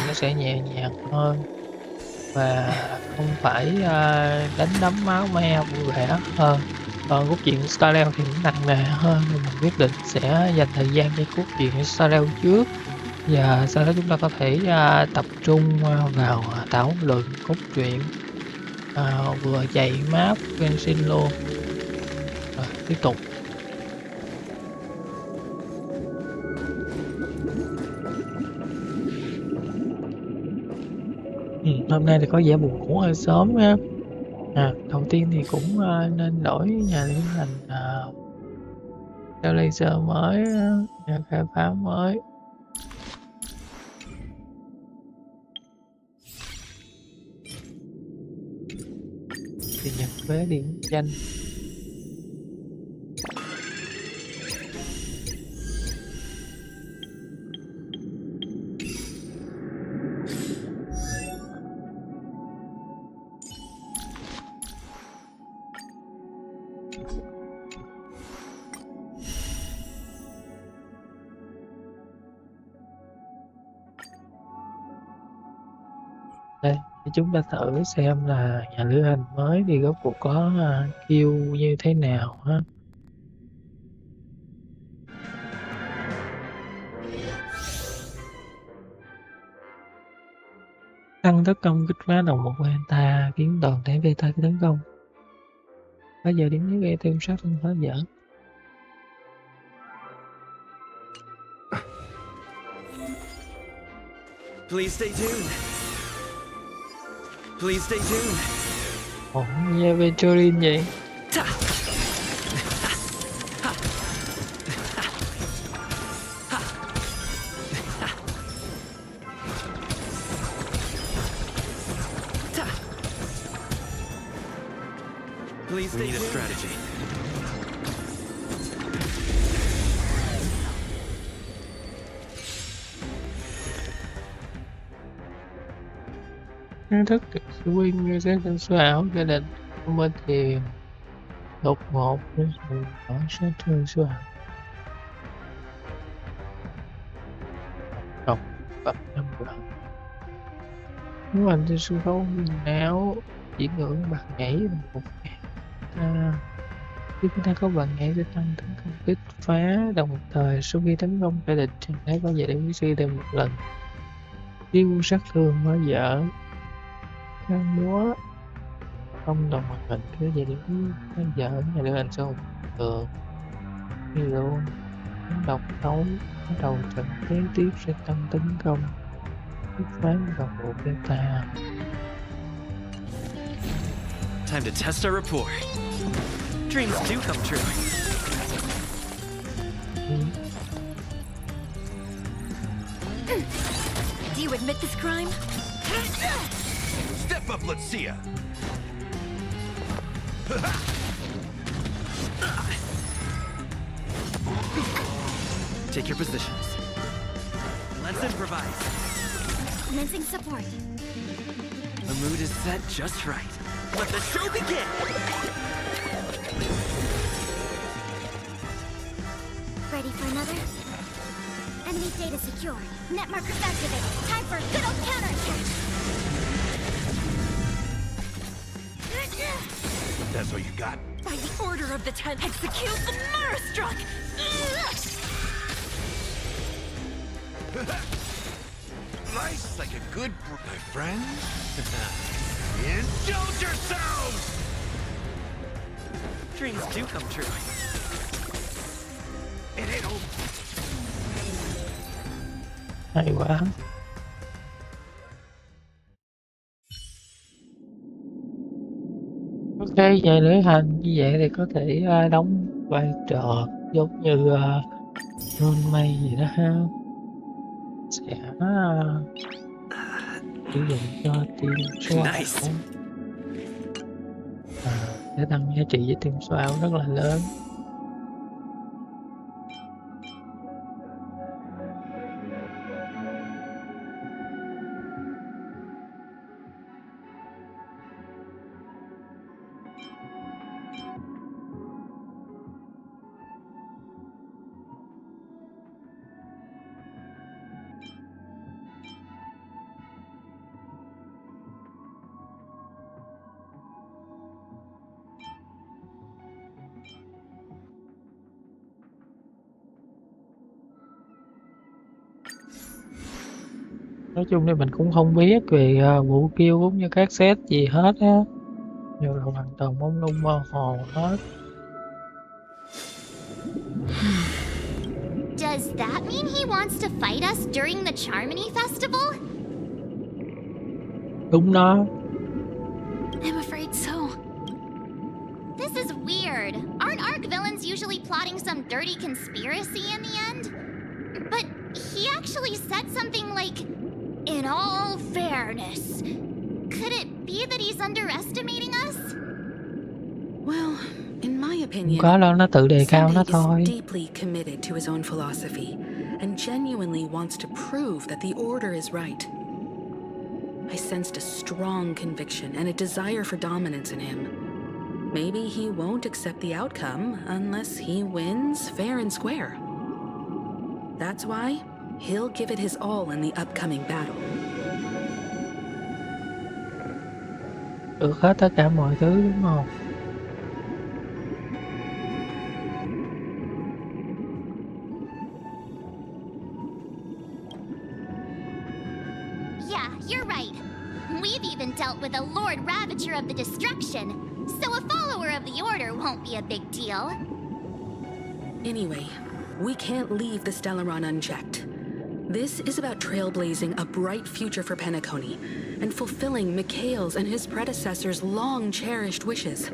nó sẽ nhẹ nhàng hơn và không phải đánh đấm máu me vui vẻ hơn. Còn cốt truyện Starleo thì cũng nặng nề hơn, nên mình quyết định sẽ dành thời gian cho cốt truyện Starleo trước, và sau đó chúng ta có thể tập trung vào thảo luận cốt truyện, vừa chạy map Genshin luôn. Rồi tiếp tục. Hôm nay thì có vẻ buồn ngủ hơi sớm ha. Đầu tiên thì cũng nên đổi nhà lữ hành theo laser mới, nhà khai phá mới. Thì nhập vé điểm danh. Đây, thì chúng ta thử xem là nhà lữ hành mới thì rốt cuộc có kêu như thế nào ha. Tăng tấn công kích phá đồng một beta khiến toàn thể beta tấn công. Bây giờ điểm nhớ gây thêm sát thương phá vỡ. Please stay tuned. Please stay tuned. Ủa, nghe Venturin vậy? Please stay tuned. We need a strategy. Kiến thức sự quyên sẽ sinh số ảo gia đình của mình thì đột ngột với sự đổi sát thương số ảo. Đọc tập 5 lần. Nếu anh trên sân khấu não chỉ ngưỡng bật nhảy bằng một khi chúng ta có bạn nhảy sẽ tăng tấn công kích phá, đồng thời sau khi tấn công kẻ địch trạng thái có vẻ điểm suy thêm một lần. Chiêu sát thương phá vỡ. Khăn múa không đồng màn hình cứ vậy điểm phá vỡ nhà đưa hành sau thường như luôn. Độc tấu đầu trận kế tiếp sẽ tăng tấn công kích phá vào bộ beta. Time to test our rapport. Dreams do come true. Do you admit this crime? Step up, let's see ya. Take your positions. Let's improvise. Commencing support. The mood is set just right. Let the show begin! Ready for another? Enemy data secure. Net markers activated. Time for a good old counterattack. That's all you got? By the order of the 10th, execute the murder struck! Nice, like a good my friend. Indulge yourselves! Dreams do come true. It ain't over. Hay quá. Ok, về lữ hành như vậy thì có thể đóng vai trò giống như Ron May gì đó ha. Sẽ sử dụng cho team số ảo. Nice. Để tăng giá trị với team số ảo rất là lớn. Nói chung thì mình cũng không biết về Vũ Kiêu cũng như các set gì hết á, đều là hoàn toàn mông lung mơ hồ hết. Does that mean he wants to fight us during the Charmony Festival? Đúng đó. I'm afraid so. This is weird. Aren't Arc villains usually plotting some dirty conspiracy in the end? But he actually said something like, "In all fairness." Could it be that he's underestimating us? Well, in my opinion, Có đâu nó tự đề cao nó Sunday thôi. is deeply committed to his own philosophy and genuinely wants to prove that the Order is right. I sensed a strong conviction and a desire for dominance in him. Maybe he won't accept the outcome unless he wins fair and square. That's why he'll give it his all in the upcoming battle. Được hết tất cả mọi thứ đúng không? Yeah, you're right. We've even dealt with a Lord Ravager of the Destruction, so a follower of the Order won't be a big deal. Anyway, we can't leave the Stellaron unchecked. This is about trailblazing a bright future for Penacony and fulfilling Mikhail's and his predecessors' long-cherished wishes.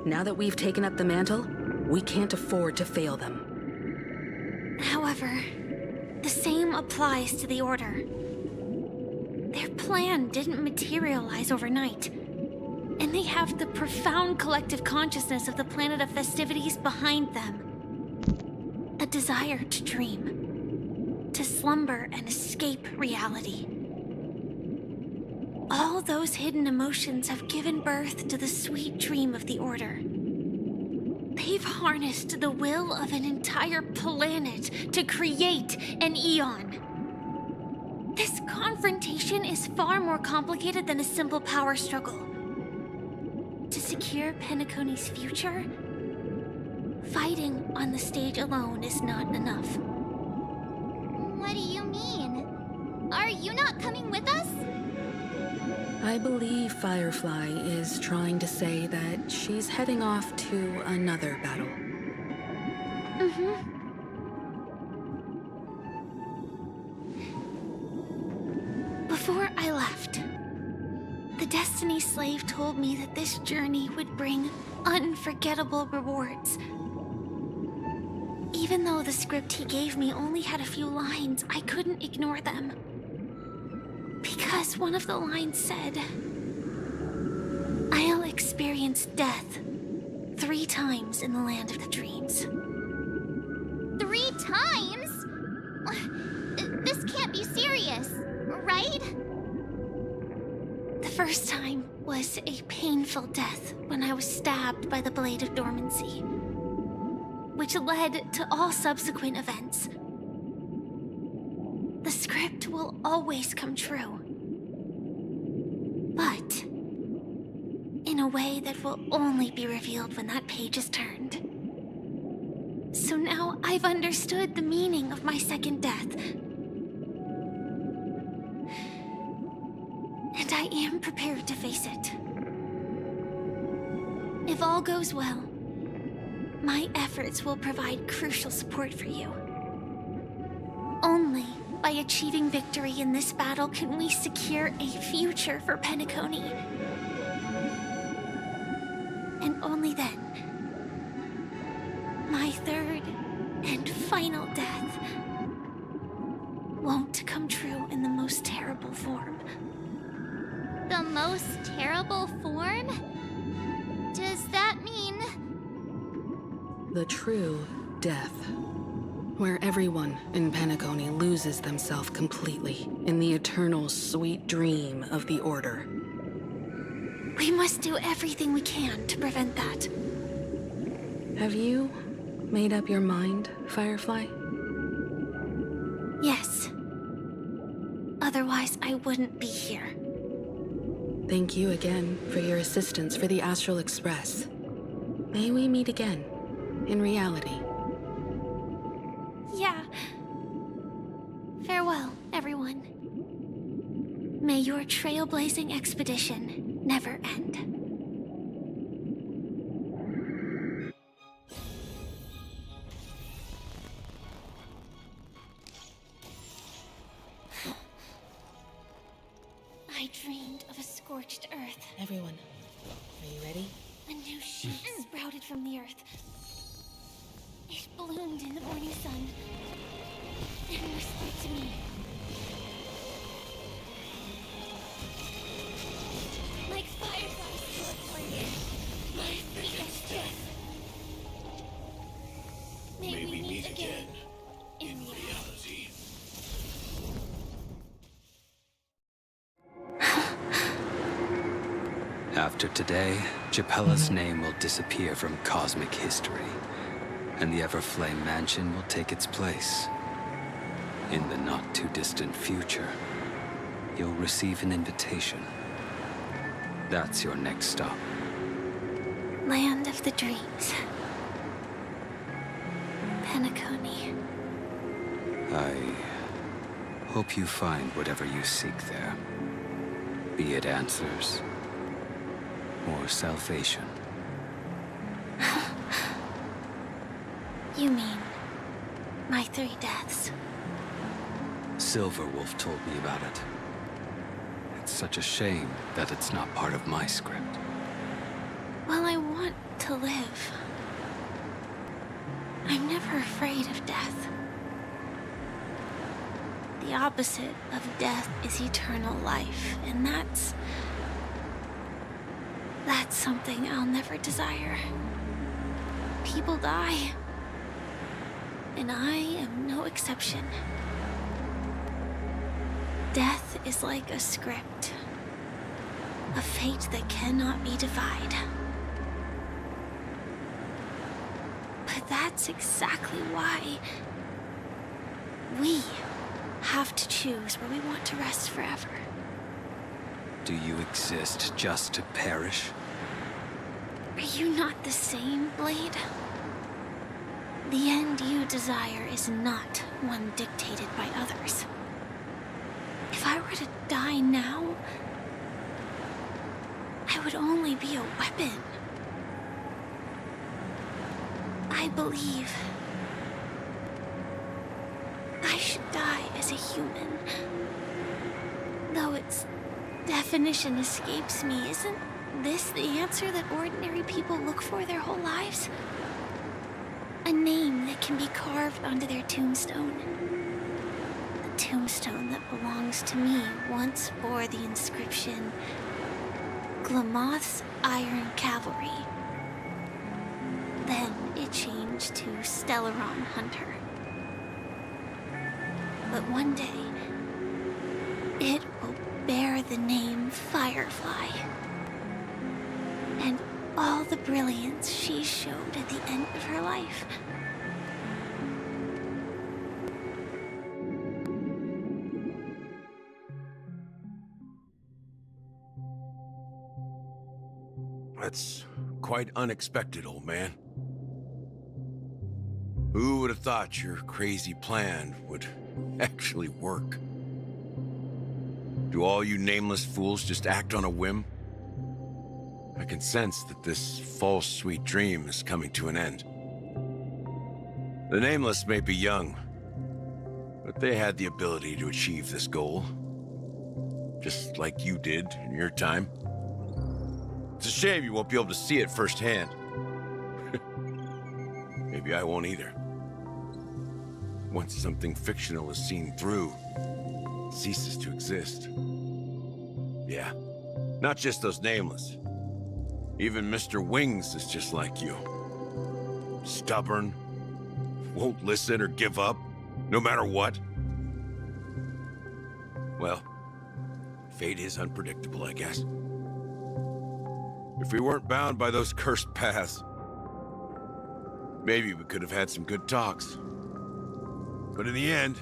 Now that we've taken up the mantle, we can't afford to fail them. However, the same applies to the Order. Their plan didn't materialize overnight, and they have the profound collective consciousness of the planet of festivities behind them. A desire to dream, to slumber and escape reality. All those hidden emotions have given birth to the sweet dream of the Order. They've harnessed the will of an entire planet to create an eon. This confrontation is far more complicated than a simple power struggle. To secure Penacony's future, fighting on the stage alone is not enough. What do you mean? Are you not coming with us? I believe Firefly is trying to say that she's heading off to another battle. Before I left, the Destiny Slave told me that this journey would bring unforgettable rewards. Even though the script he gave me only had a few lines, I couldn't ignore them. Because one of the lines said, "I'll experience death 3 times in the land of the dreams." 3 times? This can't be serious, right? The first time was a painful death when I was stabbed by the Blade of Dormancy, which led to all subsequent events. The script will always come true, but in a way that will only be revealed when that page is turned. So now I've understood the meaning of my second death. And I am prepared to face it. If all goes well, my efforts will provide crucial support for you. Only by achieving victory in this battle can we secure a future for Penacony. And only then, my third and final death won't come true in the most terrible form. The most terrible form? Does that mean... The true death. Where everyone in Penacony loses themselves completely in the eternal sweet dream of the Order. We must do everything we can to prevent that. Have you made up your mind, Firefly? Yes. Otherwise, I wouldn't be here. Thank you again for your assistance for the Astral Express. May we meet again, in reality. Yeah. Farewell, everyone. May your trailblazing expedition never end. I dreamed of a scorched earth. Everyone, are you ready? A new shoot sprouted from the earth. It bloomed in the morning sun and whispered to me. Like fireflies to a flame, my fleetest death. May we meet again in reality. After today, Japella's name will disappear from cosmic history, and the Everflame Mansion will take its place. In the not-too-distant future, you'll receive an invitation. That's your next stop. Land of the dreams. Penacony. I hope you find whatever you seek there. Be it answers or salvation. You mean my 3 deaths? Silverwolf told me about it. It's such a shame that it's not part of my script. Well, I want to live. I'm never afraid of death. The opposite of death is eternal life, and that's something I'll never desire. People die, and I am no exception. Death is like a script, a fate that cannot be defied. But that's exactly why we have to choose where we want to rest forever. Do you exist just to perish? Are you not the same, Blade? The end you desire is not one dictated by others. If I were to die now, I would only be a weapon. I believe I should die as a human. Though its definition escapes me, isn't this the answer that ordinary people look for their whole lives? A name that can be carved onto their tombstone. The tombstone that belongs to me once bore the inscription, Glamoth's Iron Cavalry. Then it changed to Stellaron Hunter. But one day, it will bear the name Firefly. And all the brilliance she showed at the end of her life. That's quite unexpected, old man. Who would have thought your crazy plan would actually work? Do all you nameless fools just act on a whim? I can sense that this false sweet dream is coming to an end. The Nameless may be young, but they had the ability to achieve this goal. Just like you did in your time. It's a shame you won't be able to see it firsthand. Maybe I won't either. Once something fictional is seen through, it ceases to exist. Yeah, not just those Nameless. Even Mr. Wings is just like you. Stubborn, won't listen or give up, no matter what. Well, fate is unpredictable, I guess. If we weren't bound by those cursed paths, maybe we could have had some good talks. But in the end,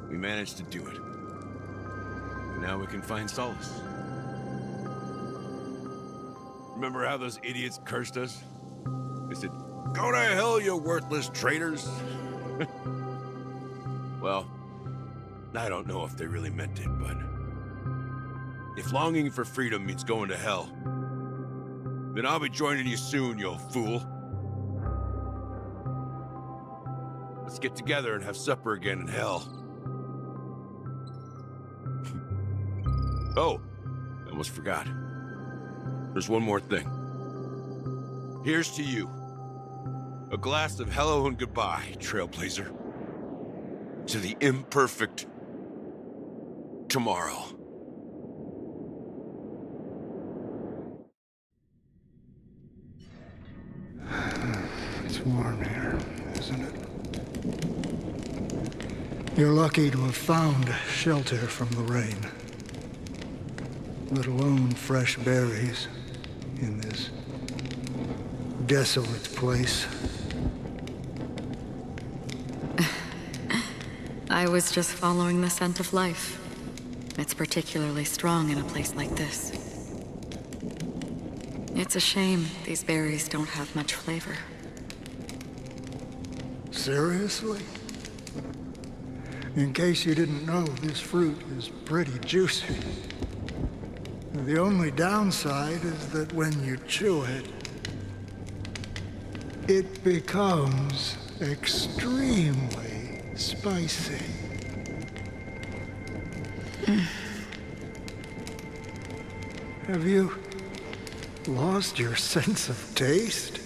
we managed to do it. And now we can find solace. Remember how those idiots cursed us? They said, "Go to hell, you worthless traitors." Well, I don't know if they really meant it, but If longing for freedom means going to hell, then I'll be joining you soon, you old fool. Let's get together and have supper again in hell. Oh, I almost forgot. There's one more thing. Here's to you. A glass of hello and goodbye, Trailblazer. To the imperfect tomorrow. It's warm here, isn't it? You're lucky to have found shelter from the rain. Let alone fresh berries in this desolate place. I was just following the scent of life. It's particularly strong in a place like this. It's a shame these berries don't have much flavor. Seriously? In case you didn't know, this fruit is pretty juicy. The only downside is that when you chew it, it becomes extremely spicy. Have you lost your sense of taste?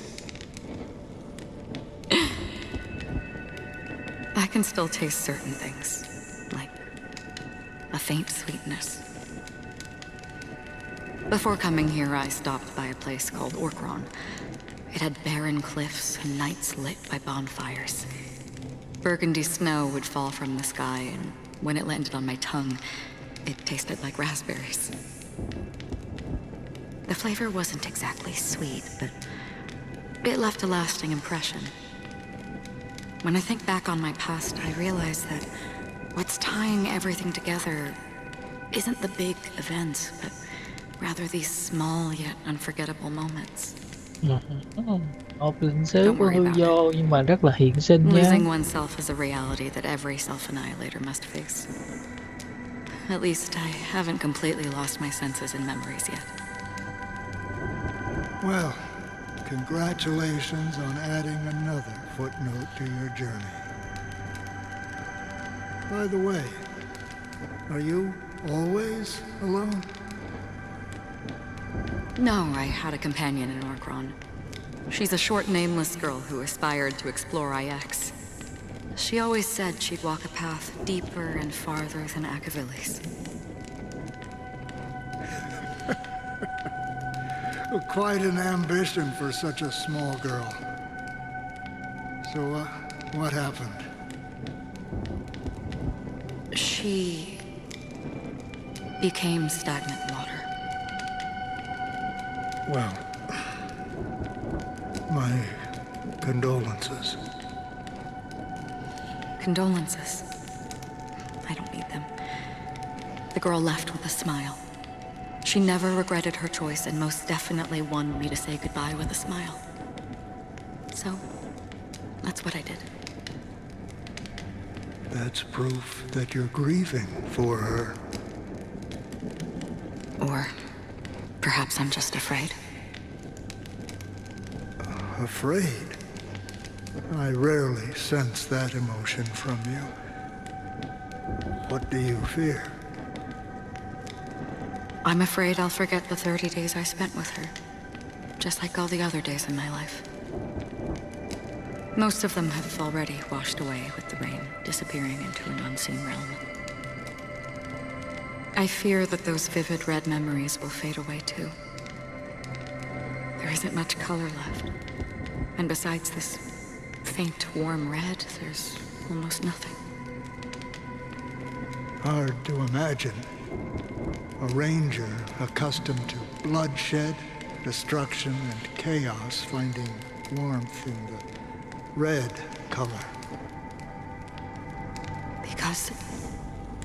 I can still taste certain things, like a faint sweetness. Before coming here, I stopped by a place called Orkron. It had barren cliffs and nights lit by bonfires. Burgundy snow would fall from the sky, and when it landed on my tongue, it tasted like raspberries. The flavor wasn't exactly sweet, but it left a lasting impression. When I think back on my past, I realize that what's tying everything together isn't the big events, but rather these small yet unforgettable moments. Một linh sứ của hư vô nhưng mà rất là hiện sinh nha. Losing oneself is a reality that every self-annihilator must face. At least I haven't completely lost my senses and memories yet. Well, congratulations on adding another footnote to your journey. By the way, are you always alone? No, I had a companion in Orkron. She's a short, nameless girl who aspired to explore IX. She always said she'd walk a path deeper and farther than Akavilis. Quite an ambition for such a small girl. So, what happened? She became stagnant water. Well, my condolences. Condolences. I don't need them. The girl left with a smile. She never regretted her choice and most definitely wanted me to say goodbye with a smile. So, that's what I did. That's proof that you're grieving for her. Or perhaps I'm just afraid. Afraid? I rarely sense that emotion from you. What do you fear? I'm afraid I'll forget the 30 days I spent with her, just like all the other days in my life. Most of them have already washed away with the rain, disappearing into an unseen realm. I fear that those vivid red memories will fade away too. There isn't much color left. And besides this faint, warm red, there's almost nothing. Hard to imagine. A ranger accustomed to bloodshed, destruction, and chaos finding warmth in the red color. Because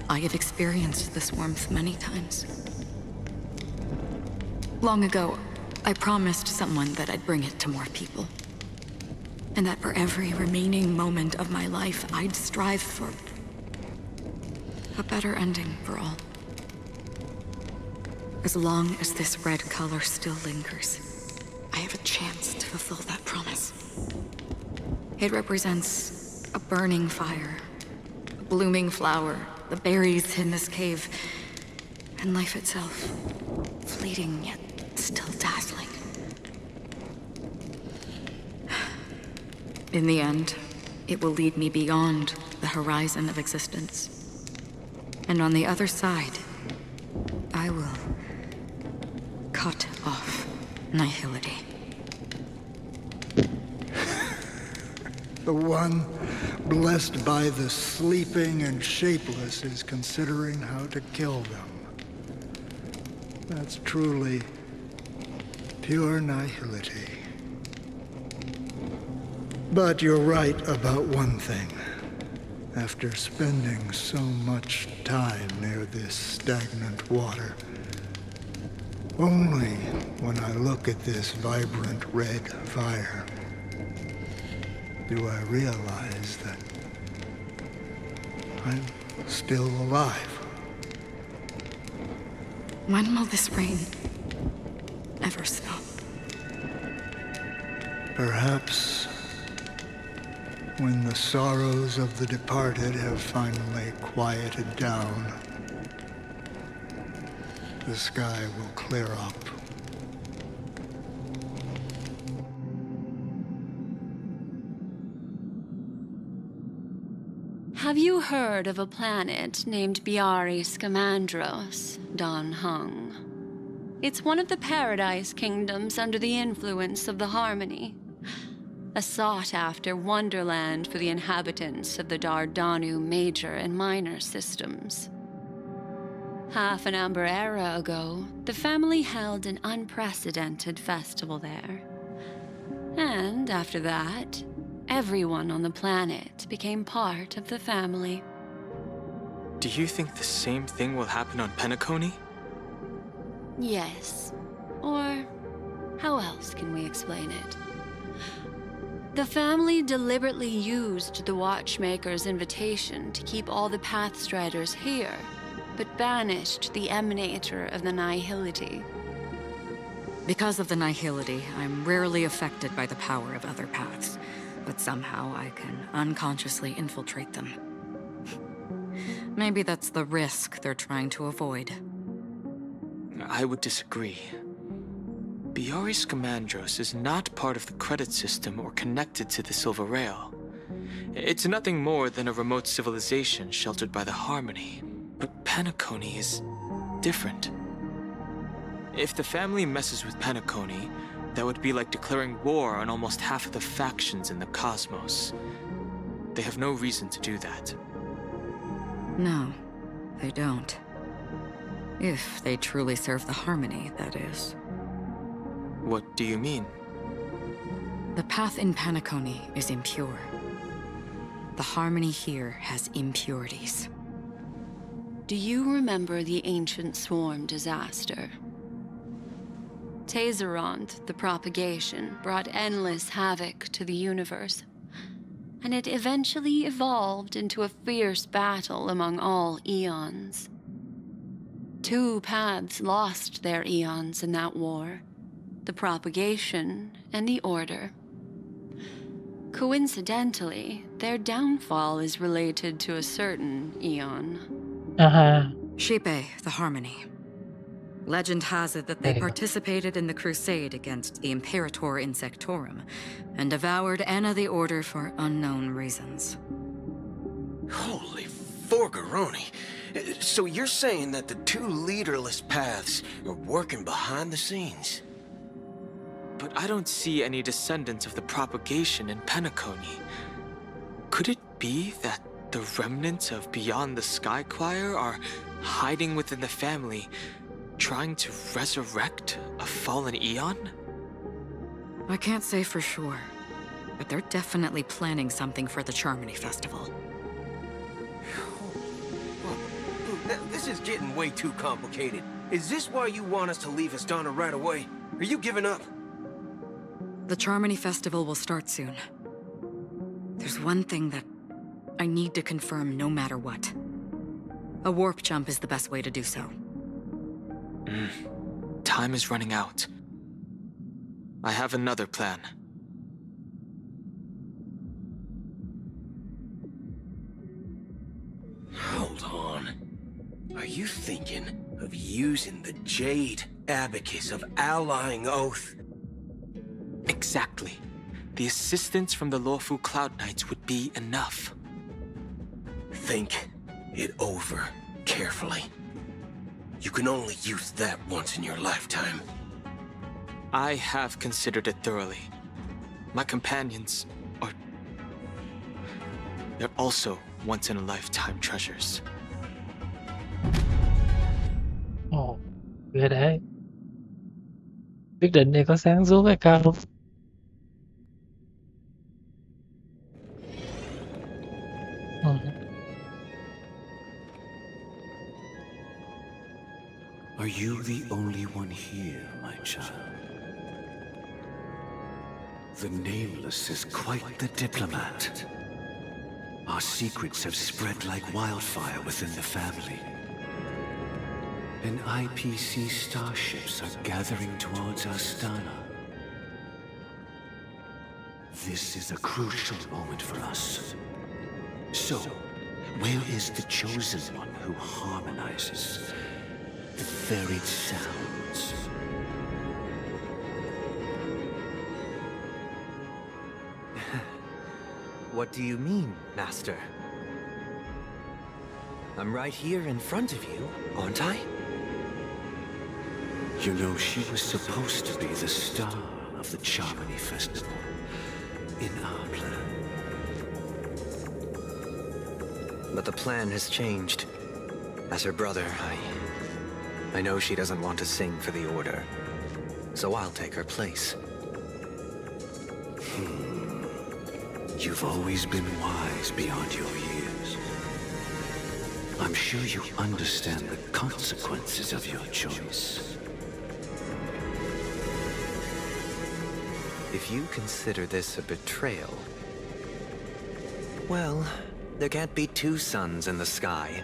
I have experienced this warmth many times. Long ago, I promised someone that I'd bring it to more people. And that for every remaining moment of my life, I'd strive for a better ending for all. As long as this red color still lingers, I have a chance to fulfill that promise. It represents a burning fire, a blooming flower, the berries in this cave, and life itself, fleeting yet still dazzling. In the end, it will lead me beyond the horizon of existence. And on the other side, I will cut off nihility. The one blessed by the sleeping and shapeless is considering how to kill them. That's truly pure nihility. But you're right about one thing. After spending so much time near this stagnant water, only when I look at this vibrant red fire do I realize that I'm still alive. When will this rain ever stop? Perhaps when the sorrows of the departed have finally quieted down, the sky will clear up. Have you heard of a planet named Biari Scamandros, Don Hung? It's one of the Paradise Kingdoms under the influence of the Harmony. A sought-after wonderland for the inhabitants of the Dardanu major and minor systems. Half an Amber era ago, the family held an unprecedented festival there. And after that, everyone on the planet became part of the family. Do you think the same thing will happen on Penacony? Yes. Or how else can we explain it? The family deliberately used the Watchmaker's invitation to keep all the Pathstriders here, but banished the Emanator of the Nihility. Because of the nihility, I'm rarely affected by the power of other paths, but somehow I can unconsciously infiltrate them. Maybe that's the risk they're trying to avoid. I would disagree. Biari Scamandros is not part of the credit system or connected to the Silver Rail. It's nothing more than a remote civilization sheltered by the Harmony. But Penacony is different. If the family messes with Penacony, that would be like declaring war on almost half of the factions in the cosmos. They have no reason to do that. No, they don't. If they truly serve the Harmony, that is. What do you mean? The path in Penacony is impure. The Harmony here has impurities. Do you remember the Ancient Swarm disaster? Tazeront, the propagation, brought endless havoc to the universe, and it eventually evolved into a fierce battle among all eons. 2 paths lost their eons in that war, the propagation and the order. Coincidentally, their downfall is related to a certain eon. Shipe, the Harmony. Legend has it that they There you go. participated in the crusade against the Imperator Insectorum and devoured Anna the Order for unknown reasons. Holy forgaroni. So you're saying that the 2 leaderless paths are working behind the scenes? But I don't see any descendants of the propagation in Penacony. Could it be that the remnants of Beyond the Sky Choir are hiding within the family, trying to resurrect a fallen eon? I can't say for sure, but they're definitely planning something for the Charmony Festival. This is getting way too complicated. Is this why you want us to leave Astana right away? Are you giving up? The Charmony Festival will start soon. There's one thing that I need to confirm no matter what. A warp jump is the best way to do so. Time is running out. I have another plan. Hold on. Are you thinking of using the Jade Abacus of Allying Oath? Exactly. The assistance from the lawful Cloud Knights would be enough. Think it over carefully. You can only use that once in your lifetime. I have considered it thoroughly. My companions are... they're also once-in-a-lifetime treasures. Ồ, ghê đấy. Quyết định này có sáng suốt hay không? Ừ. Are you the only one here, my child? The Nameless is quite the diplomat. Our secrets have spread like wildfire within the family. And IPC starships are gathering towards Astana. This is a crucial moment for us. So, where is the Chosen One who harmonizes the varied sounds? What do you mean, Master? I'm right here in front of you, aren't I? You know, she was supposed to be the star of the Charmony Festival in our plan. But the plan has changed. As her brother, I know she doesn't want to sing for the Order, so I'll take her place. You've always been wise beyond your years. I'm sure you understand the consequences of your choice. If you consider this a betrayal, well, there can't be two suns in the sky.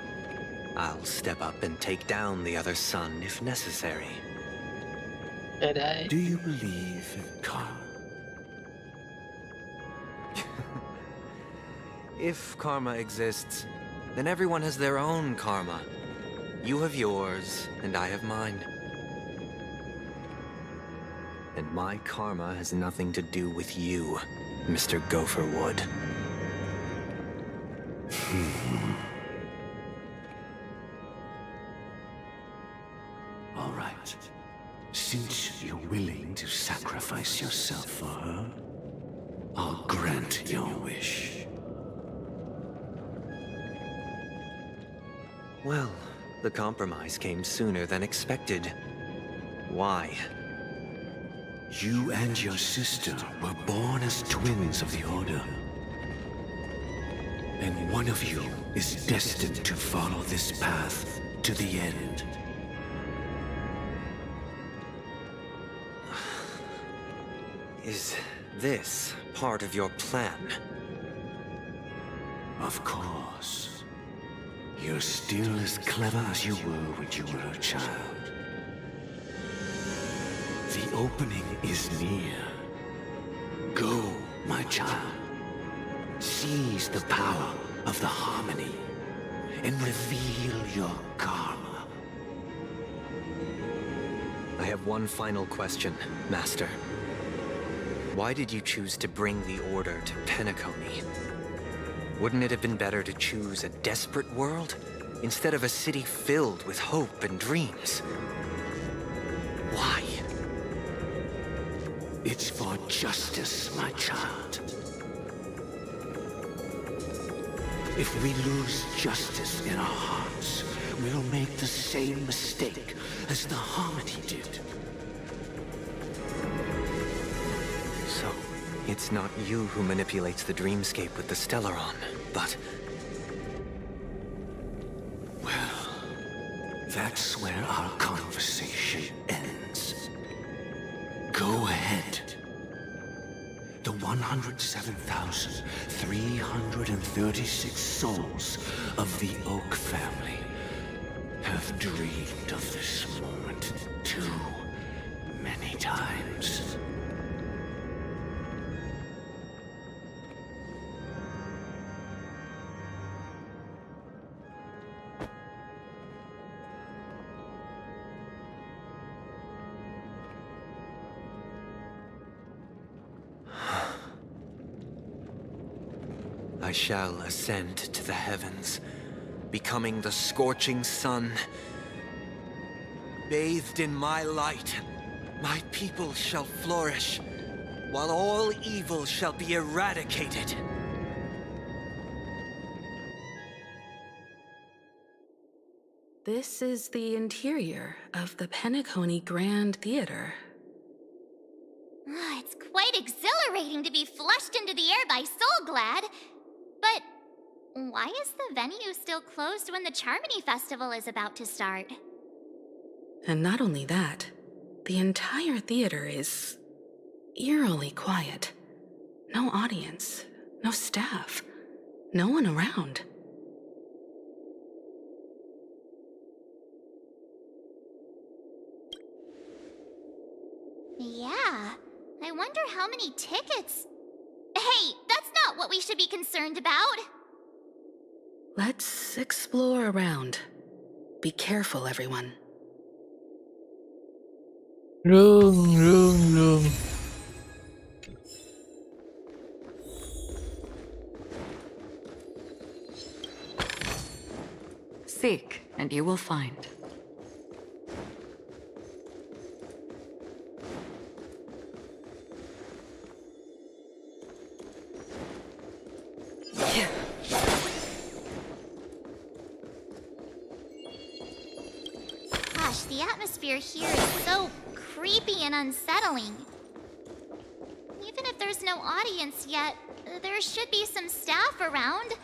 I'll step up and take down the other sun if necessary. Ghê đấy. Do you believe in karma? If karma exists, then everyone has their own karma. You have yours, and I have mine. And my karma has nothing to do with you, Mr. Gopherwood. All right. Since you're willing to sacrifice yourself for her, I'll grant your wish. Well, the compromise came sooner than expected. Why? You and your sister were born as twins of the Order. And one of you is destined to follow this path to the end. Is this part of your plan? Of course. You're still as clever as you were when you were a child. The opening is near. Go, my child. Seize the power of the harmony and reveal your karma. I have one final question, Master. Why did you choose to bring the Order to Penacony? Wouldn't it have been better to choose a desperate world instead of a city filled with hope and dreams? Why? It's for justice, my child. If we lose justice in our hearts, we'll make the same mistake as the Harmony did. So, it's not you who manipulates the dreamscape with the Stellaron, but... Well, that's where our conversation ends. Go ahead. The 107,336 souls of the Oak family have have dreamed of this moment too many times. I shall ascend to the heavens, becoming the scorching sun. Bathed in my light, my people shall flourish, while all evil shall be eradicated. This is the interior of the Penacony Grand Theater. It's quite exhilarating to be flushed into the air by Soulglad. But why is the venue still closed when the Charmony Festival is about to start? And not only that, the entire theater is eerily quiet. No audience, no staff, no one around. Yeah, I wonder how many tickets... Hey, that's not what we should be concerned about! Let's explore around. Be careful, everyone. Rương. Seek, and you will find. Gosh, the atmosphere here is so creepy and unsettling. Even if there's no audience yet, there should be some staff around.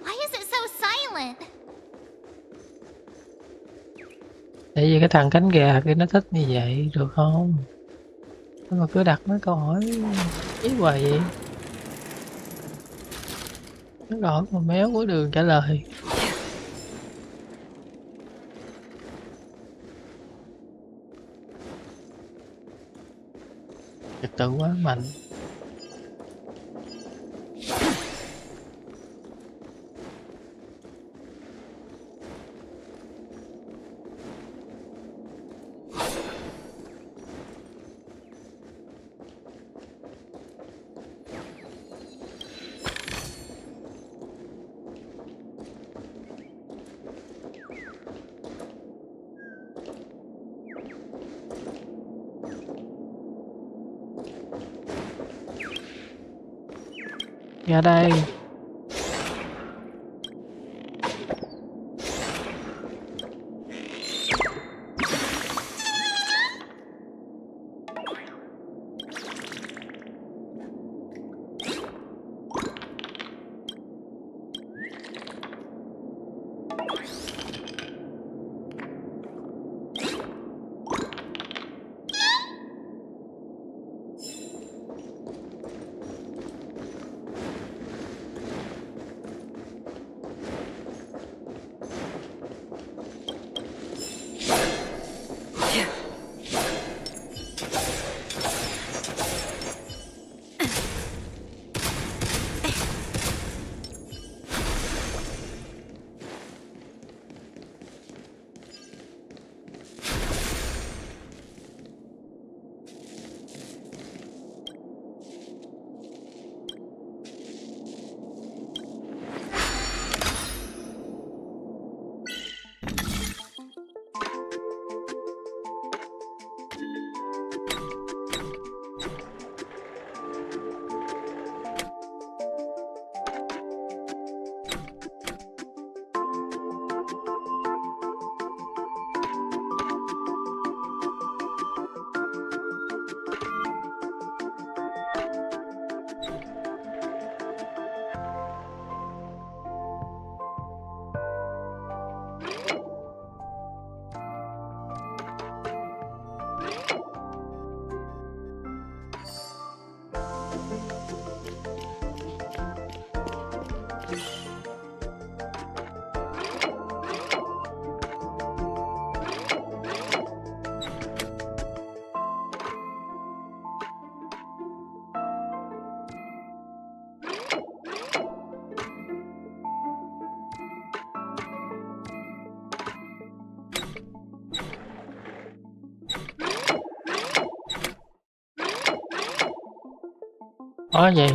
Why is it so silent? Tại vì cái thằng cánh gà kia nó thích như vậy, được không? Nhưng mà cứ đặt mấy câu hỏi ý hoài vậy. Nó gọi mà méo có đường trả lời. Trật tự quá mạnh. Ra đây. Có vậy.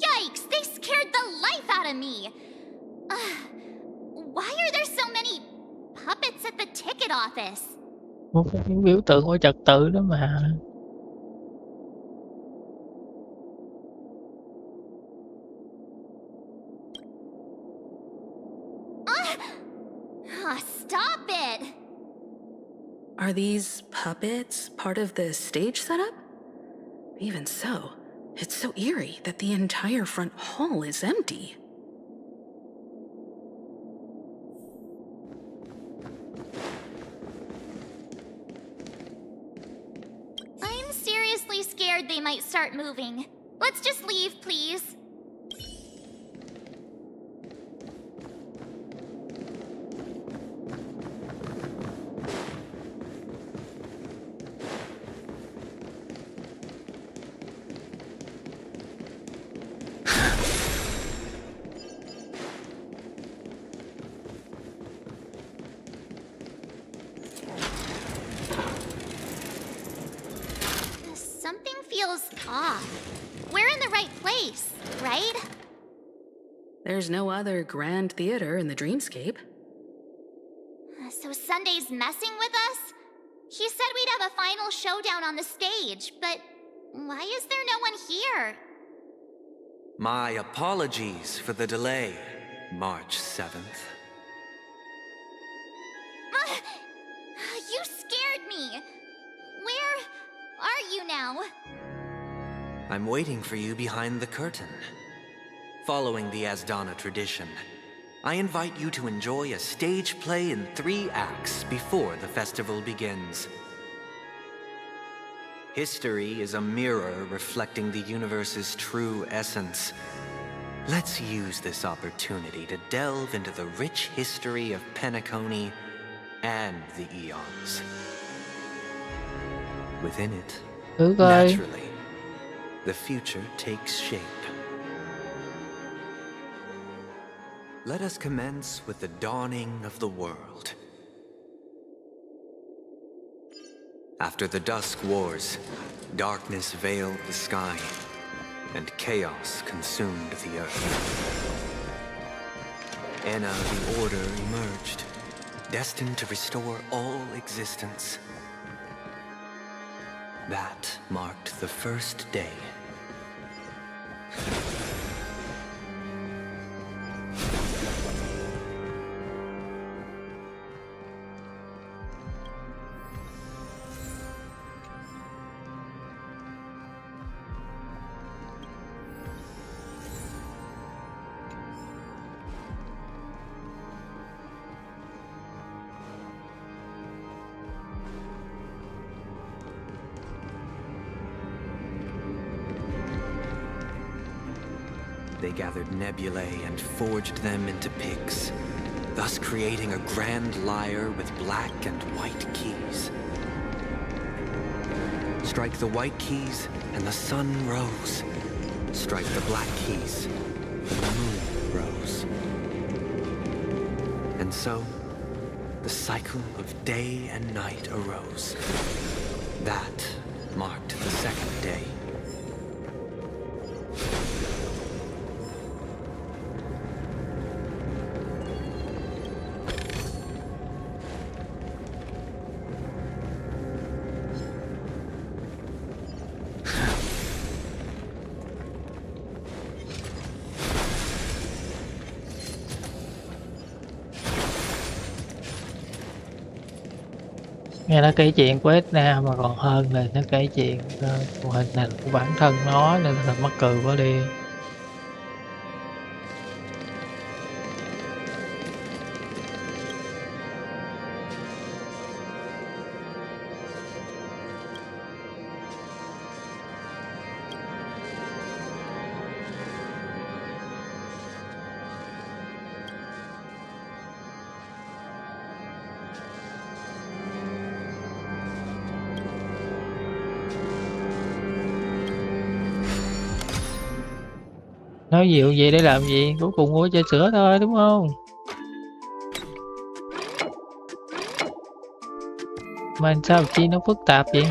Yikes! They scared the life out of me. Why are there so many puppets at the ticket office? Một cái biểu tượng của trật tự đó mà. Stop it! Are these puppets part of the stage setup? Even so, it's so eerie that the entire front hall is empty. I'm seriously scared they might start moving. Let's just leave, please. Something feels off. We're in the right place, right? There's no other grand theater in the dreamscape. So Sunday's messing with us? He said we'd have a final showdown on the stage, but why is there no one here? My apologies for the delay, March 7th. You scared me. Where are you now? I'm waiting for you behind the curtain. Following the Asdana tradition, I invite you to enjoy a stage play in 3 acts before the festival begins. History is a mirror reflecting the universe's true essence. Let's use this opportunity to delve into the rich history of Penacony and the eons. Within it, naturally, the future takes shape. Let us commence with the dawning of the world. After the Dusk Wars, darkness veiled the sky, and chaos consumed the earth. Enna the Order emerged, destined to restore all existence. That marked the first day. They gathered nebulae and forged them into picks, thus creating a grand lyre with black and white keys. Strike the white keys, and the sun rose. Strike the black keys, and the moon rose. And so, the cycle of day and night arose. That marked the second day. Nghe nó kể chuyện của Edna mà còn hơn là nó kể chuyện của hình ảnh của bản thân nó, nên là mắc cười quá đi. Nói dịu vậy để làm gì? Cuối cùng mua trà sữa thôi đúng không? Mà sao chi nó phức tạp vậy?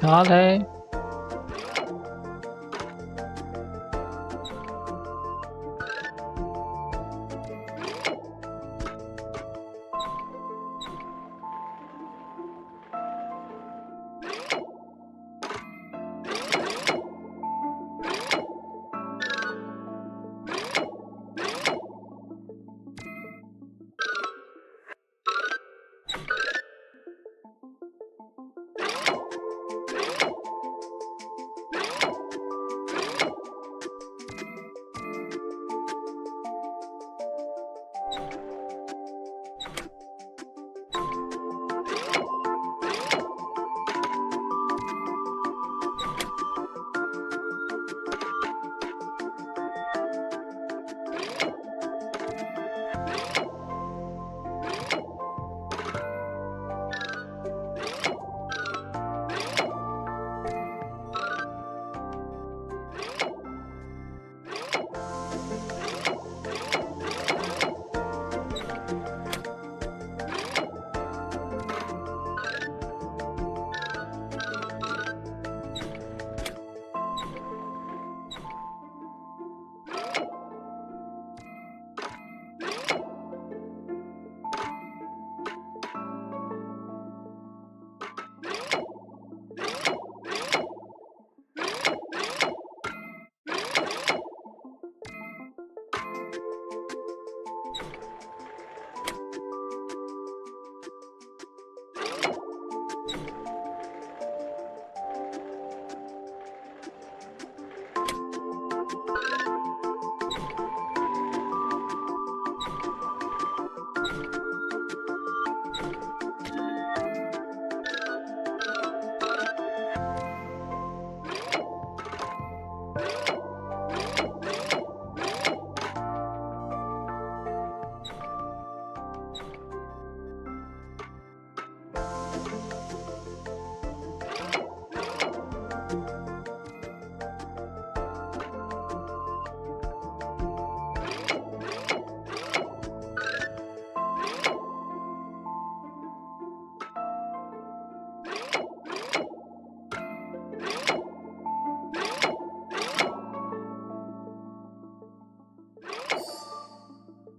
Khó thế.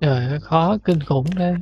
Trời ơi, khó kinh khủng đây.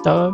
Trời ơi.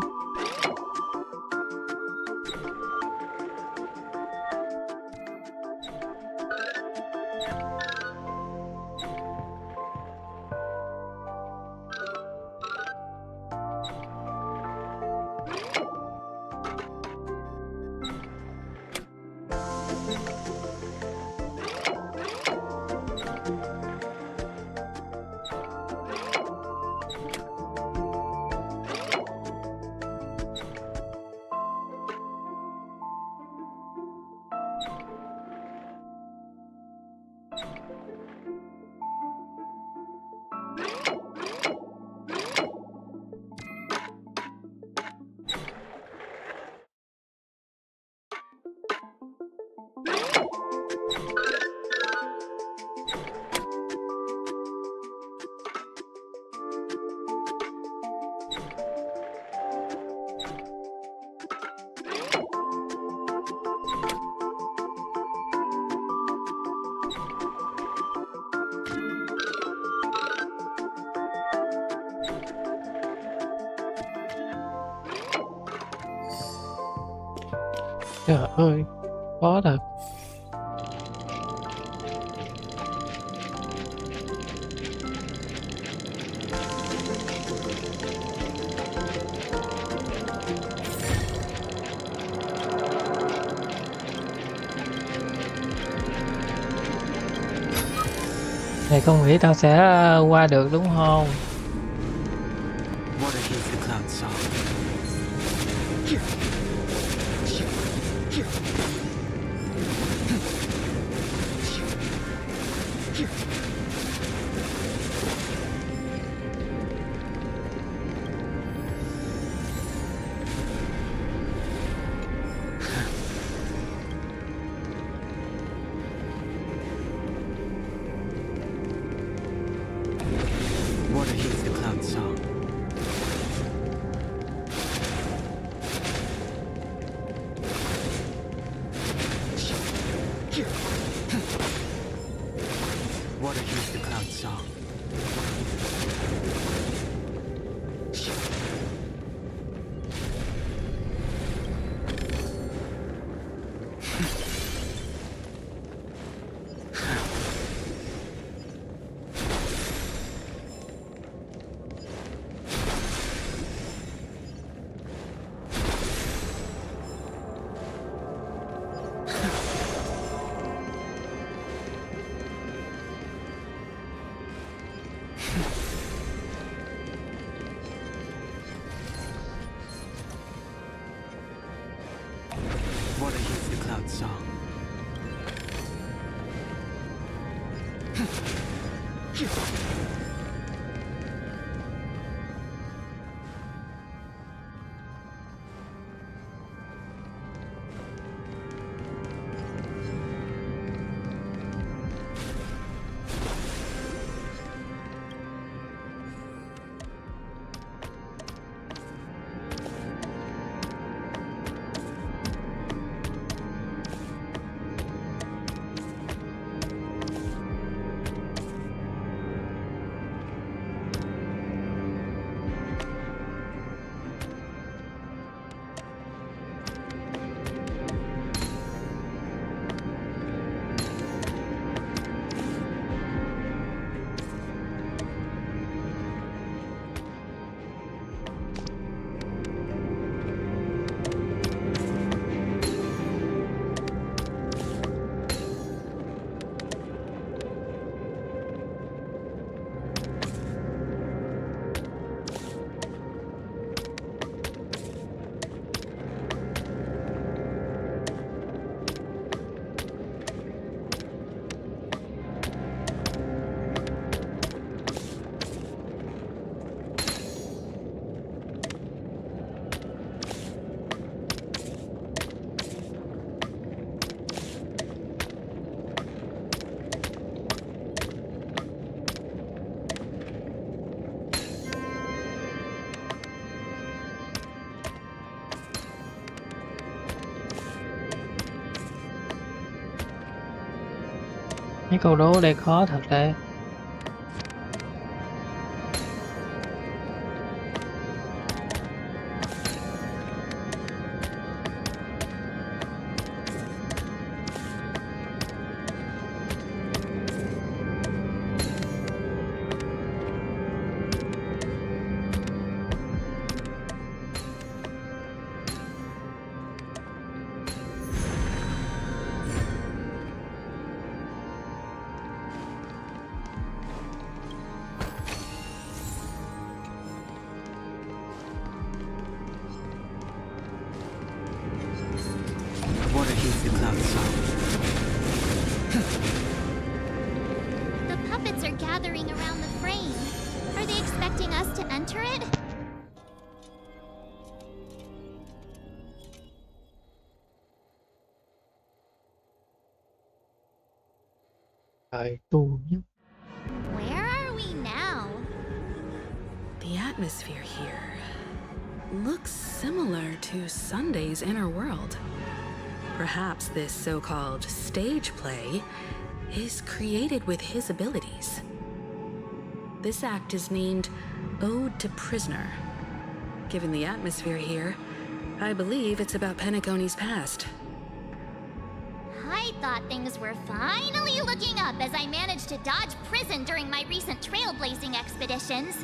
Trời ơi, khó thật. Mày không nghĩ tao sẽ qua được đúng không? What a heave the cloud saw. What a heave the cloud saw. What a heave the cloud saw. What a heave the cloud saw. Mấy câu đố ở đây khó thật đấy. What are things outside? The puppets are gathering around the frame. Are they expecting us to enter it? Trời tù nhất. Where are we now? The atmosphere here looks similar to Sunday's inner world. Perhaps this so-called stage play is created with his abilities. This act is named Ode to Prisoner. Given the atmosphere here, I believe it's about Penacony's past. I thought things were finally looking up as I managed to dodge prison during my recent trailblazing expeditions.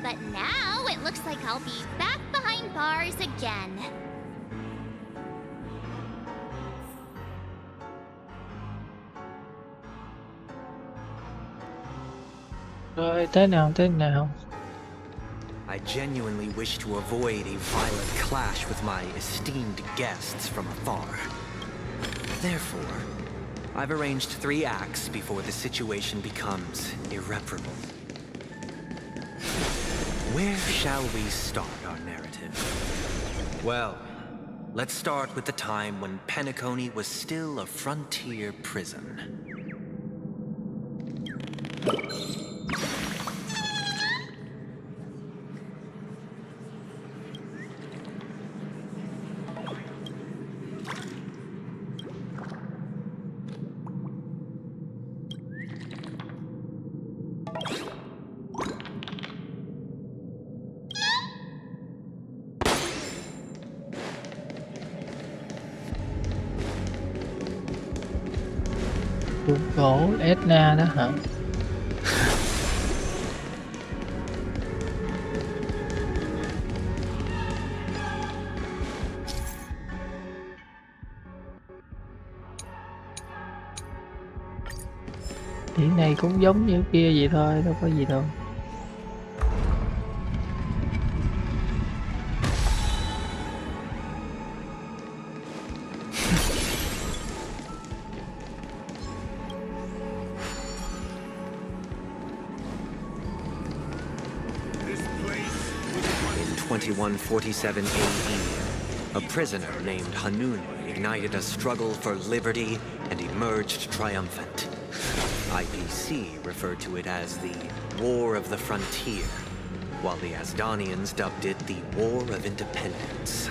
But now it looks like I'll be back behind bars again. Rồi thế nào thế nào? I genuinely wish to avoid a violent clash with my esteemed guests from afar. Therefore, I've arranged 3 acts before the situation becomes irreparable. Where shall we start our narrative? Well, let's start with the time when Penacony was still a frontier prison. Cuốn gỗ Etna đó hả? Cái này cũng giống như kia vậy thôi, đâu có gì đâu. In 2147 AE, a prisoner named Hanun ignited a struggle for liberty and emerged triumphant. IPC referred to it as the War of the Frontier, while the Asdanians dubbed it the War of Independence.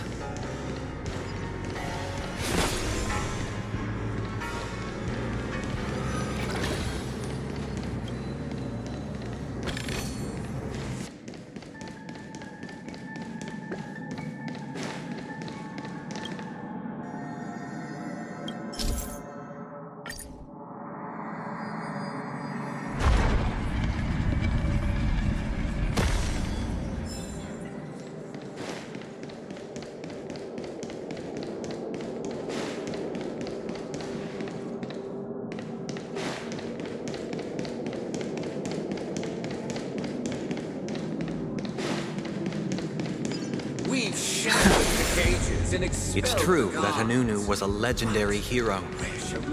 It's true that Hanunu was a legendary hero,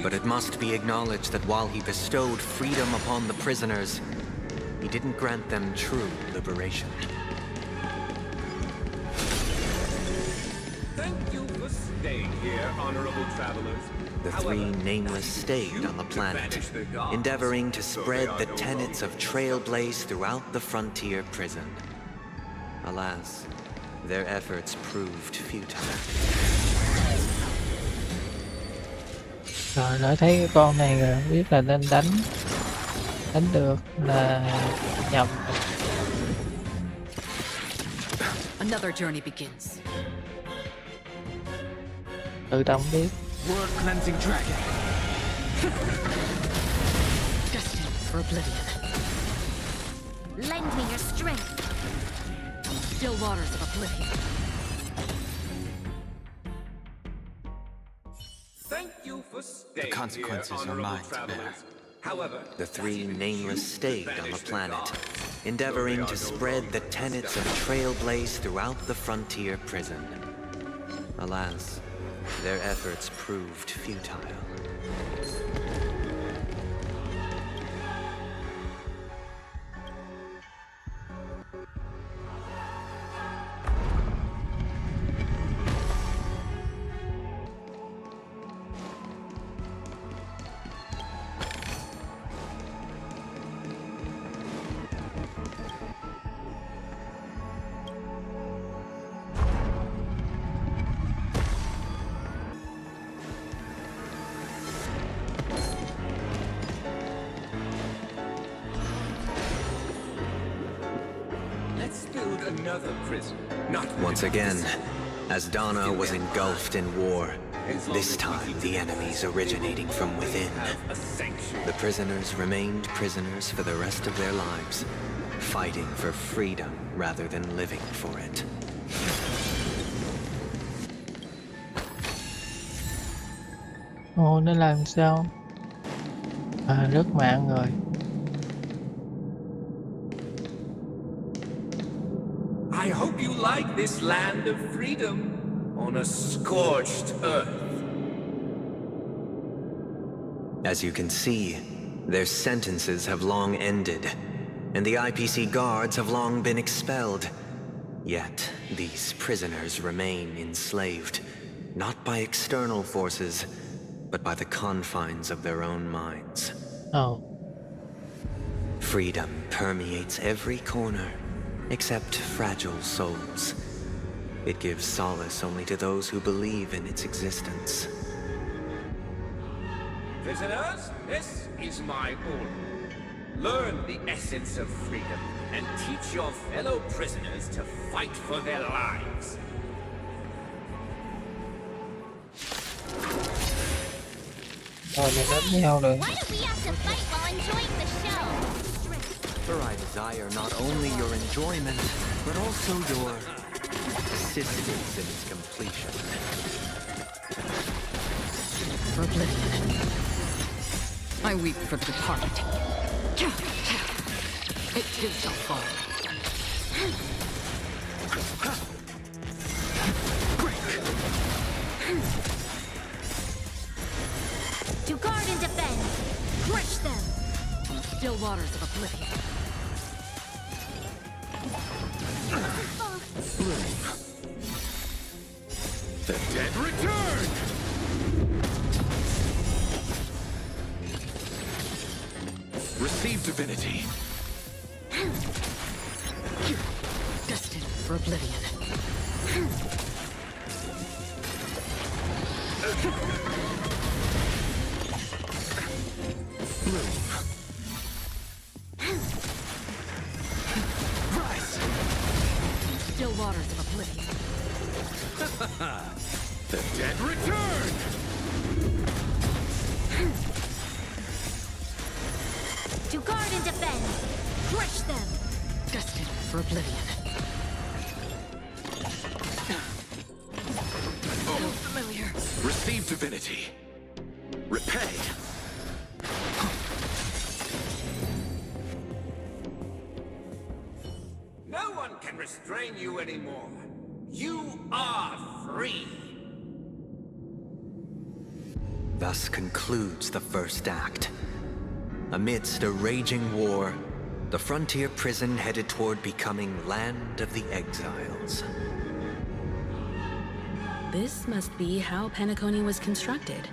but it must be acknowledged that while he bestowed freedom upon the prisoners, he didn't grant them true liberation. Thank you for staying here, honorable travelers. The 3 nameless stayed on the planet, endeavoring to spread the tenets of Trailblaze throughout the frontier prison. Alas, their efforts proved futile. Rồi nó thấy cái con này rồi biết là nên đánh. Đánh được là nhầm. Another journey begins. Tự động biết. Word cleansing dragon. Destined for oblivion. Lend me your strength. Still waters of oblivion. Thank you for staying The consequences here, are honorable mine to bear. travelers. However, The three as you can nameless choose to stayed on banish the planet, gods, endeavoring though to they are no spread longer the tenets of established. trailblaze throughout the frontier prison. Alas, their efforts proved futile. Let's build another prison. Not Once again, as Donna was engulfed in war, as long this as we time keep the it enemies originating from within. have a sanctuary. The prisoners remained prisoners for the rest of their lives, fighting for freedom rather than living for it. Ồ, nó làm sao? À, rất mạng rồi. I hope you like this land of freedom on a scorched earth. As you can see, their sentences have long ended, and the IPC guards have long been expelled. Yet, these prisoners remain enslaved, not by external forces, but by the confines of their own minds. Ồ, Freedom permeates every corner, except fragile souls. It gives solace only to those who believe in its existence. Prisoners, this is my order. Learn the essence of freedom and teach your fellow prisoners to fight for their lives. rồi mình đánh nhau rồi. Why do we have to fight while enjoying the show? For I desire not only your enjoyment, but also your assistance in its completion. For oblivion. I weep for the departed. It too shall fall. To guard and defend. Crush them. From the still waters of oblivion. The dead return! Receive divinity. Destined for oblivion. Still waters of oblivion. The dead return! To guard and defend. Crush them. Destined for oblivion. Still familiar. Receive divinity. Repay. No one can restrain you anymore. You are free. Thus concludes the first act. Amidst a raging war, the frontier prison headed toward becoming Land of the Exiles. This must be how Penacony was constructed.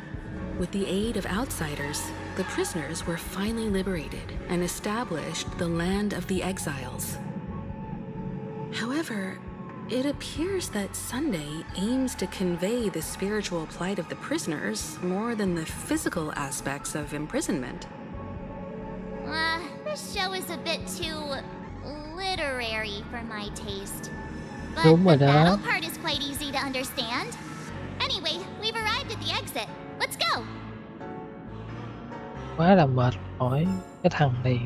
With the aid of outsiders, the prisoners were finally liberated and established the Land of the Exiles. However, It appears that Sunday aims to convey the spiritual plight of the prisoners more than the physical aspects of imprisonment. This show is a bit too literary for my taste. But Đúng rồi the đó. battle part is quite easy to understand. Anyway, we've arrived at the exit. Let's go! Quá là mệt mỏi cái thằng này.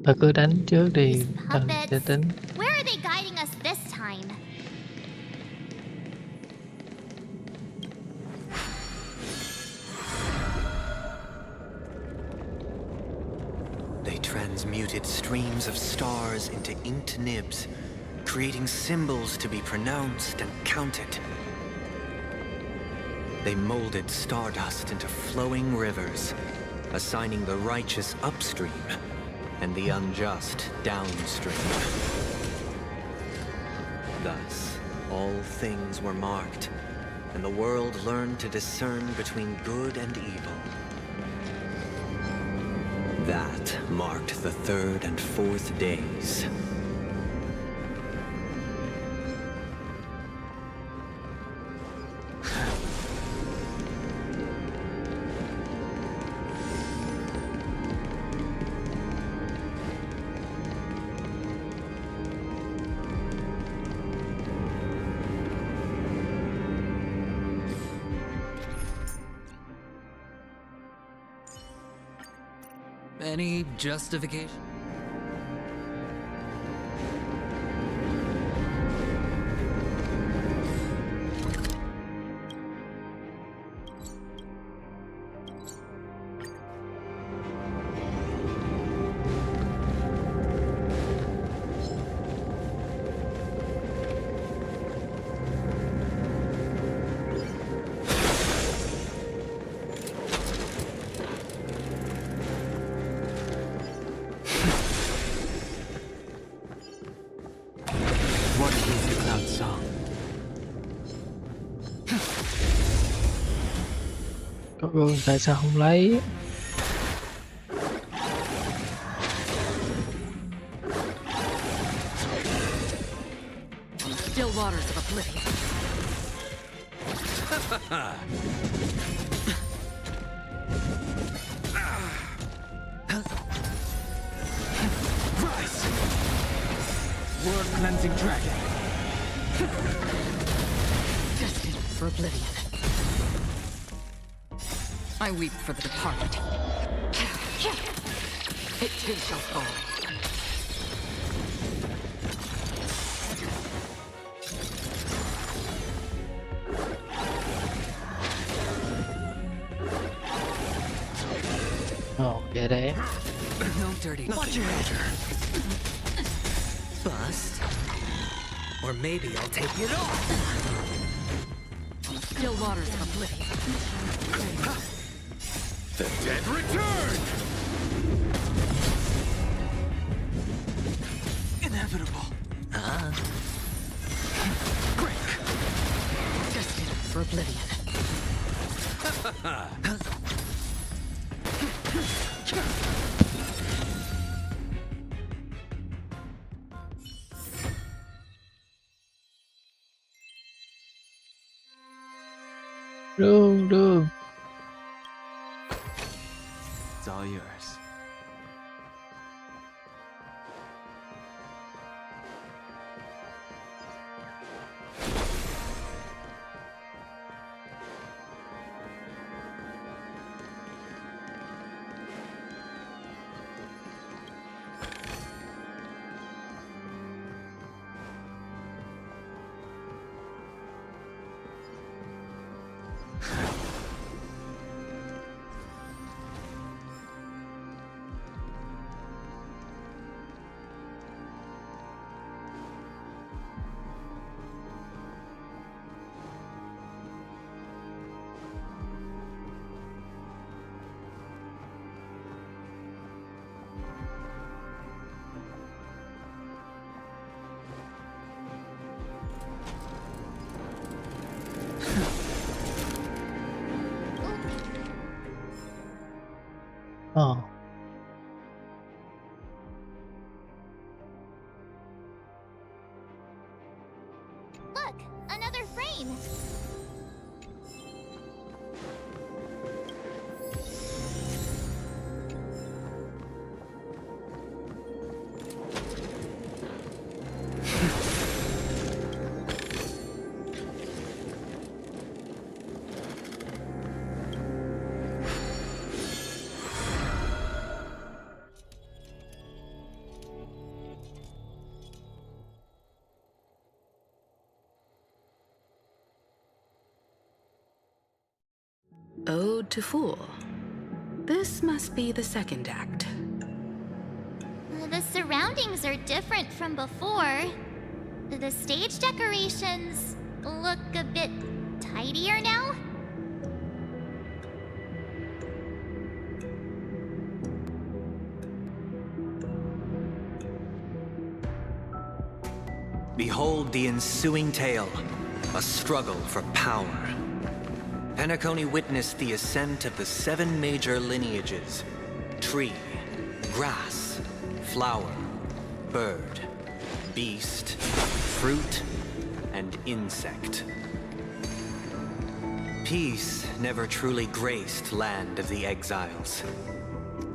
Thôi cứ đánh trước đi, These thần sẽ puppets. tính. Where are they guiding us this time? They transmuted streams of stars into inked nibs, creating symbols to be pronounced and counted. They molded stardust into flowing rivers, assigning the righteous upstream and the unjust downstream. Thus, all things were marked, and the world learned to discern between good and evil. That marked the third and fourth days. Any justification? Có gương tại sao không lấy? Still waters of oblivion. Rise! Word cleansing dragon. Destined for oblivion. I weep for the departed. It too shall fall. Ồ, vậy đấy. No dirty. Watch your head. Bust. Or maybe I'll take it off. Still waters of oblivion. The dead return! Inevitable. Break! Destined for oblivion. Đường. It's all yours. Ờ. Look, another frame. Ode to Fool. This must be the second act. The surroundings are different from before. The stage decorations look a bit tidier now. Behold the ensuing tale, a struggle for power. Penacony witnessed the ascent of the 7 major lineages: tree, grass, flower, bird, beast, fruit, and insect. Peace never truly graced Land of the Exiles.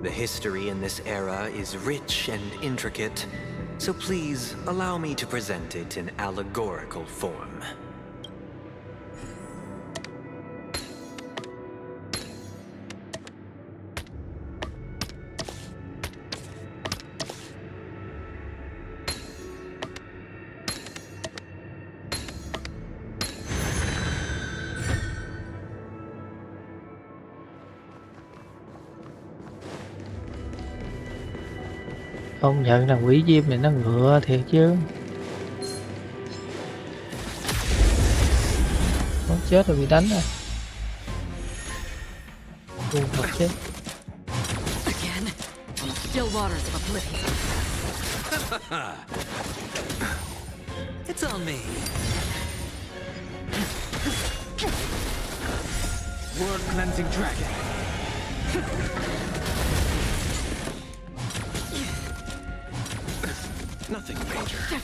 The history in this era is rich and intricate, so please allow me to present it in allegorical form. Công nhận là quỷ diêm này nó ngựa thiệt chứ. Nó chết rồi, bị đánh rồi. Buồn thật chứ. Again, on the still waters of oblivion. It's on me. Word cleansing dragon. Nothing major.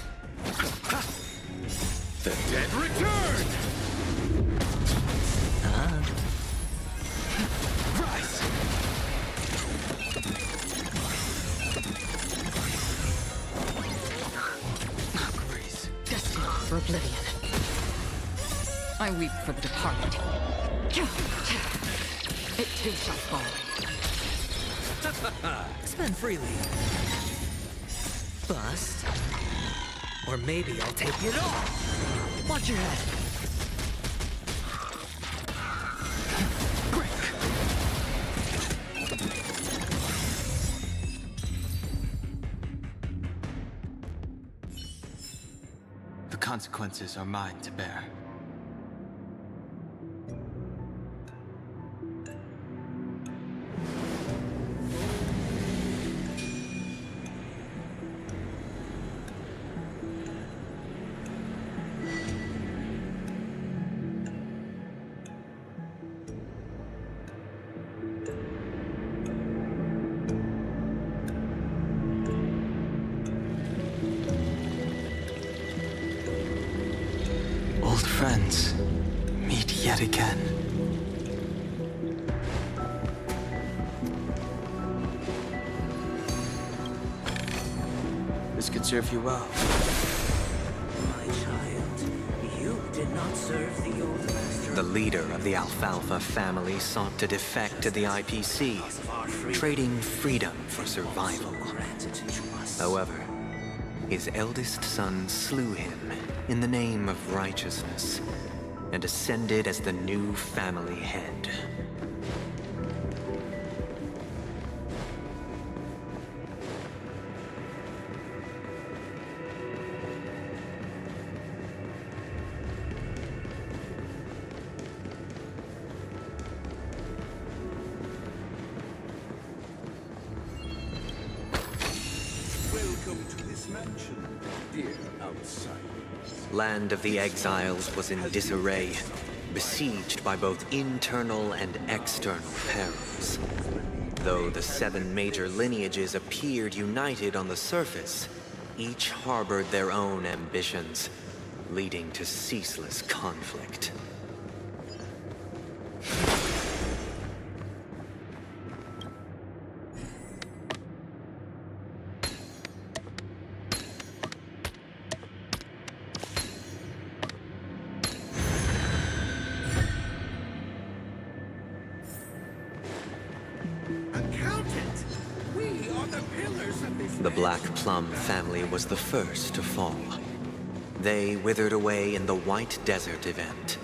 The dead return! Rise! Grace, destined for oblivion. I weep for the departed. It too shall fall. Spend freely. Bust. Or maybe I'll take it all. Watch your head. The consequences are mine to bear. Old friends, meet yet again. This could serve you well. My child, you did not serve the old master. The leader of the Alfalfa family sought to defect to the IPC, trading freedom for survival. However, his eldest son slew him in the name of righteousness and ascended as the new family head. Welcome to this mansion, dear outsider. Land of the Exiles was in disarray, besieged by both internal and external perils. Though the 7 major lineages appeared united on the surface, each harbored their own ambitions, leading to ceaseless conflict. The Black Plum family was the first to fall. They withered away in the White Desert event,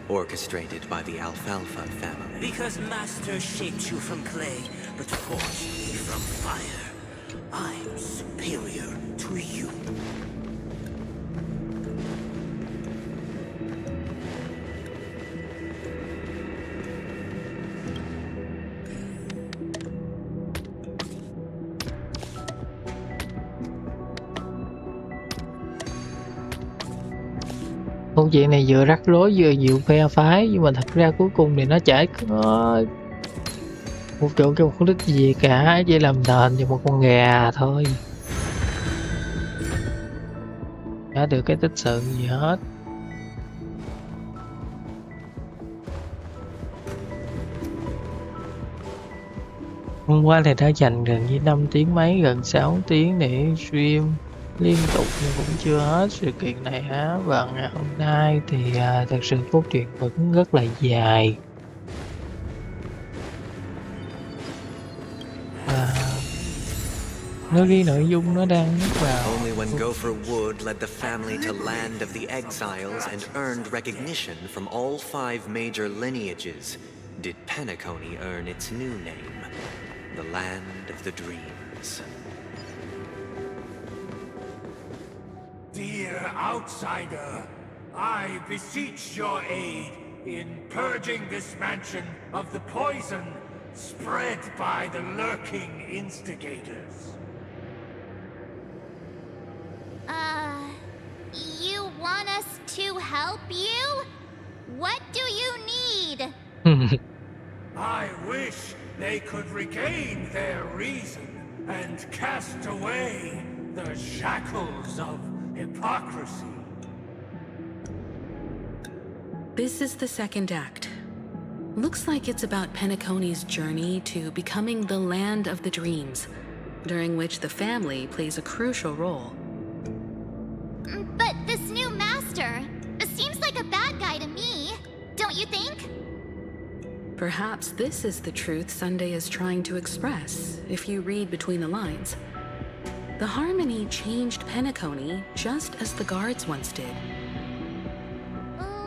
orchestrated by the Alfalfa family. Because Master shaped you from clay, but forged me from fire. I'm superior to you. Câu chuyện này vừa rắc rối vừa nhiều phe phái, nhưng mà thật ra cuối cùng thì nó chả có một chỗ cái mục đích gì cả, chỉ làm nền cho một con gà thôi, chả được cái tích sự gì hết. Hôm qua thì đã dành gần như 5 tiếng mấy, gần 6 tiếng để stream liên tục nhưng cũng chưa hết sự kiện này á. Và ngày hôm nay thì thật sự cốt truyện vẫn rất là dài. Nó ghi nội dung nó đang nhắc vào. Only when Gopher Wood led the family to land of the exiles and earned recognition from all 5 major lineages did Penacony earn its new name, the Land of the Dreams. Dear outsider, I beseech your aid in purging this mansion of the poison spread by the lurking instigators. You want us to help you? What do you need? I wish they could regain their reason and cast away the shackles of hypocrisy. This is the second act. Looks like it's about Penacony's journey to becoming the Land of the Dreams, during which the family plays a crucial role. But this new master seems like a bad guy to me, don't you think? Perhaps this is the truth Sunday is trying to express, if you read between the lines. The Harmony changed Penacony just as the guards once did.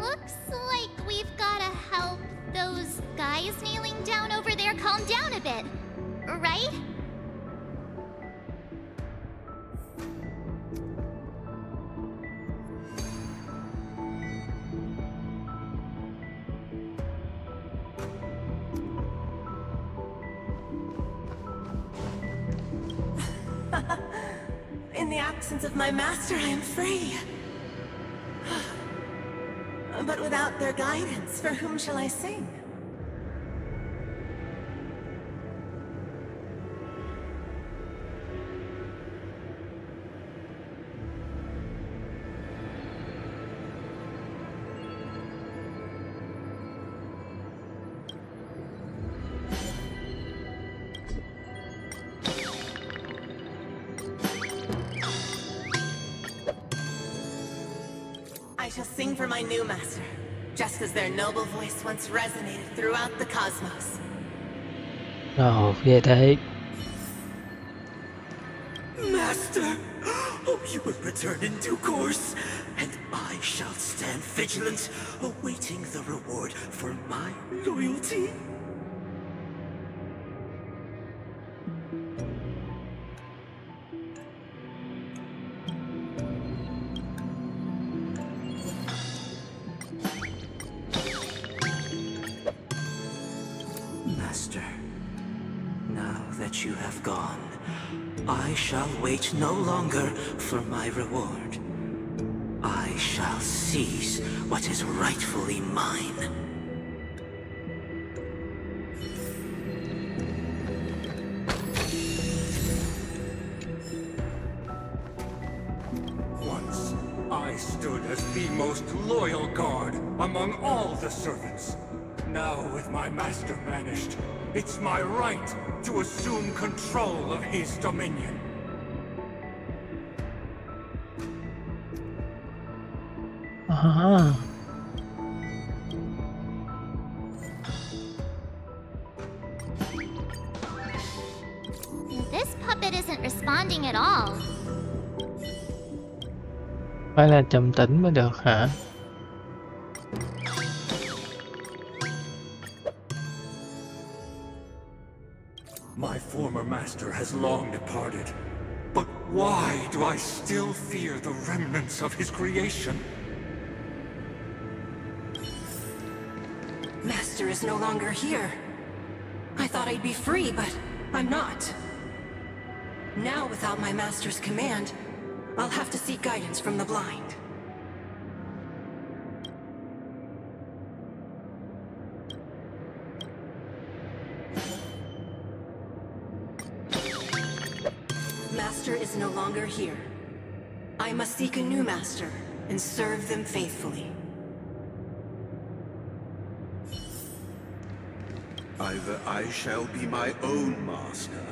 Looks like we've gotta help those guys kneeling down over there calm down a bit, right? In the absence of my master, I am free. But without their guidance, for whom shall I sing? I shall sing for my new master, just as their noble voice once resonated throughout the cosmos. Ồ, ghê thế. Master! Oh, you will return in due course, and I shall stand vigilant, awaiting the reward for my loyalty. Master, now that you have gone, I shall wait no longer for my reward. I shall seize what is rightfully mine. among all the servants. Now with my master vanished, it's my right to assume control of his dominion. À, This puppet isn't responding at all. phải là trầm tĩnh mới được hả? My former master has long departed. But why do I still fear the remnants of his creation? Master is no longer here. I thought I'd be free, but I'm not. Now, without my master's command, I'll have to seek guidance from the blind. Master is no longer here. I must seek a new master and serve them faithfully. Either I shall be my own master,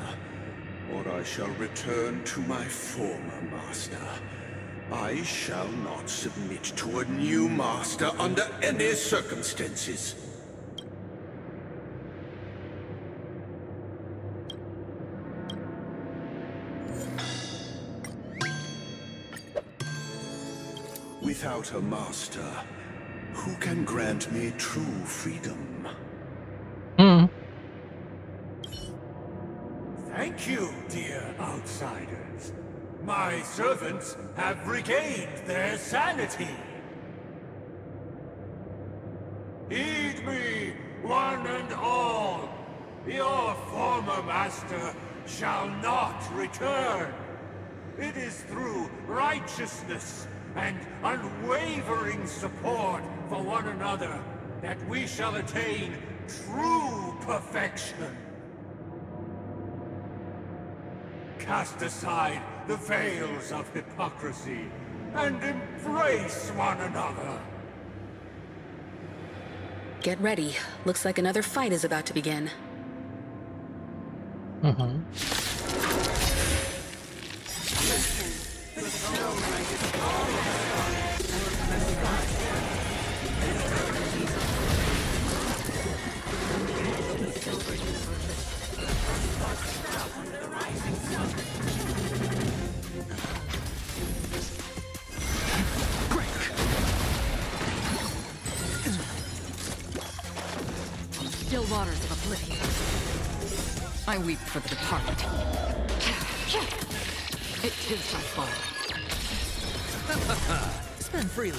or I shall return to my former master. I shall not submit to a new master under any circumstances. Without a master, who can grant me true freedom? Thank you, dear outsiders. My servants have regained their sanity. Heed me, one and all. Your former master shall not return. It is through righteousness and unwavering support for one another that we shall attain true perfection. Cast aside the veils of hypocrisy and embrace one another. Get ready. Looks like another fight is about to begin. Still waters of oblivion. I weep for the departed. It is my fault. Spend freely.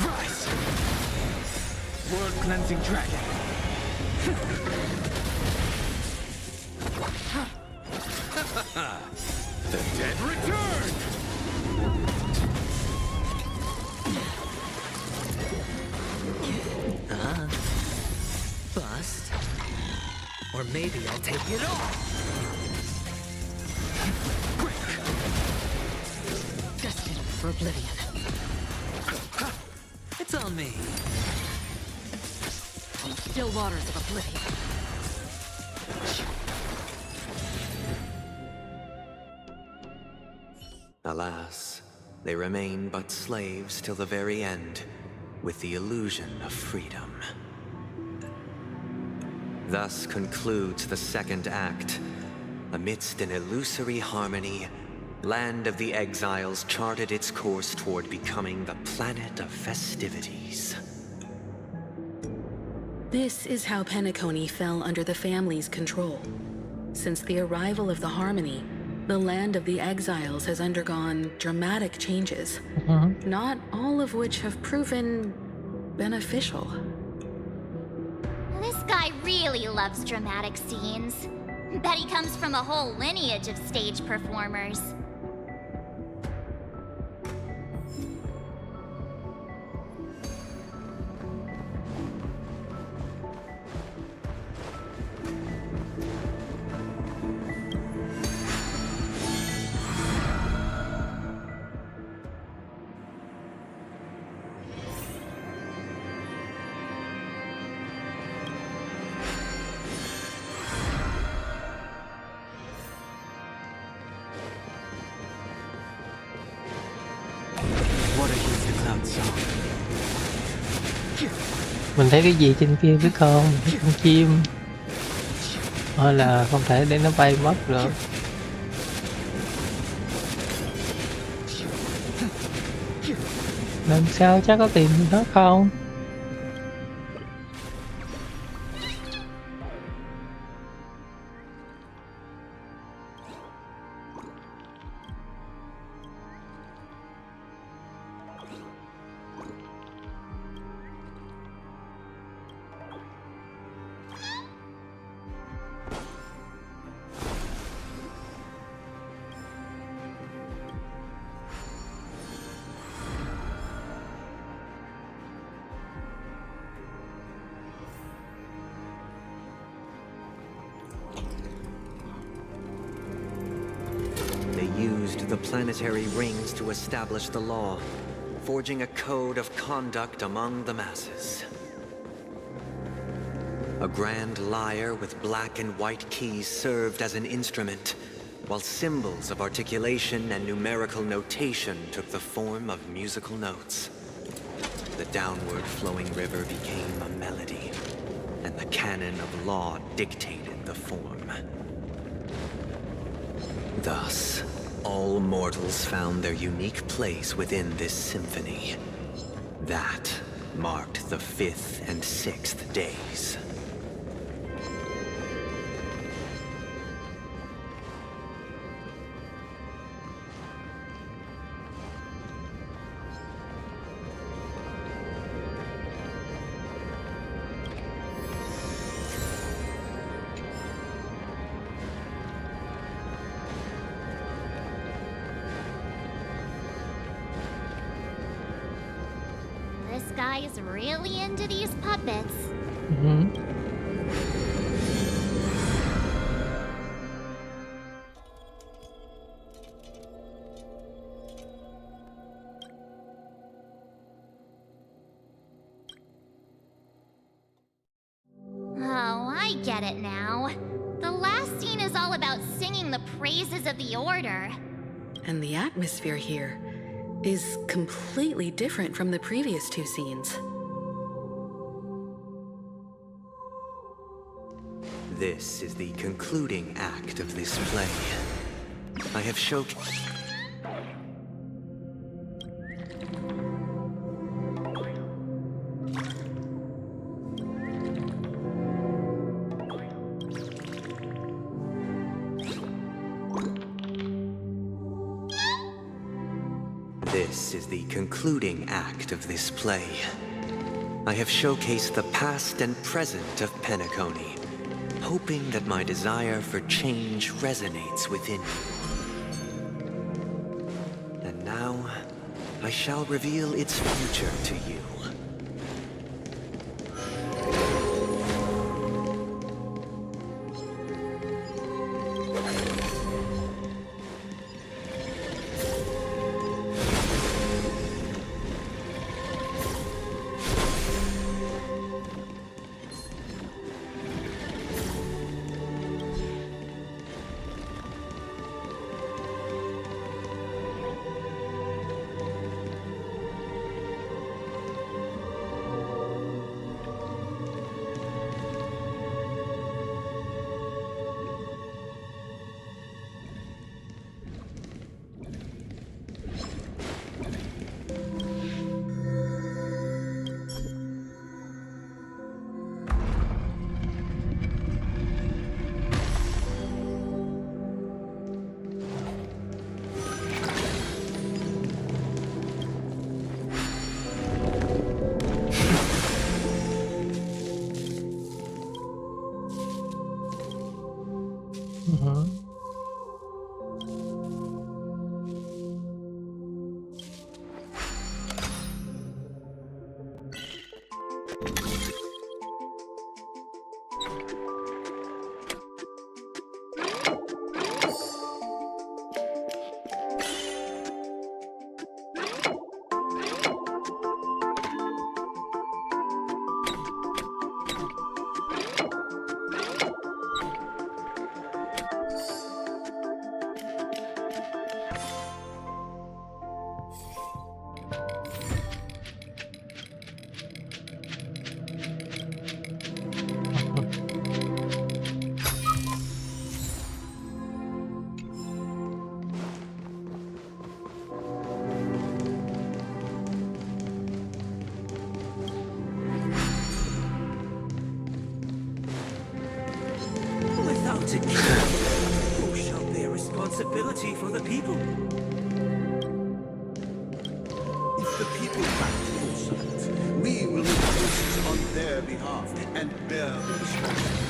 Rise! Word-cleansing dragon. The dead return! Bust. Or maybe I'll take it off. Destined for oblivion. It's on me. Still waters of oblivion. Alas, they remain but slaves till the very end, with the illusion of freedom. Thus concludes the second act. Amidst an illusory harmony, Land of the Exiles charted its course toward becoming the planet of festivities. This is how Penacony fell under the family's control. Since the arrival of the Harmony, the Land of the Exiles has undergone dramatic changes, not all of which have proven beneficial. This guy really loves dramatic scenes. Bet he comes from a whole lineage of stage performers. Mình thấy cái gì trên kia biết không? Mình thấy con chim. Thôi là không thể để nó bay mất được. Lần sau chắc có tìm được nó không? The planetary rings to establish the law, forging a code of conduct among the masses. A grand lyre with black and white keys served as an instrument, while symbols of articulation and numerical notation took the form of musical notes. The downward flowing river became a melody, and the canon of law dictated the form. Thus, all mortals found their unique place within this symphony. That marked the 5th and 6th days. This guy is really into these puppets. Oh, I get it now. The last scene is all about singing the praises of the Order. And the atmosphere here is completely different from the previous two scenes. This is the concluding act of this play. I have showcased... This is the concluding act of this play. I have showcased the past and present of Penacony, hoping that my desire for change resonates within you. And now, I shall reveal its future to you. equality for the people. If the people back your side, we will make choices on their behalf and bear the responsibility.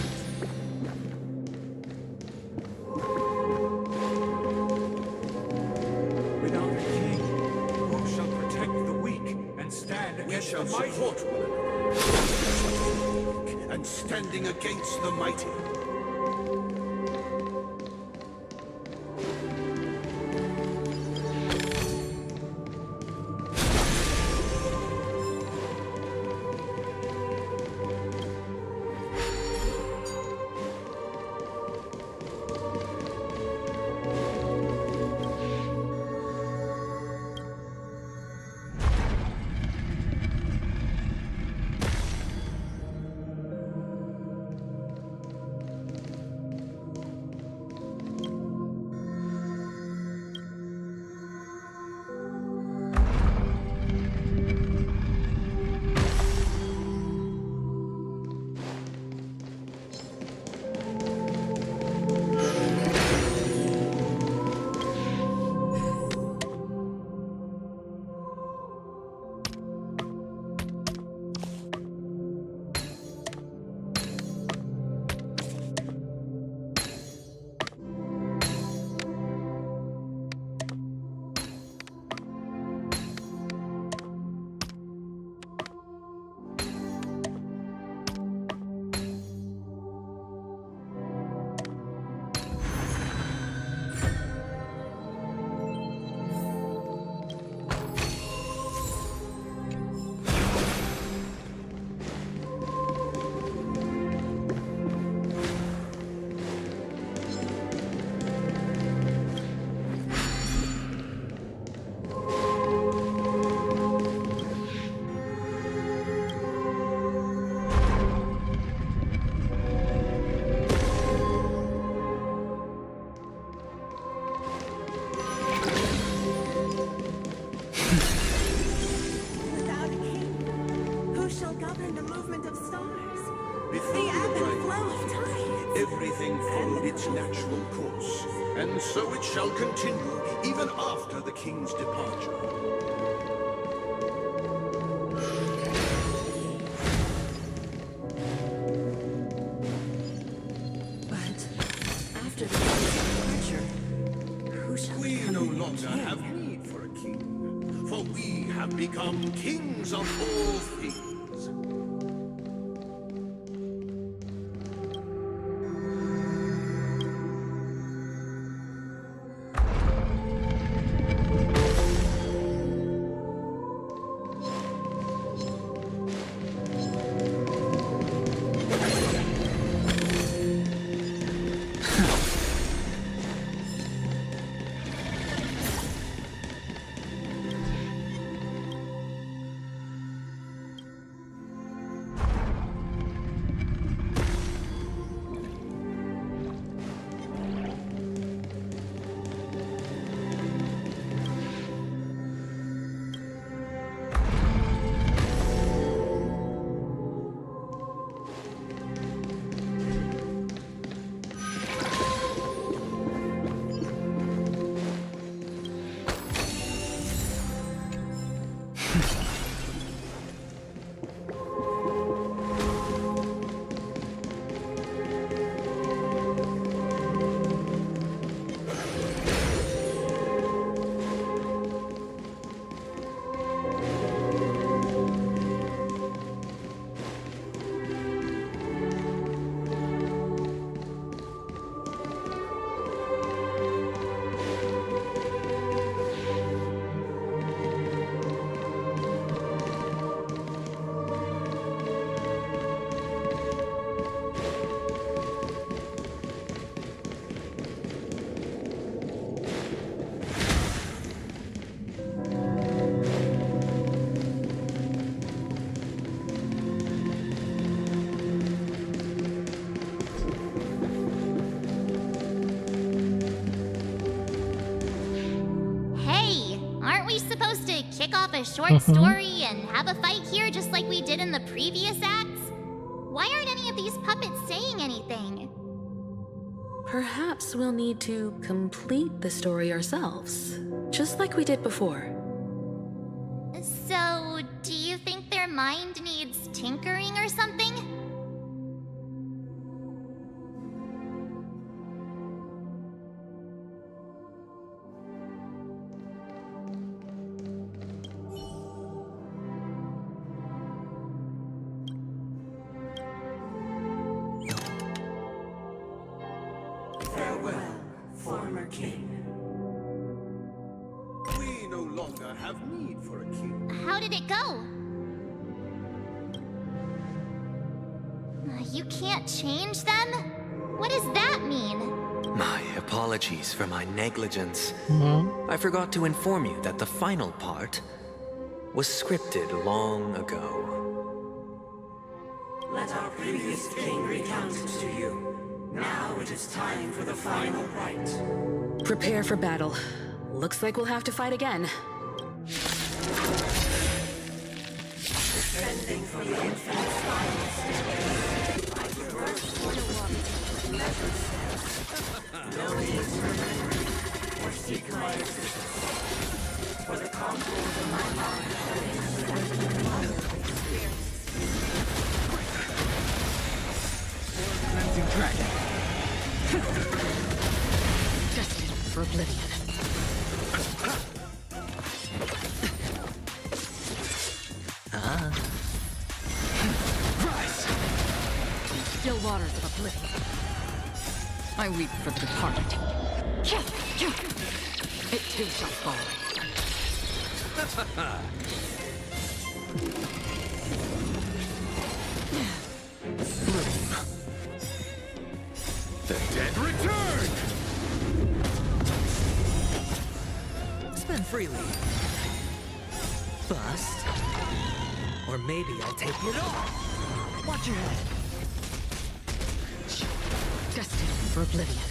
Without a king, who shall protect the weak and stand against the mighty? Support one another, and standing against the mighty. Everything followed its natural course, and so it shall continue even after the king's departure. But after the king's departure, who shall We become no the new longer king? have need for a king, for we have become kings of all things. A short story and have a fight here just like we did in the previous acts? Why aren't any of these puppets saying anything? Perhaps we'll need to complete the story ourselves, just like we did before. So, do you think their mind needs tinkering or something? Farewell, former king. We no longer have need for a king. How did it go? You can't change them? What does that mean? My apologies for my negligence. Mm-hmm. I forgot to inform you that the final part was scripted long ago. Let our previous king recount it to you. Now it is time for the final rite. Prepare for battle. Looks like we'll have to fight again. Defending from the infinite skies. I traverse for the water. Measured steps. No need to remember me or seek my assistance. For the contours of my mind are infinite water experience. Cleansing dragon. Destined for oblivion. Rise! Still waters of oblivion. I weep for the departed. It too shall fall. The dead return! Spend freely. Bust. Or maybe I'll take it all. Watch your head. Destined for oblivion.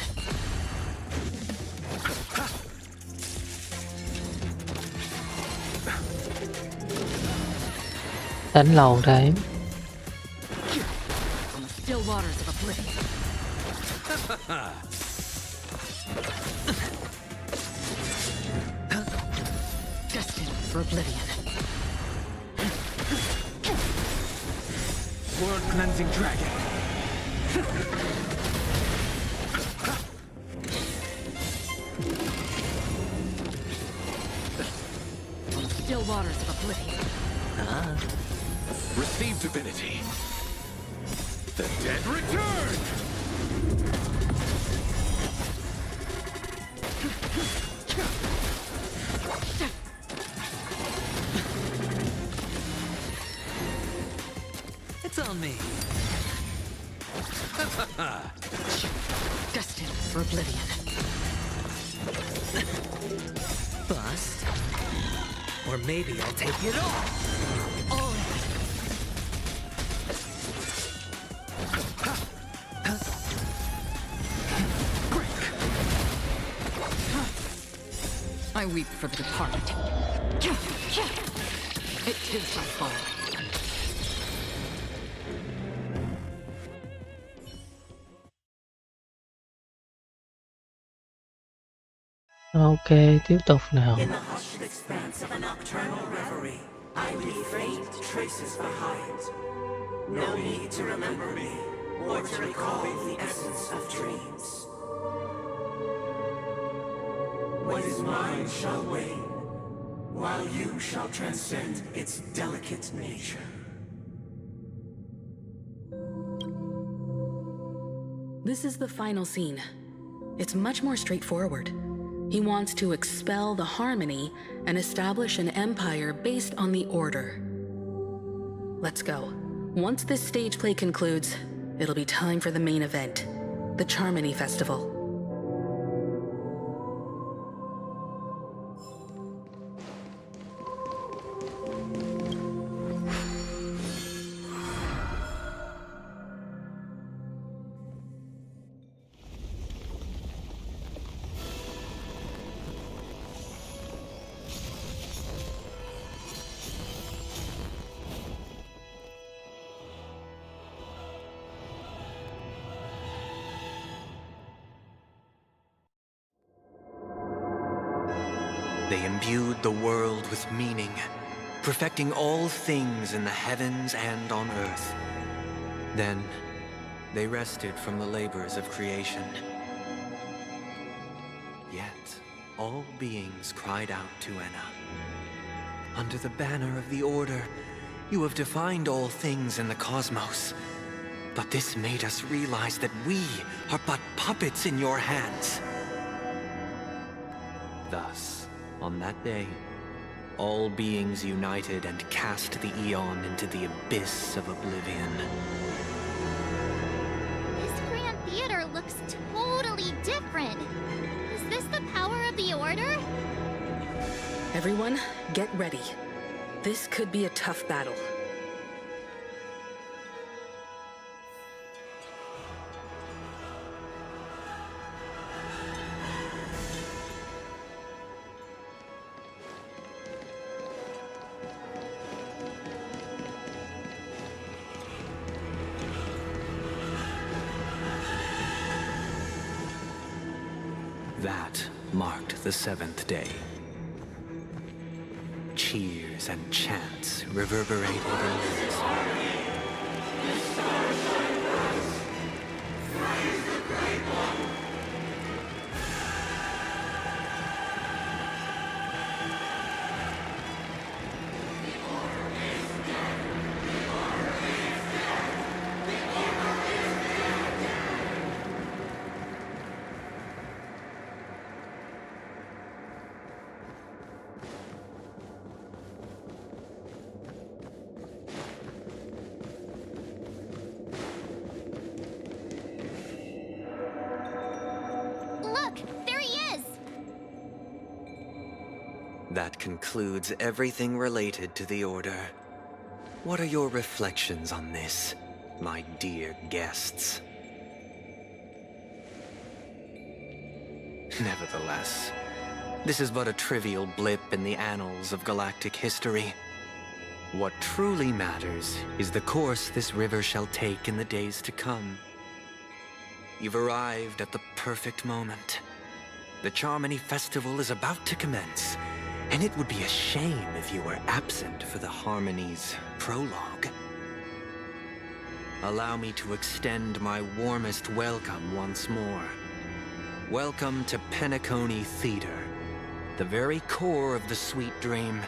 Đánh lầu đấy. On the still waters of oblivion. Destined for oblivion. World cleansing dragon. On the still waters of oblivion. Receive divinity. The dead return! It's on me. Destined for oblivion. Bust. Or maybe I'll take it all. All I weep for the departed. It too shall fall. Ok, tiếp tục nào. In the hushed expanse of a nocturnal reverie, I leave faint traces behind. No need to remember me, or to recall the essence of dreams. What is mine shall wane, while you shall transcend its delicate nature. This is the final scene. It's much more straightforward. He wants to expel the harmony and establish an empire based on the order. Let's go. Once this stage play concludes, it'll be time for the main event, the Charmony Festival. They imbued the world with meaning, perfecting all things in the heavens and on earth. Then, they rested from the labors of creation. Yet, all beings cried out to Enna. Under the banner of the Order, you have defined all things in the cosmos. But this made us realize that we are but puppets in your hands. Thus, on that day, all beings united and cast the Eon into the abyss of oblivion. This Grand Theater looks totally different. Is this the power of the Order? Everyone, get ready. This could be a tough battle. That marked the seventh day. Cheers and chants reverberated in the That concludes everything related to the Order. What are your reflections on this, my dear guests? Nevertheless, this is but a trivial blip in the annals of galactic history. What truly matters is the course this river shall take in the days to come. You've arrived at the perfect moment. The Charmony Festival is about to commence, and it would be a shame if you were absent for the Harmony's prologue. Allow me to extend my warmest welcome once more. Welcome to Penacony Theater, the very core of the Sweet Dream,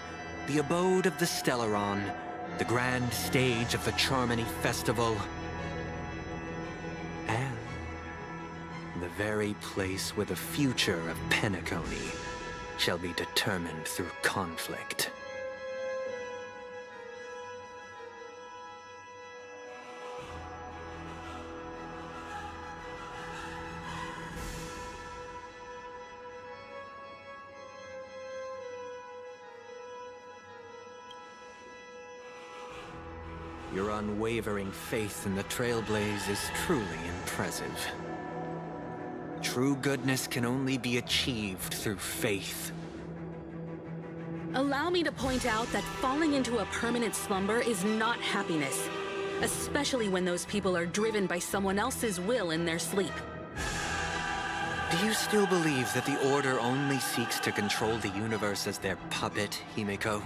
the abode of the Stellaron, the grand stage of the Charmony Festival, and the very place where the future of Penacony shall be determined through conflict. Your unwavering faith in the Trailblaze is truly impressive. True goodness can only be achieved through faith. Allow me to point out that falling into a permanent slumber is not happiness, especially when those people are driven by someone else's will in their sleep. Do you still believe that the Order only seeks to control the universe as their puppet, Himiko?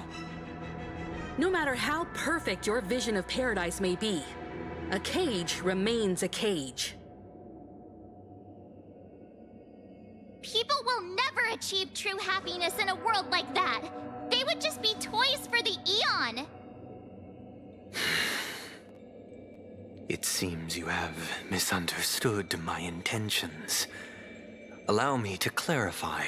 No matter how perfect your vision of paradise may be, a cage remains a cage. People will never achieve true happiness in a world like that. They would just be toys for the Eon. It seems you have misunderstood my intentions. Allow me to clarify.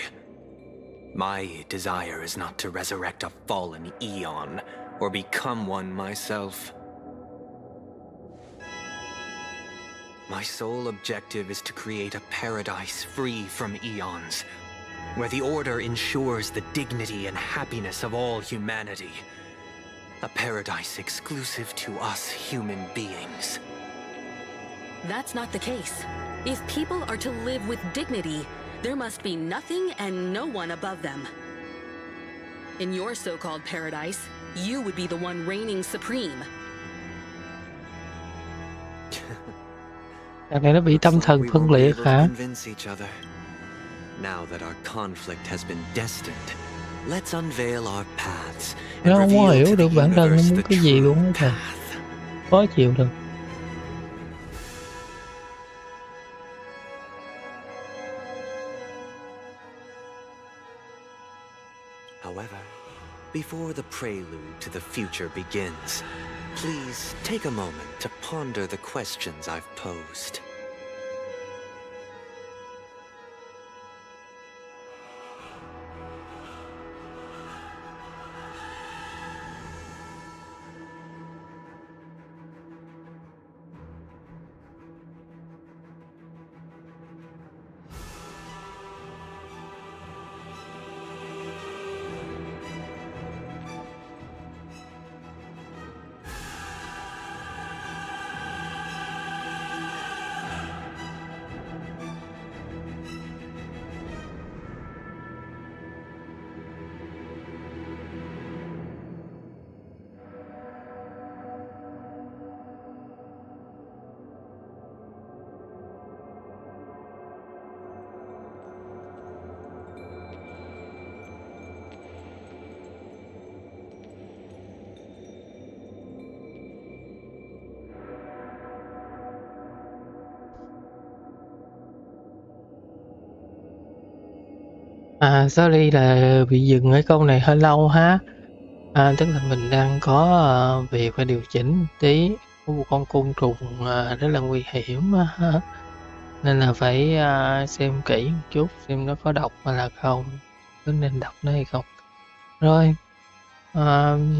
My desire is not to resurrect a fallen Eon, or become one myself. My sole objective is to create a paradise free from Eons, where the Order ensures the dignity and happiness of all humanity. A paradise exclusive to us human beings. That's not the case. If people are to live with dignity, there must be nothing and no one above them. In your so-called paradise, you would be the one reigning supreme. Đằng này nó bị tâm thần We phân won't be liệt able to hả? convince each other. Now that our conflict has been destined, let's unveil our paths Nó and không có reveal hiểu to được the bản thân nó universe muốn the cái gì true luôn á trời. path. Khó chịu được. However, before the prelude to the future begins, please take a moment to ponder the questions I've posed. Sorry là bị dừng ở câu này hơi lâu ha. Tức là mình đang có việc phải điều chỉnh một tí. Có một con côn trùng rất là nguy hiểm nên là phải xem kỹ một chút xem nó có độc hay là không, có nên đọc nó hay không. Rồi,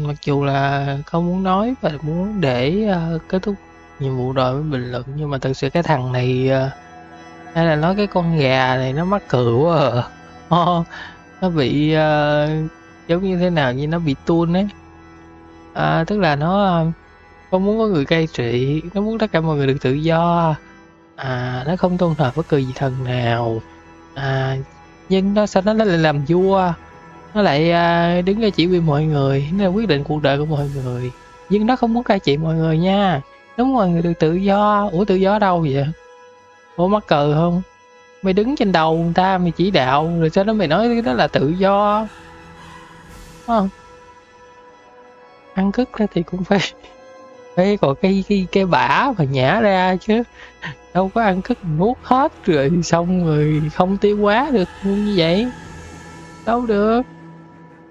mặc dù là không muốn nói và muốn để kết thúc nhiệm vụ rồi mới bình luận, nhưng mà thực sự cái thằng này hay là nói cái con gà này nó mắc cười quá nó bị giống như thế nào, như nó bị tuôn ấy. Tức là nó không muốn có người cai trị, nó muốn tất cả mọi người được tự do, nó không tôn thờ bất cứ vị thần nào, nhưng nó sao nó lại làm vua, nó lại đứng ra chỉ huy mọi người, nó là quyết định cuộc đời của mọi người, nhưng nó không muốn cai trị mọi người nha, nó muốn mọi người được tự do. Ủa tự do đâu vậy? Ủa mắc cờ không? Mày đứng trên đầu người ta mày chỉ đạo rồi sao đó mày nói cái đó là tự do? Không, ăn cứt ra thì cũng phải có cái bã mà nhả ra chứ, đâu có ăn cứt nuốt hết rồi xong rồi không tiêu hóa được như vậy, đâu được.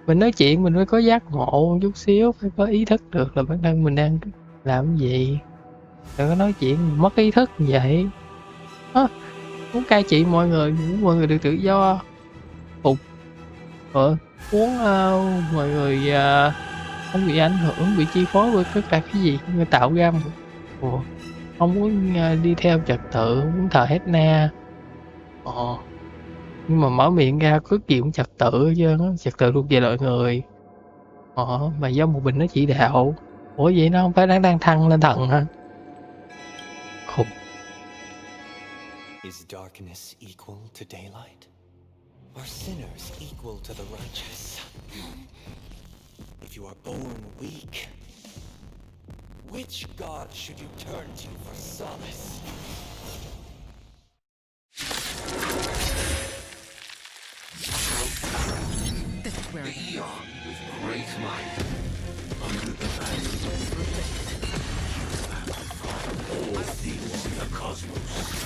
Mình nói chuyện mình phải có giác ngộ một chút xíu, phải có ý thức được là bản thân mình đang làm cái gì, đừng có nói chuyện mất ý thức như vậy. Muốn cai trị mọi người, muốn mọi người được tự do, muốn mọi người không bị ảnh hưởng, bị chi phối bởi tất cả cái gì người tạo ra. Không muốn đi theo trật tự, muốn thờ hết na. Nhưng mà mở miệng ra cứ gì cũng trật tự hết trơn á, trật tự thuộc về loài người. Mà do một mình nó chỉ đạo. Ủa vậy nó không phải đang thăng lên thần hả? Khùng. Is darkness equal to daylight? Are sinners equal to the righteous? If you are born weak, which god should you turn to for solace? This is where the Eon with great might, under the banner of all things in the cosmos.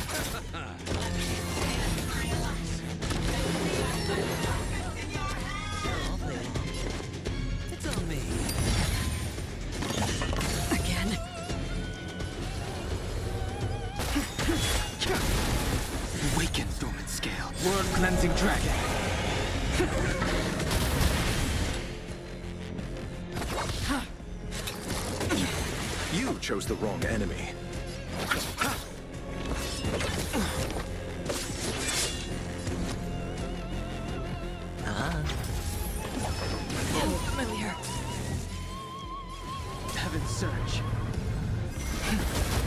It's on me. Again. Awaken, dormant scale. Word cleansing dragon. You chose the wrong enemy. Familiar. Heaven's surge.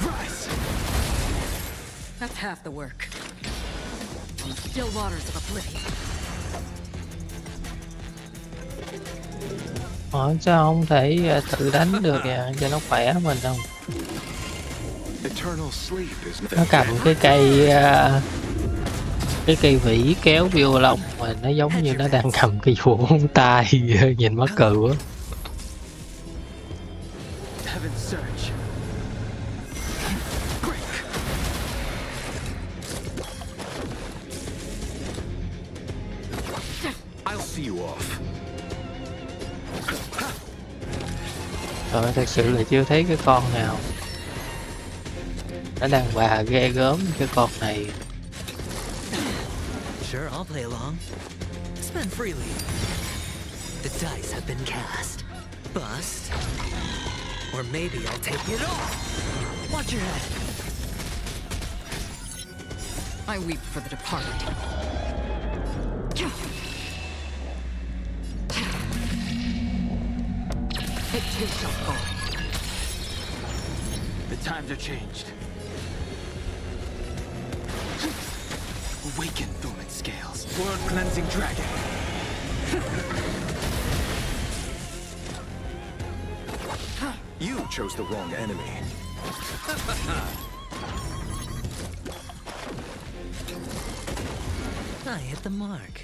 Rise! That's half the work. Still waters of oblivion. Sao không thể tự đánh được cho nó khỏe mình không? Eternal sleep is Nó cầm cái cây Cái cây vĩ kéo violon mà nó giống như nó đang cầm cái vụ bông tai nhìn mắc cười quá. Heaven's Surge. I'll see you off. Rồi thật sự là chưa thấy cái con nào nó đàn bà ghê gớm cái con này. Sure, I'll play along. Spend freely. The dice have been cast. Bust. Or maybe I'll take it all. Watch your head. I weep for the departed. It too shall fall. The times are changed. Awaken, dormant scales. World-cleansing dragon. You chose the wrong enemy. I hit the mark.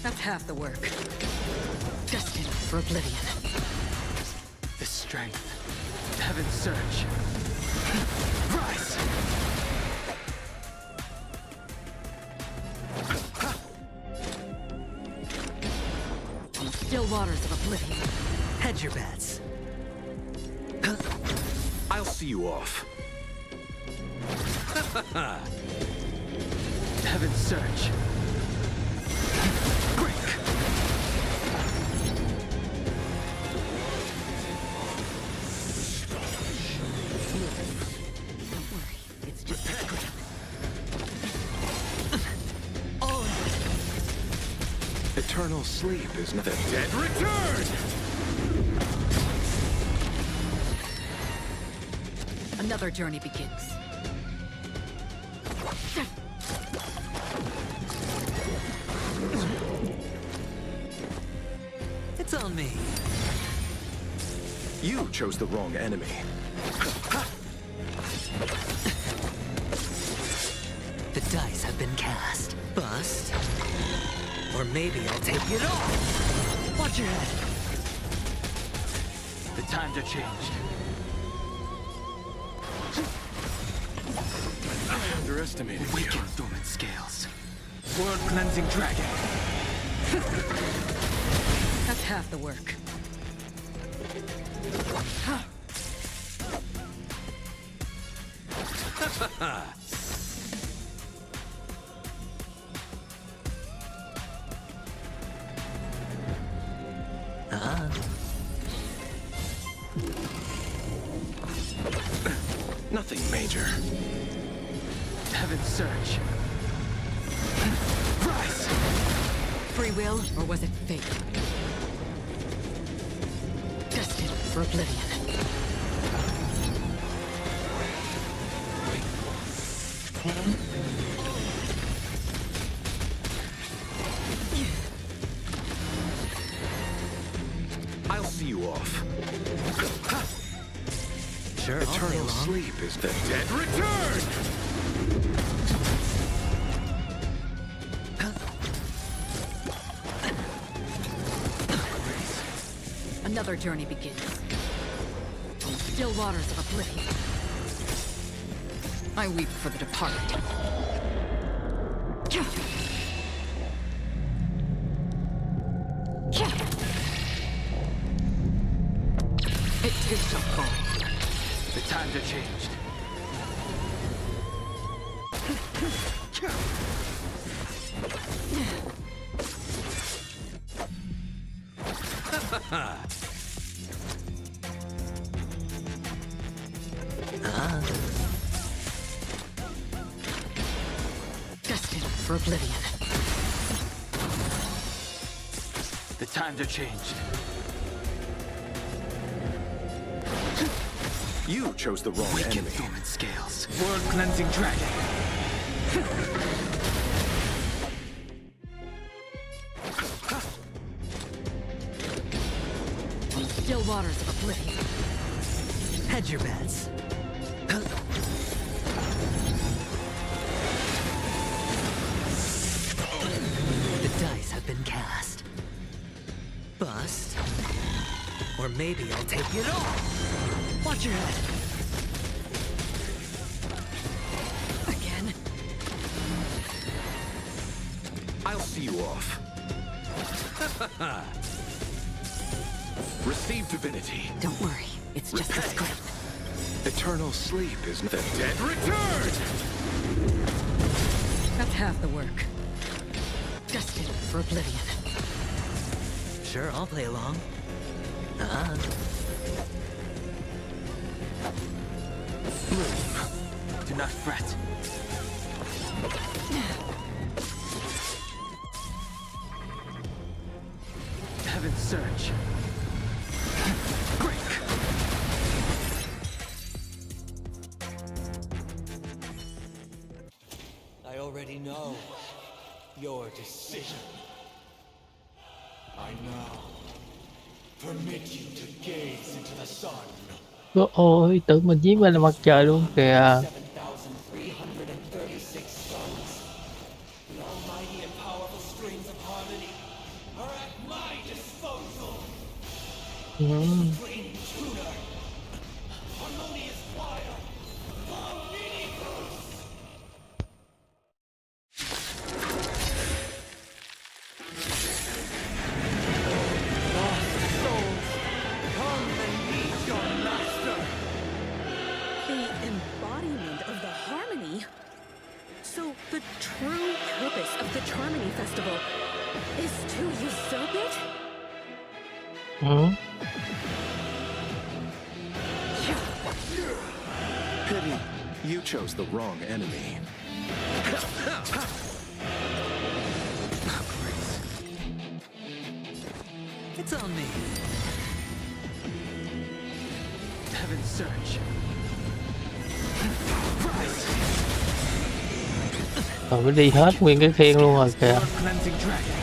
That's half the work. Destined for oblivion. The strength. Heaven's Surge. Rise! Still waters of oblivion. Hedge your bets. I'll see you off. Heaven's Surge. Eternal sleep is not the Dead return! Another journey begins. It's on me. You chose the wrong enemy. The dice have been cast. Bust. Or maybe I'll take it all. Watch your head. The times are changed. I underestimated you. Awaken, dormant scales. World-cleansing dragon. That's half the work. Nothing major. Heaven's Surge. Rise! Free will, or was it fate? Destined for oblivion. I'll see you off. Sure, I'll play Eternal along. sleep is the Dead return! Another journey begins. Still waters of oblivion. I weep for the departed. It too shall fall. The times are changed. Destined for oblivion. The times are changed. You chose the wrong Awaken, enemy. dormant scales. World-cleansing dragon. Still waters of oblivion. Hedge your bets. maybe I'll take it all. Watch your head. Again. I'll see you off. Receive divinity. Don't worry, it's just a script. Eternal sleep is the dead return! That's half the work. Destined for oblivion. Sure, I'll play along. Do not fret. Heaven's surge. I already know your decision. I now permit you to gaze into the sun. Ôi, tưởng mình dí bên là mặt trời luôn kìa. 7,336 suns. The almighty and powerful strings of harmony are at my disposal. Flame tuner. Harmonious choir. Harmonious. Lost souls, come and meet your master. The embodiment of the harmony? So the true purpose of the Charmony Festival is to usurp it? Pity, you chose the wrong enemy. It's on me. Heaven's surge. Rồi mới đi hết nguyên cái khiên luôn rồi kìa. Cleansing dragon.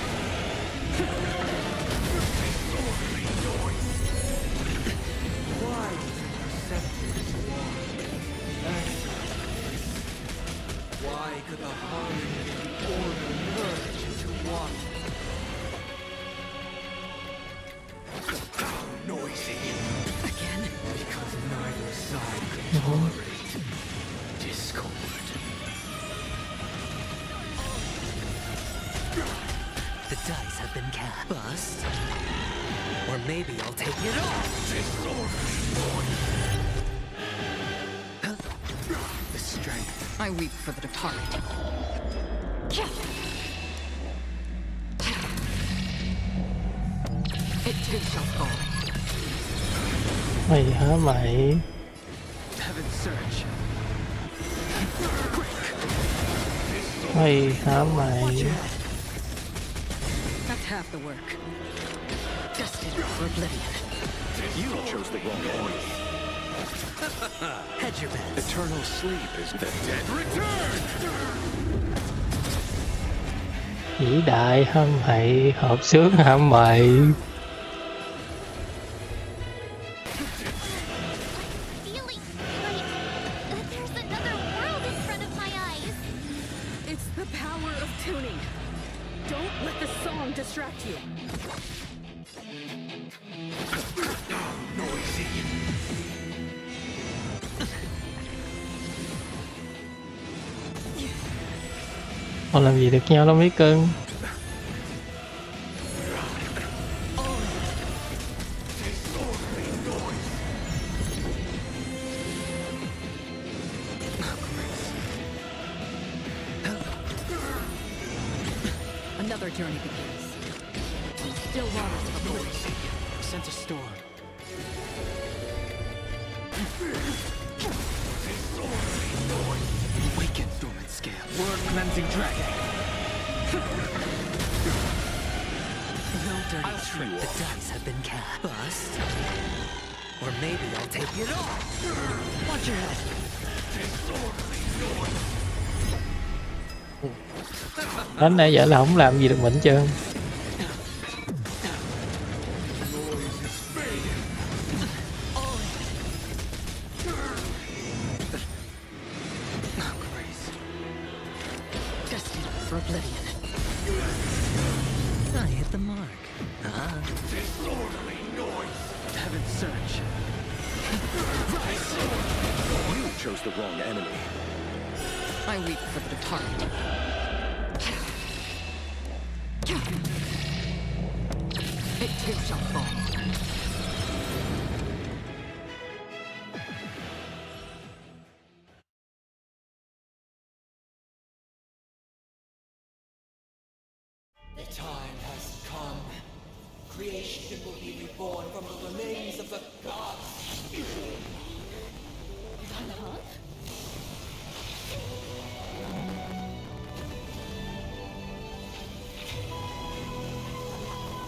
Why could the harmony and the order merge into one? How noisy. Again? Because neither side could tolerate discord. The dice have been cast. Bust. Or maybe I'll take it all. The strength. I weep for the departed. It too shall fall. Mày hả mày? Heaven's surge. Mày hả mày? That's half the work. Destined for oblivion. You chose the wrong enemy. Hedge your bets. Eternal sleep is the dead return! Vĩ đại hâm hại, hợp xướng hâm mày. Feeling like there's another world in front of my eyes. It's the power of tuning. Don't let the song distract you. Noisy. Còn làm gì được nhau đâu mấy cưng. Another journey begins. Still waters of oblivion. Sense a storm. Awaken dormant scale. Word cleansing dragon. No dirty trick. The dice have been cast. Bust. Or maybe I'll take it all. Watch your head. Đến nãy giờ là không làm gì được mình hết trơn. For oblivion. I hit the mark. Disorderly noise. Heaven's You chose the wrong enemy. I weep for the departed. It too shall fall. The time has come. Creation will be reborn from the remains of the gods.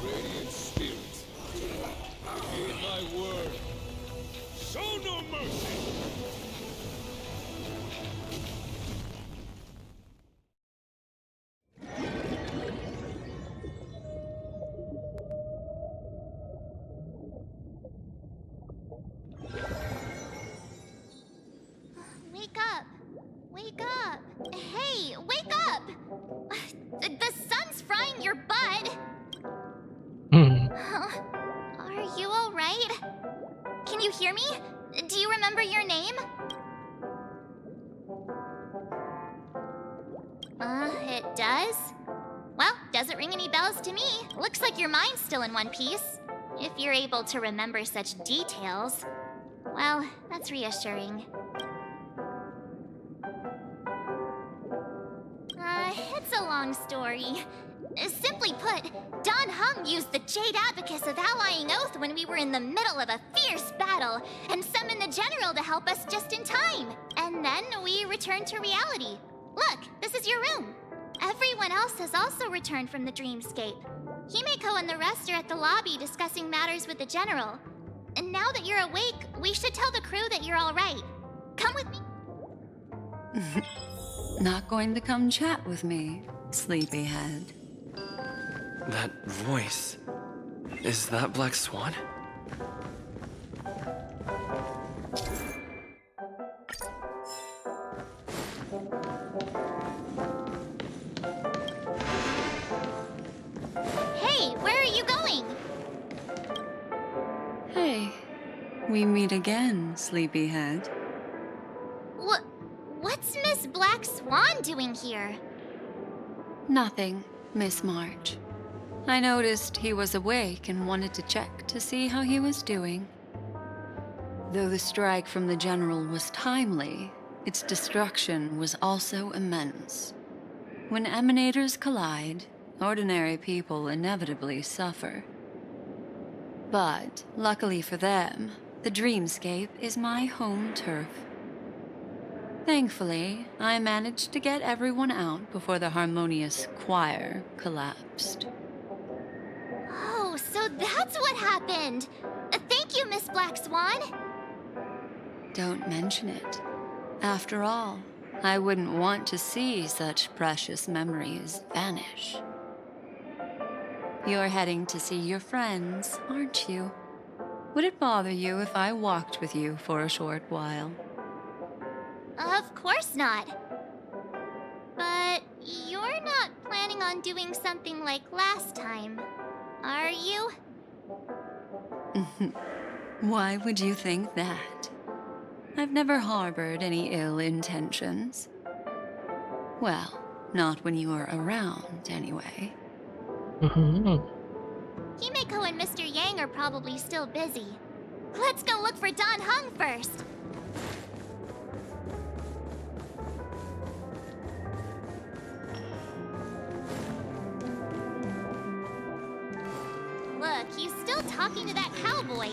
Radiant spirits, hear my word. Show no mercy. Wake up! Wake up! Hey, wake up! The sun's frying your butt! Are you alright? Can you hear me? Do you remember your name? It does? Well, doesn't ring any bells to me. Looks like your mind's still in one piece. If you're able to remember such details. Well, that's reassuring. It's a long story. Simply put, Don Hung used the Jade Abacus of Allying Oath when we were in the middle of a fierce battle, and summoned the General to help us just in time. And then we returned to reality. Look, this is your room. Everyone else has also returned from the dreamscape. Himeko and the rest are at the lobby discussing matters with the General. And now that you're awake, we should tell the crew that you're all right. Come with me. Not going to come chat with me, sleepyhead. That voice. Is that Black Swan? Hey, where are you going? Hey, we meet again, sleepyhead. What's Miss Black Swan doing here? Nothing, Miss March. I noticed he was awake and wanted to check to see how he was doing. Though the strike from the General was timely, its destruction was also immense. When emanators collide, ordinary people inevitably suffer. But, luckily for them, the dreamscape is my home turf. Thankfully, I managed to get everyone out before the harmonious choir collapsed. Oh, so that's what happened! Thank you, Miss Black Swan! Don't mention it. After all, I wouldn't want to see such precious memories vanish. You're heading to see your friends, aren't you? Would it bother you if I walked with you for a short while? Of course not. But you're not planning on doing something like last time, are you? Why would you think that? I've never harbored any ill intentions. Well, not when you are around, anyway. Himeko and Mr. Yang are probably still busy. Let's go look for Don Hung first. Look, he's still talking to that cowboy.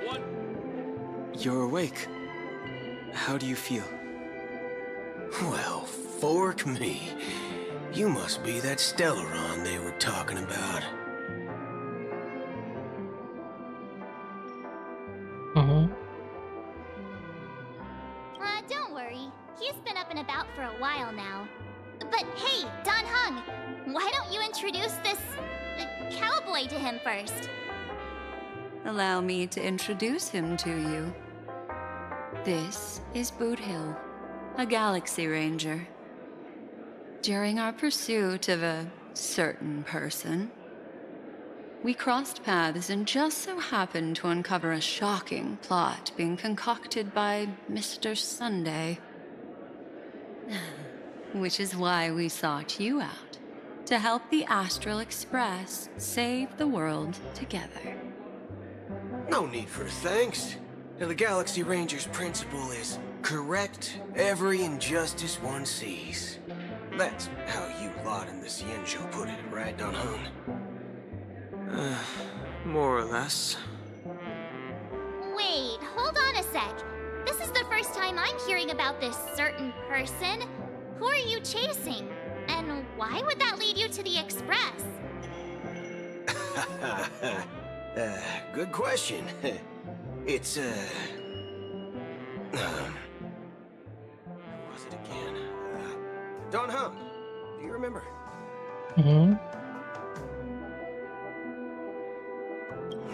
What? You're awake. How do you feel? Well, fork me. You must be that Stellaron they were talking about. Don't worry. He's been up and about for a while now. But hey, Don Hung, why don't you introduce this cowboy to him first? Allow me to introduce him to you. This is Boot Hill, a Galaxy Ranger. During our pursuit of a certain person, We crossed paths and just so happened to uncover a shocking plot being concocted by Mr. Sunday. Which is why we sought you out, to help the Astral Express save the world together. No need for thanks. The Galaxy Ranger's principle is correct every injustice one sees. That's how you lot in the Xianzhou put it, right, Don Hung? More or less. Wait, hold on a sec. This is the first time I'm hearing about this certain person. Who are you chasing? And why would that lead you to the Express? Good question. It's, who was it again? Don Hung. Do you remember? Mm-hmm.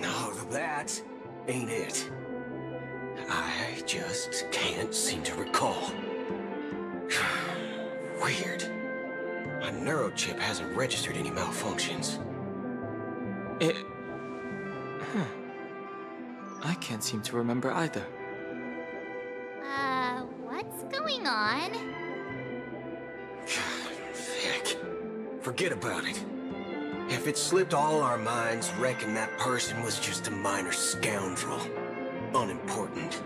No, that ain't it. I just can't seem to recall. Weird. My neurochip hasn't registered any malfunctions. I can't seem to remember either. What's going on? Heck. Forget about it. If it slipped all our minds, reckon that person was just a minor scoundrel. Unimportant.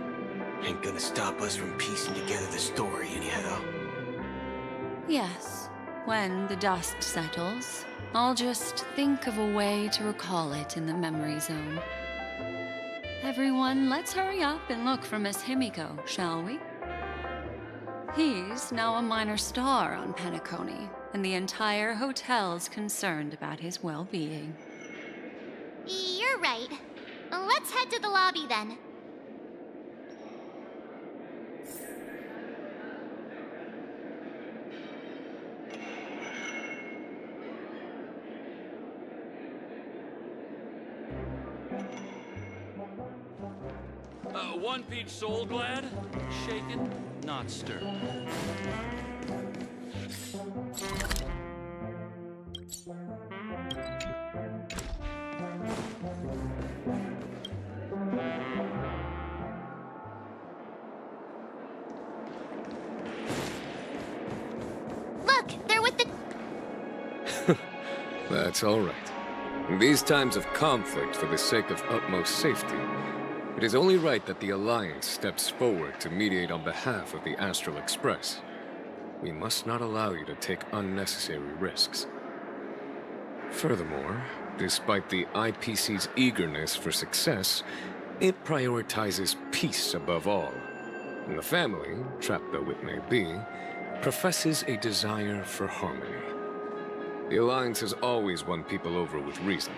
Ain't gonna stop us from piecing together the story anyhow. Yes, when the dust settles, I'll just think of a way to recall it in the memory zone. Everyone, let's hurry up and look for Miss Himiko, shall we? He's now a minor star on Penacony, and the entire hotel's concerned about his well-being. You're right. Let's head to the lobby then. One-peach soul glad, shaken, not stirred. Look, they're with the... That's all right. In these times of conflict for the sake of utmost safety, it is only right that the Alliance steps forward to mediate on behalf of the Astral Express. We must not allow you to take unnecessary risks. Furthermore, despite the IPC's eagerness for success, it prioritizes peace above all. And the family, trapped though it may be, professes a desire for harmony. The Alliance has always won people over with reason.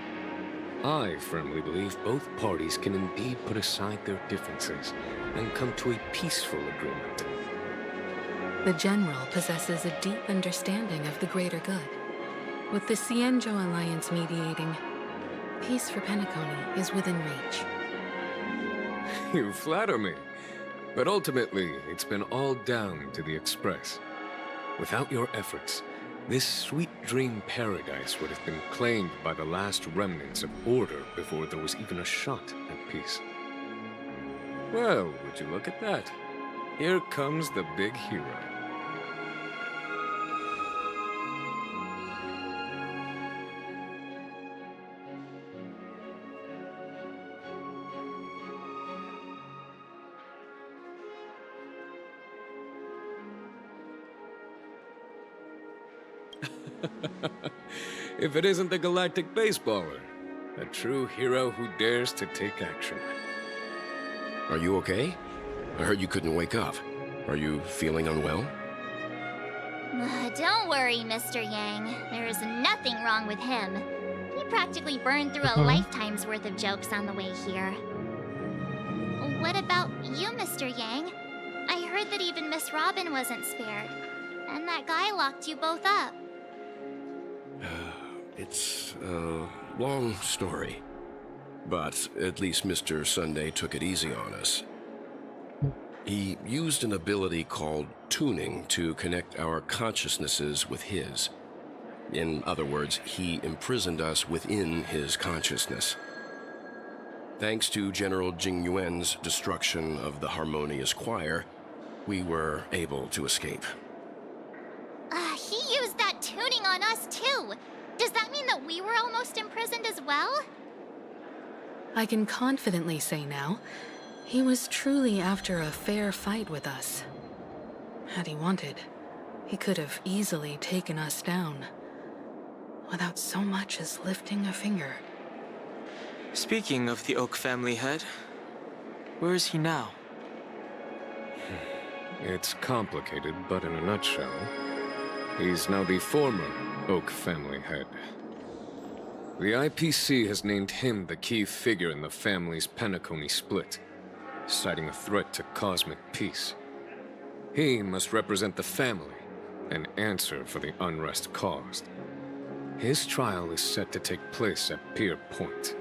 I firmly believe both parties can indeed put aside their differences and come to a peaceful agreement. The General possesses a deep understanding of the greater good. With the Xianzhou Alliance mediating, peace for Penacony is within reach. You flatter me. But ultimately, it's been all down to the Express. Without your efforts, this sweet dream paradise would have been claimed by the last remnants of order before there was even a shot at peace. Well, would you look at that? Here comes the big hero. If it isn't the galactic baseballer, a true hero who dares to take action. Are you okay? I heard you couldn't wake up. Are you feeling unwell? Don't worry, Mr. Yang. There is nothing wrong with him. He practically burned through a lifetime's worth of jokes on the way here. What about you, Mr. Yang? I heard that even Miss Robin wasn't spared. And that guy locked you both up. It's a long story. But at least Mr. Sunday took it easy on us. He used an ability called tuning to connect our consciousnesses with his. In other words, he imprisoned us within his consciousness. Thanks to General Jing Yuan's destruction of the Harmonious Choir, we were able to escape. He used that tuning on us too. Does that mean that we were almost imprisoned as well? I can confidently say now, he was truly after a fair fight with us. Had he wanted, he could have easily taken us down, without so much as lifting a finger. Speaking of the Oak family head, where is he now? It's complicated, but in a nutshell, he's now the former Oak family head. The IPC has named him the key figure in the family's Penacony split, citing a threat to cosmic peace. He must represent the family and answer for the unrest caused. His trial is set to take place at Pier Point.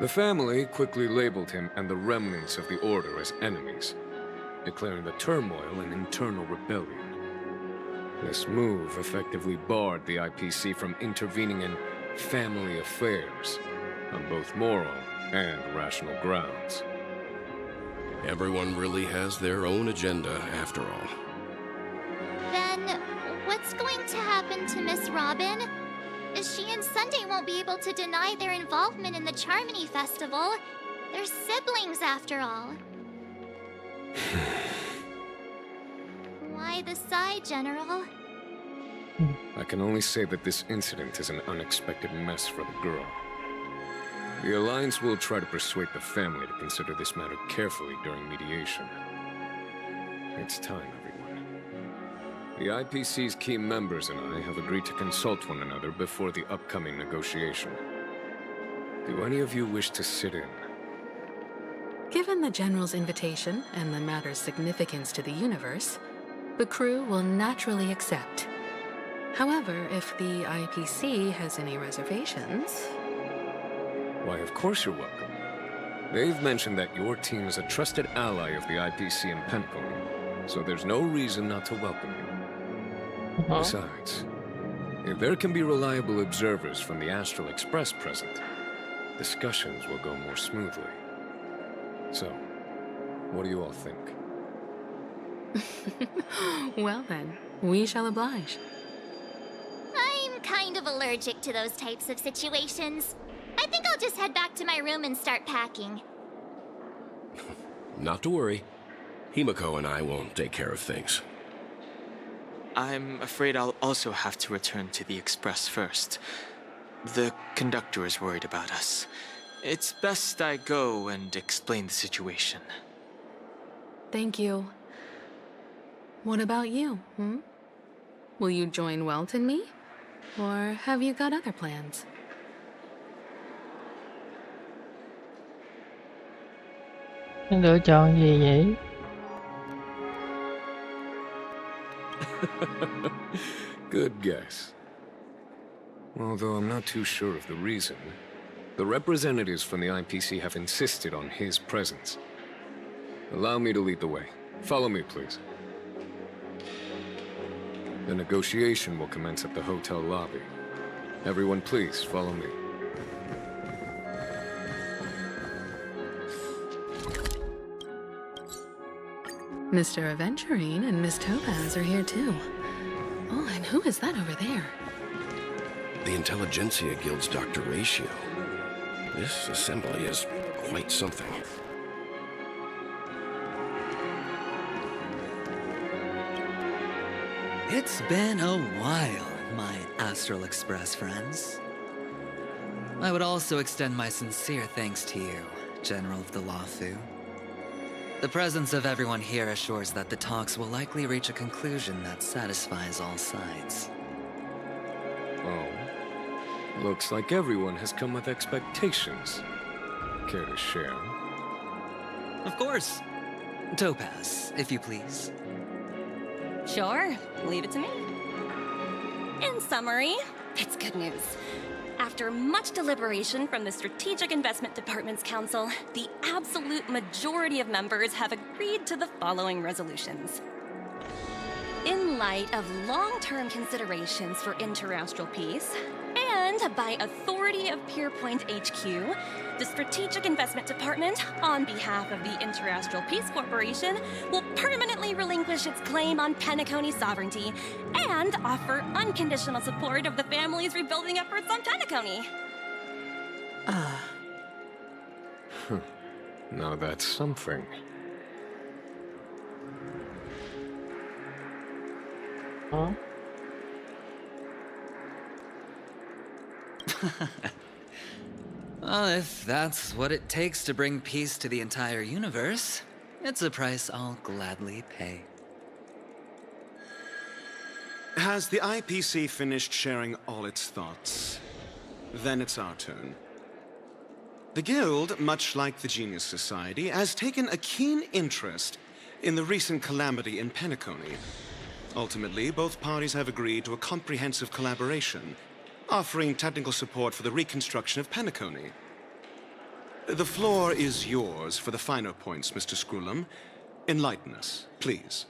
The family quickly labeled him and the remnants of the Order as enemies, declaring the turmoil an internal rebellion. This move effectively barred the IPC from intervening in family affairs on both moral and rational grounds. Everyone really has their own agenda, after all. Then, what's going to happen to Miss Robin? She and Sunday won't be able to deny their involvement in the Charmony Festival. They're siblings, after all. Why the sigh, General? I can only say that this incident is an unexpected mess for the girl. The Alliance will try to persuade the family to consider this matter carefully during mediation. It's time, everyone. The IPC's key members and I have agreed to consult one another before the upcoming negotiation. Do any of you wish to sit in? Given the General's invitation and the matter's significance to the universe, the crew will naturally accept. However, if the IPC has any reservations... Why, of course you're welcome. They've mentioned that your team is a trusted ally of the IPC in Penacony, so there's no reason not to welcome you. Besides, if there can be reliable observers from the Astral Express present, discussions will go more smoothly. So, what do you all think? Well then, we shall oblige. I'm kind of allergic to those types of situations. I think I'll just head back to my room and start packing. Not to worry. Himiko and I will take care of things. I'm afraid I'll also have to return to the Express first. The conductor is worried about us. It's best I go and explain the situation. Thank you. What about you, Will you join Welt and me? Or have you got other plans? Lựa chọn gì nhỉ? Good guess. Although I'm not too sure of the reason, the representatives from the IPC have insisted on his presence. Allow me to lead the way. Follow me, please. The negotiation will commence at the hotel lobby. Everyone, please, follow me. Mr. Aventurine and Miss Topaz are here too. Oh, and who is that over there? The Intelligentsia Guild's Dr. Ratio. This assembly is quite something. It's been a while, my Astral Express friends. I would also extend my sincere thanks to you, General of the Lawfu. The presence of everyone here assures that the talks will likely reach a conclusion that satisfies all sides. Oh. Looks like everyone has come with expectations. Care to share? Of course. Topaz, if you please. Sure, leave it to me. In summary, it's good news. After much deliberation from the Strategic Investment Department's Council, the absolute majority of members have agreed to the following resolutions. In light of long-term considerations for interastral peace, and by authority of Pierpoint HQ, the Strategic Investment Department, on behalf of the Interastral Peace Corporation, will permanently relinquish its claim on Penacony sovereignty and offer unconditional support of the family's rebuilding efforts on Penacony. Now that's something. Huh? Well, if that's what it takes to bring peace to the entire universe, it's a price I'll gladly pay. Has the IPC finished sharing all its thoughts? Then it's our turn. The Guild, much like the Genius Society, has taken a keen interest in the recent calamity in Penacony. Ultimately, both parties have agreed to a comprehensive collaboration, offering technical support for the reconstruction of Penacony. The floor is yours for the finer points, Mr. Screwlum. Enlighten us, please.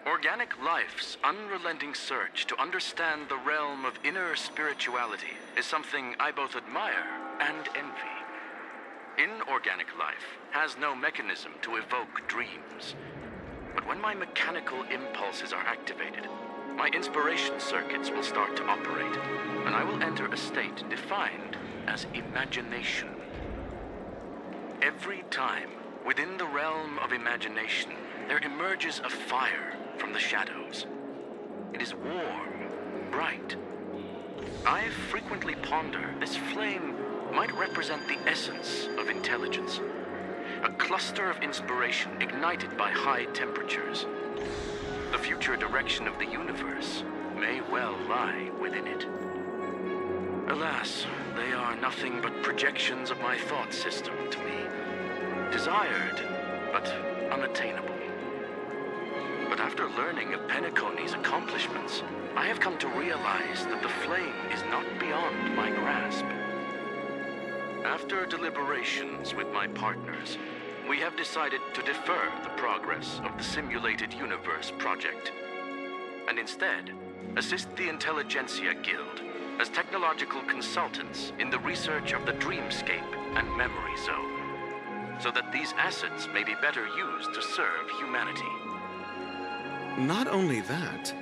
Organic life's unrelenting search to understand the realm of inner spirituality is something I both admire and envy. Inorganic life has no mechanism to evoke dreams. But when my mechanical impulses are activated, my inspiration circuits will start to operate, and I will enter a state defined as imagination. Every time, within the realm of imagination, there emerges a fire from the shadows. It is warm, bright. I frequently ponder this flame might represent the essence of intelligence. A cluster of inspiration ignited by high temperatures. The future direction of the universe may well lie within it. Alas, they are nothing but projections of my thought system to me. Desired, but unattainable. But after learning of Penacony's accomplishments, I have come to realize that the flame is not beyond my grasp. After deliberations with my partners, we have decided to defer the progress of the Simulated Universe project, and instead assist the Intelligentsia Guild as technological consultants in the research of the Dreamscape and Memory Zone, so that these assets may be better used to serve humanity. Not only that,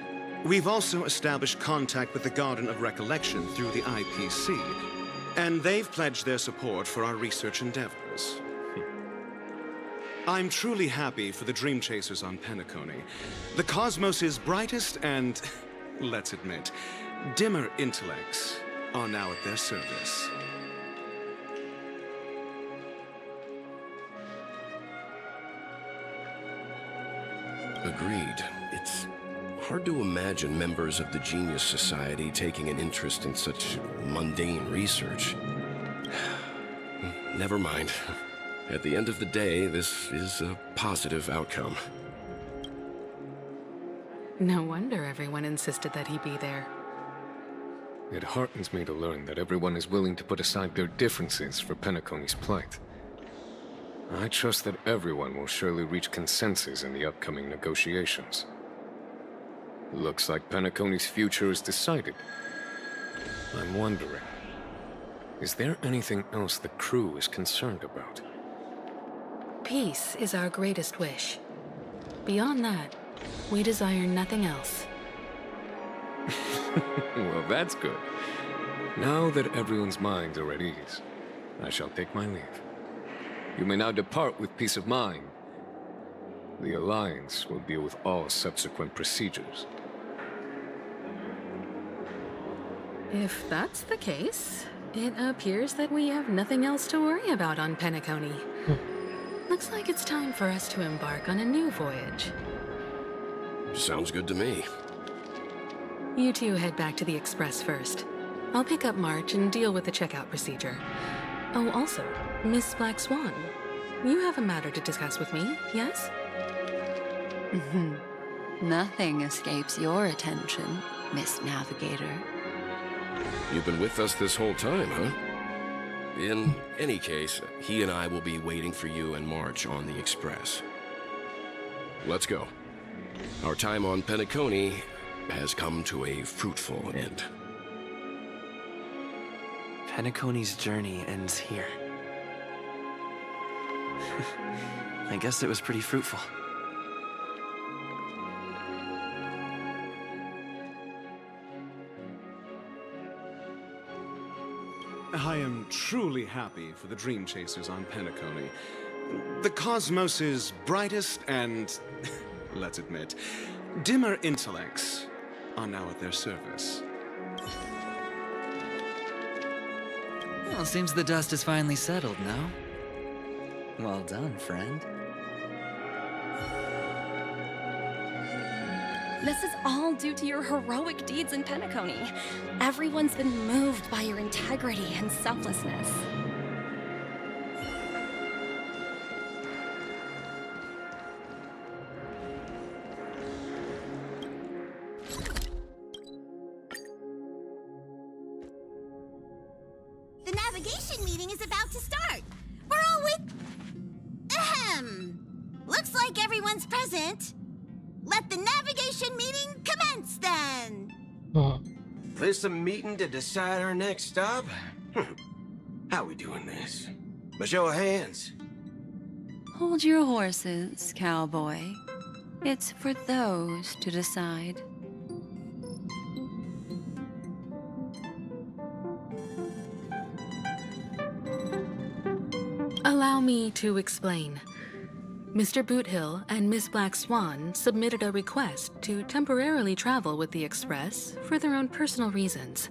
we've also established contact with the Garden of Recollection through the IPC, and they've pledged their support for our research endeavors. I'm truly happy for the Dream Chasers on Penacony. The cosmos' brightest and, let's admit, dimmer intellects are now at their service. Agreed. It's hard to imagine members of the Genius Society taking an interest in such mundane research. Never mind. At the end of the day, this is a positive outcome. No wonder everyone insisted that he be there. It heartens me to learn that everyone is willing to put aside their differences for Penacony's plight. I trust that everyone will surely reach consensus in the upcoming negotiations. Looks like Penacony's future is decided. I'm wondering, is there anything else the crew is concerned about? Peace is our greatest wish. Beyond that, we desire nothing else. Well, that's good. Now that everyone's minds are at ease, I shall take my leave. You may now depart with peace of mind. The Alliance will deal with all subsequent procedures. If that's the case, it appears that we have nothing else to worry about on Penacony. Looks like it's time for us to embark on a new voyage. Sounds good to me. You two head back to the Express first. I'll pick up March and deal with the checkout procedure. Oh, also, Miss Black Swan, you have a matter to discuss with me, yes? Nothing escapes your attention, Miss Navigator. You've been with us this whole time, huh? In any case, he and I will be waiting for you and March on the Express. Let's go. Our time on Penacony has come to a fruitful end. Penacony's journey ends here. I guess it was pretty fruitful. I am truly happy for the Dream Chasers on Penacony. The cosmos's brightest and, let's admit, dimmer intellects are now at their service. Well, seems the dust is finally settled, no? Well done, friend. This is all due to your heroic deeds in Penacony. Everyone's been moved by your integrity and selflessness. The navigation meeting is about to start. We're all Ahem. Looks like everyone's present. Let the navigation meeting commence, then. This a meeting to decide our next stop? How we doing this? By show of hands. Hold your horses, cowboy. It's for those to decide. Allow me to explain. Mr. Boothill and Miss Black Swan submitted a request to temporarily travel with the Express for their own personal reasons.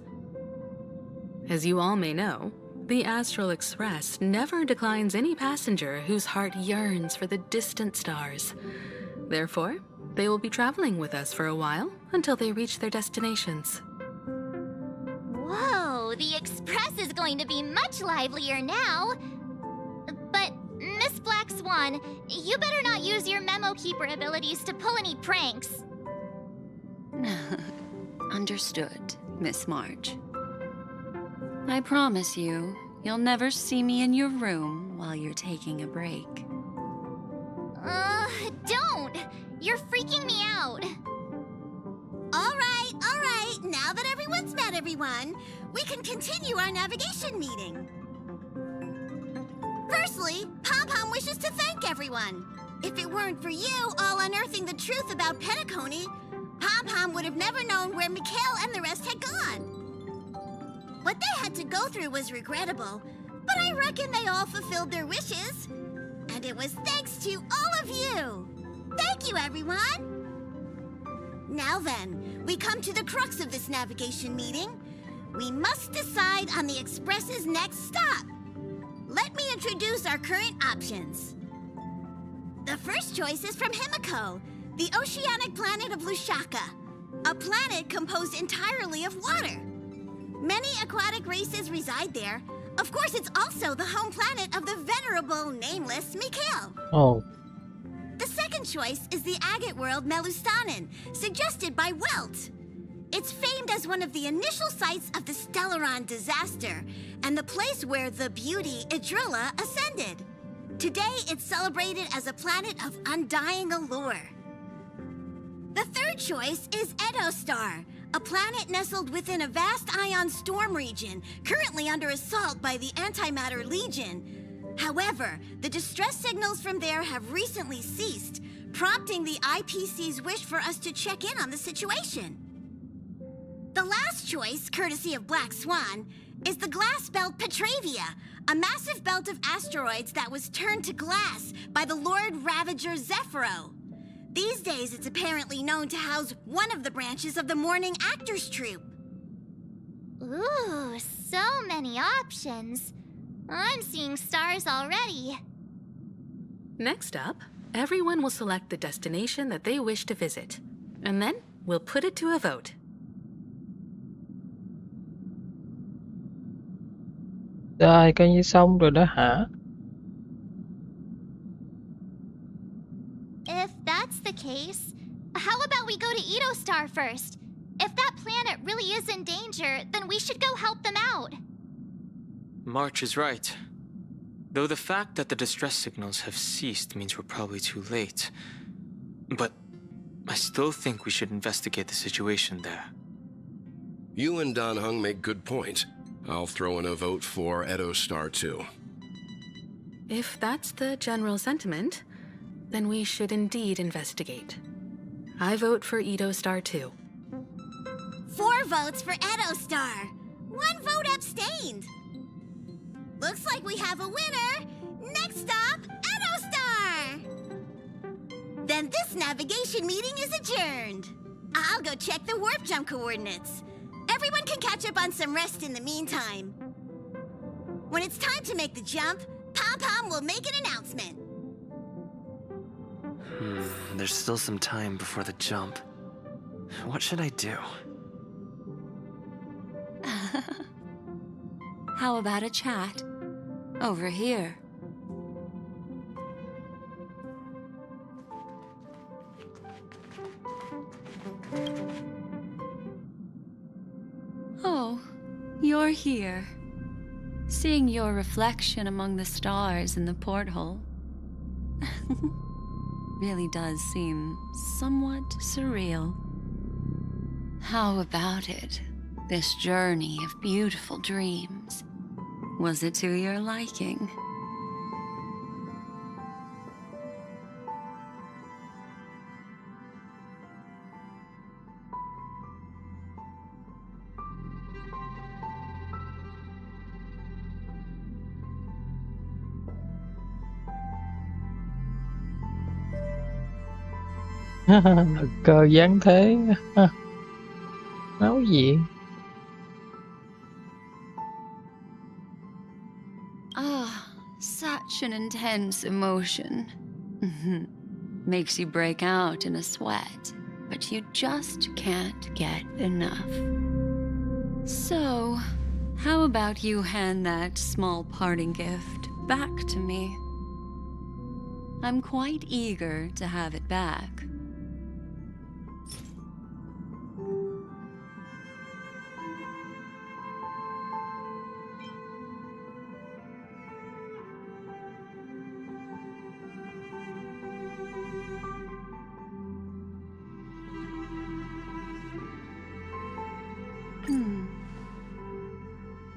As you all may know, the Astral Express never declines any passenger whose heart yearns for the distant stars. Therefore, they will be traveling with us for a while until they reach their destinations. Whoa, the Express is going to be much livelier now. But, Miss Black Swan, you better not use your memo keeper abilities to pull any pranks. Understood, Miss March. I promise you, you'll never see me in your room while you're taking a break. Don't! You're freaking me out. All right. Now that everyone's met everyone, we can continue our navigation meeting. Firstly, Pom-Pom wishes to thank everyone. If it weren't for you all unearthing the truth about Penacony, Pom-Pom would have never known where Mikhail and the rest had gone. What they had to go through was regrettable, but I reckon they all fulfilled their wishes. And it was thanks to all of you. Thank you, everyone. Now then, we come to the crux of this navigation meeting. We must decide on the Express's next stop. Let me introduce our current options. The first choice is from Himiko, the oceanic planet of Lushaka, a planet composed entirely of water. Many aquatic races reside there. Of course, it's also the home planet of the venerable, nameless Mikhail. Oh. The second choice is the agate world Melustanen, suggested by Welt. It's famed as one of the initial sites of the Stellaron disaster, and the place where the beauty Idrilla ascended. Today, it's celebrated as a planet of undying allure. The third choice is Edostar, a planet nestled within a vast ion storm region, currently under assault by the Antimatter Legion. However, the distress signals from there have recently ceased, prompting the IPC's wish for us to check in on the situation. The last choice, courtesy of Black Swan, is the glass belt Petravia, a massive belt of asteroids that was turned to glass by the Lord Ravager Zephyro. These days, it's apparently known to house one of the branches of the Morning Actors Troupe. Ooh, so many options. I'm seeing stars already. Next up, everyone will select the destination that they wish to visit, and then we'll put it to a vote. Rồi, coi như xong rồi đó hả? If that's the case, how about we go to Edostar first? If that planet really is in danger, then we should go help them out. March is right. Though the fact that the distress signals have ceased means we're probably too late. But I still think we should investigate the situation there. You and Dan Heng make good points. I'll throw in a vote for Edo Star 2. If that's the general sentiment, then we should indeed investigate. I vote for Edo Star 2. 4 votes for Edo Star. 1 vote abstained. Looks like we have a winner. Next stop, Edo Star. Then this navigation meeting is adjourned. I'll go check the warp jump coordinates. Everyone can catch up on some rest in the meantime. When it's time to make the jump, Pom-Pom will make an announcement. There's still some time before the jump. What should I do? How about a chat? Over here. Oh, you're here. Seeing your reflection among the stars in the porthole really does seem somewhat surreal. How about it? This journey of beautiful dreams. Was it to your liking? Cờ giáng thế. Náo diện. Such an intense emotion. Makes you break out in a sweat, but you just can't get enough. So, how about you hand that small parting gift back to me? I'm quite eager to have it back.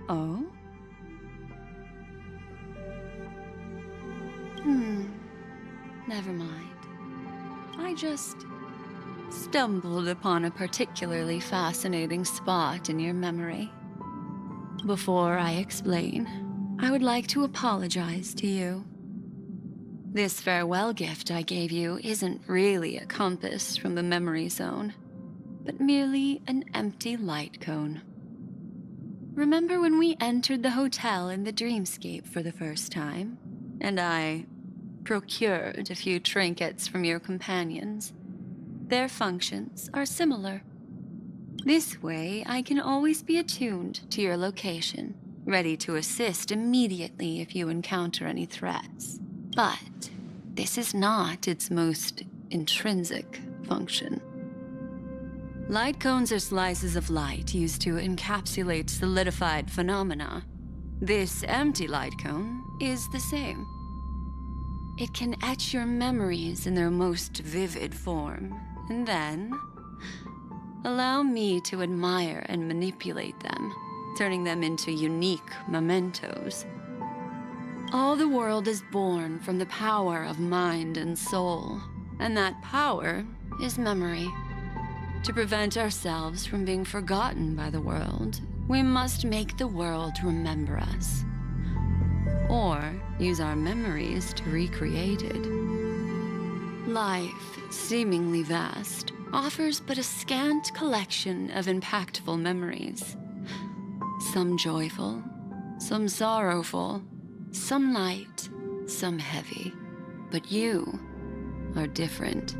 Oh? Never mind. I just stumbled upon a particularly fascinating spot in your memory. Before I explain, I would like to apologize to you. This farewell gift I gave you isn't really a compass from the memory zone, but merely an empty light cone. Remember when we entered the hotel in the dreamscape for the first time, and I procured a few trinkets from your companions? Their functions are similar. This way, I can always be attuned to your location, ready to assist immediately if you encounter any threats. But this is not its most intrinsic function. Light cones are slices of light used to encapsulate solidified phenomena. This empty light cone is the same. It can etch your memories in their most vivid form, and then allow me to admire and manipulate them, turning them into unique mementos. All the world is born from the power of mind and soul, and that power is memory. To prevent ourselves from being forgotten by the world, we must make the world remember us, or use our memories to recreate it. Life, seemingly vast, offers but a scant collection of impactful memories. Some joyful, some sorrowful, some light, some heavy. But you are different.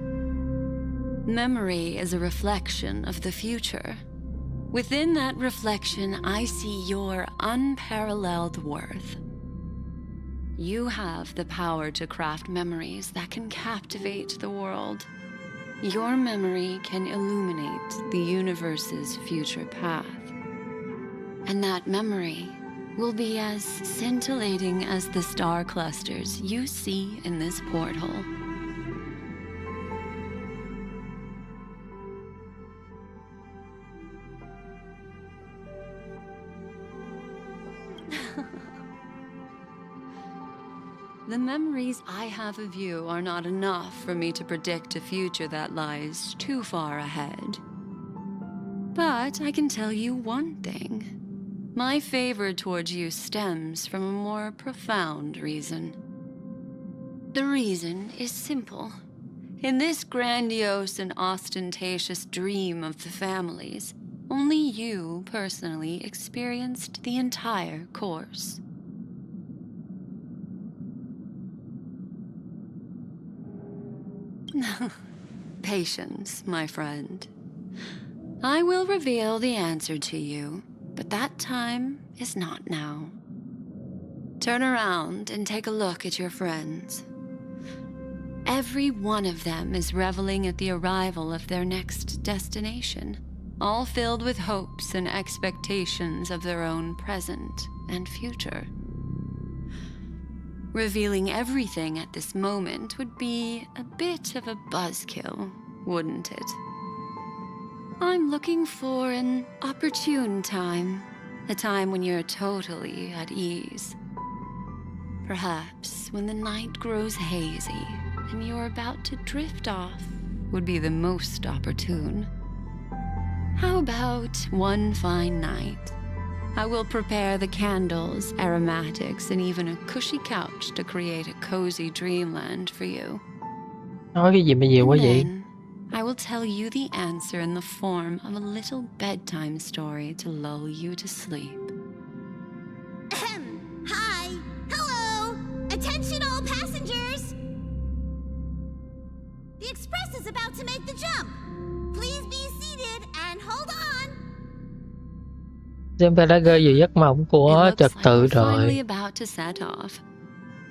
Memory is a reflection of the future. Within that reflection, I see your unparalleled worth. You have the power to craft memories that can captivate the world. Your memory can illuminate the universe's future path. And that memory will be as scintillating as the star clusters you see in this porthole. memories I have of you are not enough for me to predict a future that lies too far ahead. But I can tell you one thing. My favor towards you stems from a more profound reason. The reason is simple. In this grandiose and ostentatious dream of the families, only you personally experienced the entire course. Patience, my friend. I will reveal the answer to you, but that time is not now. Turn around and take a look at your friends. Every one of them is reveling at the arrival of their next destination, all filled with hopes and expectations of their own present and future. Revealing everything at this moment would be a bit of a buzzkill, wouldn't it? I'm looking for an opportune time, a time when you're totally at ease. Perhaps when the night grows hazy and you're about to drift off would be the most opportune. How about one fine night? I will prepare the candles, aromatics, and even a cushy couch to create a cozy dreamland for you. Nói cái gì mà nhiều quá vậy? I will tell you the answer in the form of a little bedtime story to lull you to sleep. Hi! Hello! Attention all passengers! The express is about to make the jump. Please be seated and hold on. Xem ta đã rơi vào giấc mộng của trật tự rồi. Finally about to set off.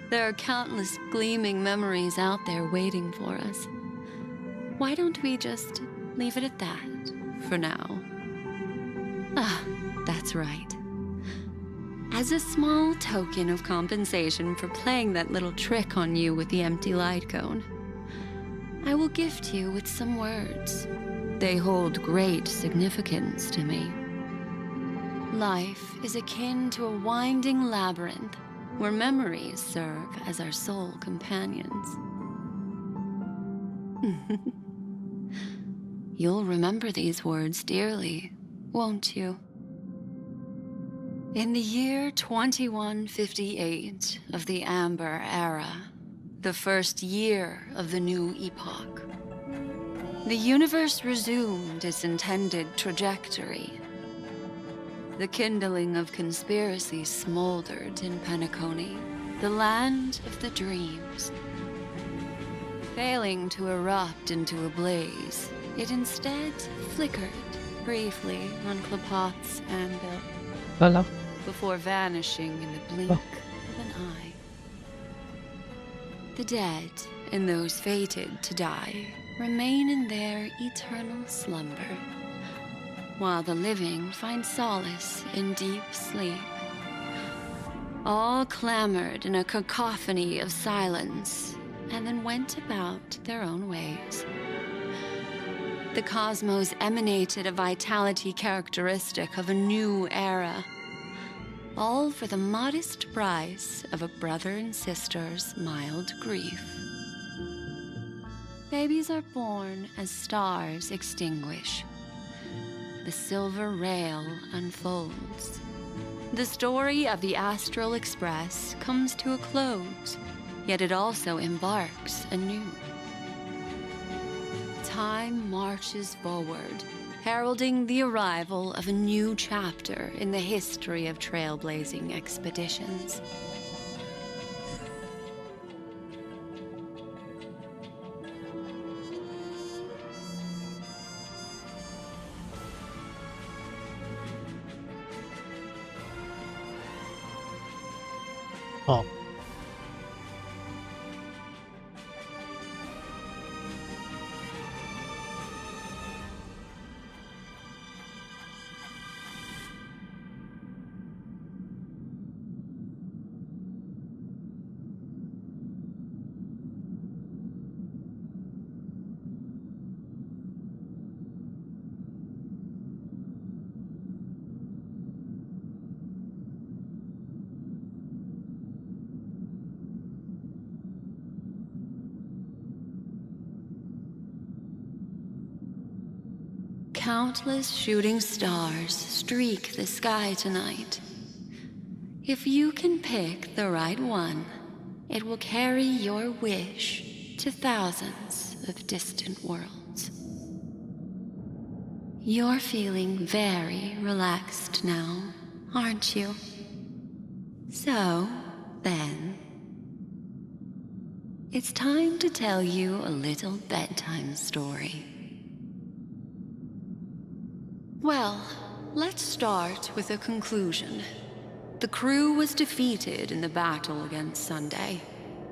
There are countless gleaming memories out there waiting for us. Why don't we just leave it at that for now? That's right. As a small token of compensation for playing that little trick on you with the empty light cone, I will gift you with some words. They hold great significance to me. Life is akin to a winding labyrinth where memories serve as our sole companions. You'll remember these words dearly, won't you? In the year 2158 of the Amber Era, the first year of the new epoch, the universe resumed its intended trajectory. The kindling of conspiracy smoldered in Penacony, the land of the dreams. Failing to erupt into a blaze, it instead flickered briefly on Klapoth's anvil before vanishing in the blink of an eye. The dead and those fated to die remain in their eternal slumber, while the living find solace in deep sleep. All clamored in a cacophony of silence and then went about their own ways. The cosmos emanated a vitality characteristic of a new era, all for the modest price of a brother and sister's mild grief. Babies are born as stars extinguish. The silver rail unfolds. The story of the Astral Express comes to a close, yet it also embarks anew. Time marches forward, heralding the arrival of a new chapter in the history of trailblazing expeditions. Oh. countless shooting stars streak the sky tonight. If you can pick the right one, it will carry your wish to thousands of distant worlds. You're feeling very relaxed now, aren't you? So, then, it's time to tell you a little bedtime story. Well, let's start with a conclusion. The crew was defeated in the battle against Sunday.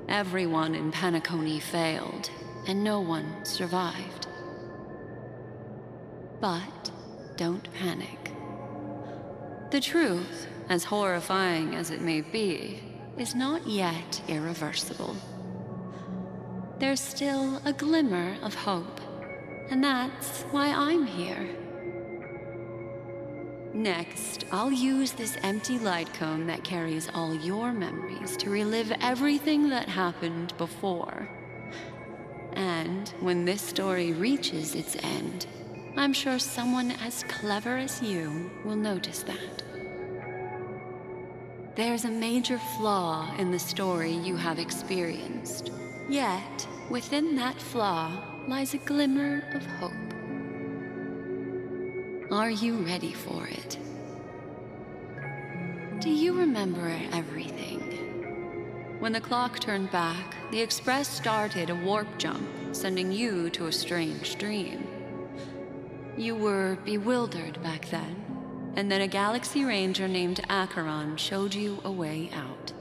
Everyone in Penacony failed, and no one survived. But don't panic. The truth, as horrifying as it may be, is not yet irreversible. There's still a glimmer of hope, and that's why I'm here. Next, I'll use this empty light cone that carries all your memories to relive everything that happened before. And when this story reaches its end, I'm sure someone as clever as you will notice that. There's a major flaw in the story you have experienced, yet within that flaw lies a glimmer of hope. Are you ready for it? Do you remember everything? When the clock turned back, the Express started a warp jump, sending you to a strange dream. You were bewildered back then, and then a Galaxy Ranger named Acheron showed you a way out.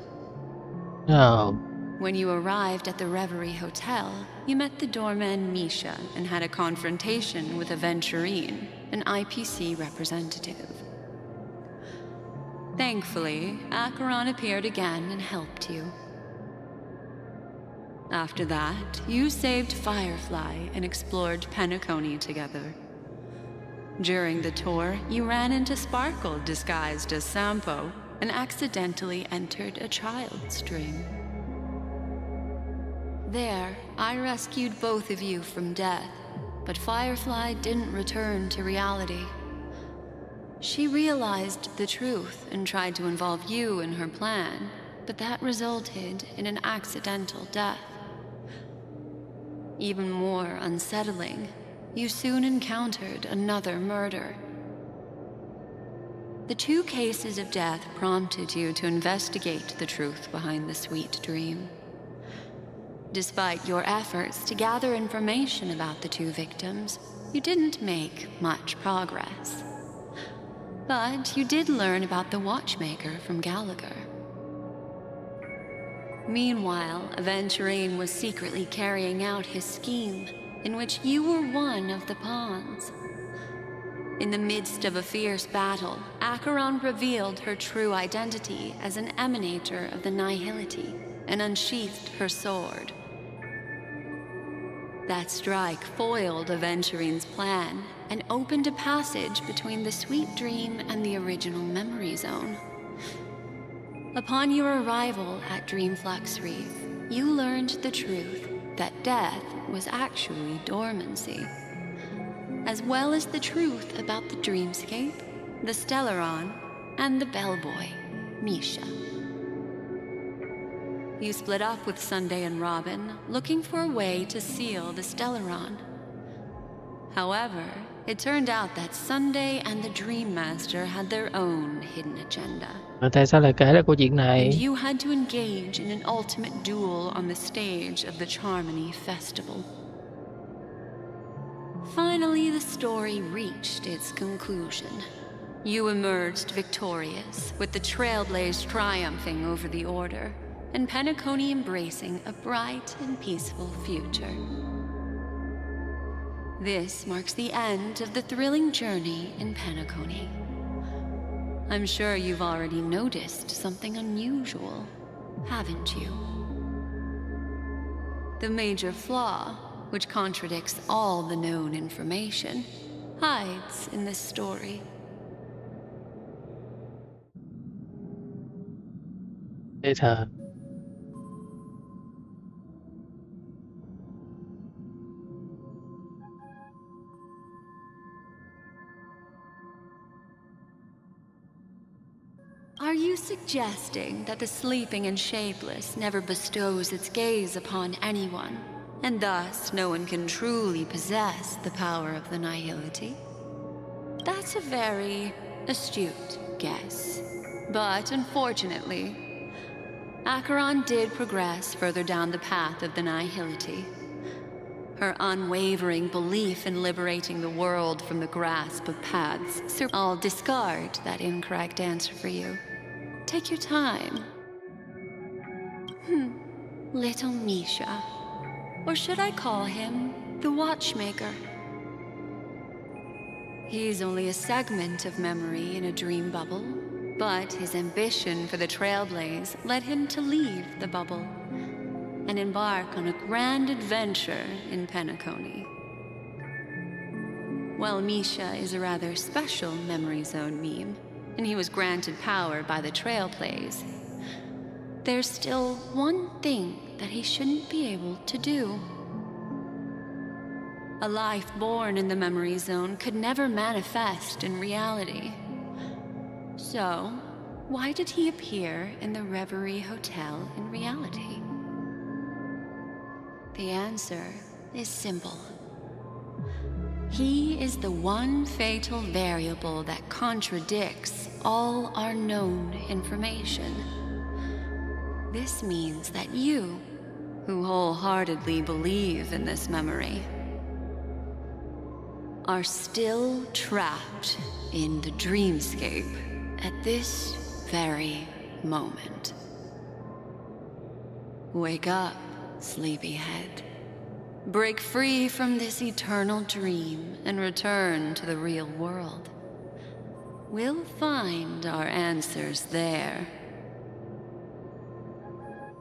Oh. When you arrived at the Reverie Hotel, you met the doorman Misha and had a confrontation with Aventurine, an IPC representative. Thankfully, Acheron appeared again and helped you. After that, you saved Firefly and explored Penacony together. During the tour, you ran into Sparkle disguised as Sampo and accidentally entered a child's dream. There, I rescued both of you from death, but Firefly didn't return to reality. She realized the truth and tried to involve you in her plan, but that resulted in an accidental death. Even more unsettling, you soon encountered another murder. The two cases of death prompted you to investigate the truth behind the sweet dream. Despite your efforts to gather information about the two victims, you didn't make much progress. But you did learn about the watchmaker from Gallagher. Meanwhile, Aventurine was secretly carrying out his scheme, in which you were one of the pawns. In the midst of a fierce battle, Acheron revealed her true identity as an emanator of the Nihility and unsheathed her sword. That strike foiled Aventurine's plan and opened a passage between the sweet dream and the original memory zone. Upon your arrival at Dreamflux Reef, you learned the truth that death was actually dormancy, as well as the truth about the dreamscape, the Stellaron, and the bellboy, Misha. You split up with Sunday and Robin, looking for a way to seal the Stellaron. However, it turned out that Sunday and the Dream Master had their own hidden agenda. Tại sao lại kể lại câu chuyện And này? you had to engage in an ultimate duel on the stage of the Charmony Festival. Finally, the story reached its conclusion. You emerged victorious, with the Trailblaze triumphing over the Order, and Penacony embracing a bright and peaceful future. This marks the end of the thrilling journey in Penacony. I'm sure you've already noticed something unusual, haven't you? The major flaw, which contradicts all the known information, hides in this story. Để thờ. you suggesting that the sleeping and shapeless never bestows its gaze upon anyone, and thus no one can truly possess the power of the nihility? That's a very astute guess. But unfortunately, Acheron did progress further down the path of the nihility. Her unwavering belief in liberating the world from the grasp of paths. I'll discard that incorrect answer for you. Take your time. Little Misha. Or should I call him the Watchmaker? He's only a segment of memory in a dream bubble, but his ambition for the Trailblaze led him to leave the bubble and embark on a grand adventure in Penacony. While Misha is a rather special memory zone meme, and he was granted power by the Trailblaze, there's still one thing that he shouldn't be able to do. A life born in the memory zone could never manifest in reality. So, why did he appear in the Reverie Hotel in reality? The answer is simple. He is the one fatal variable that contradicts all our known information. This means that you, who wholeheartedly believe in this memory, are still trapped in the dreamscape at this very moment. Wake up, sleepyhead. Break free from this eternal dream and return to the real world. We'll find our answers there.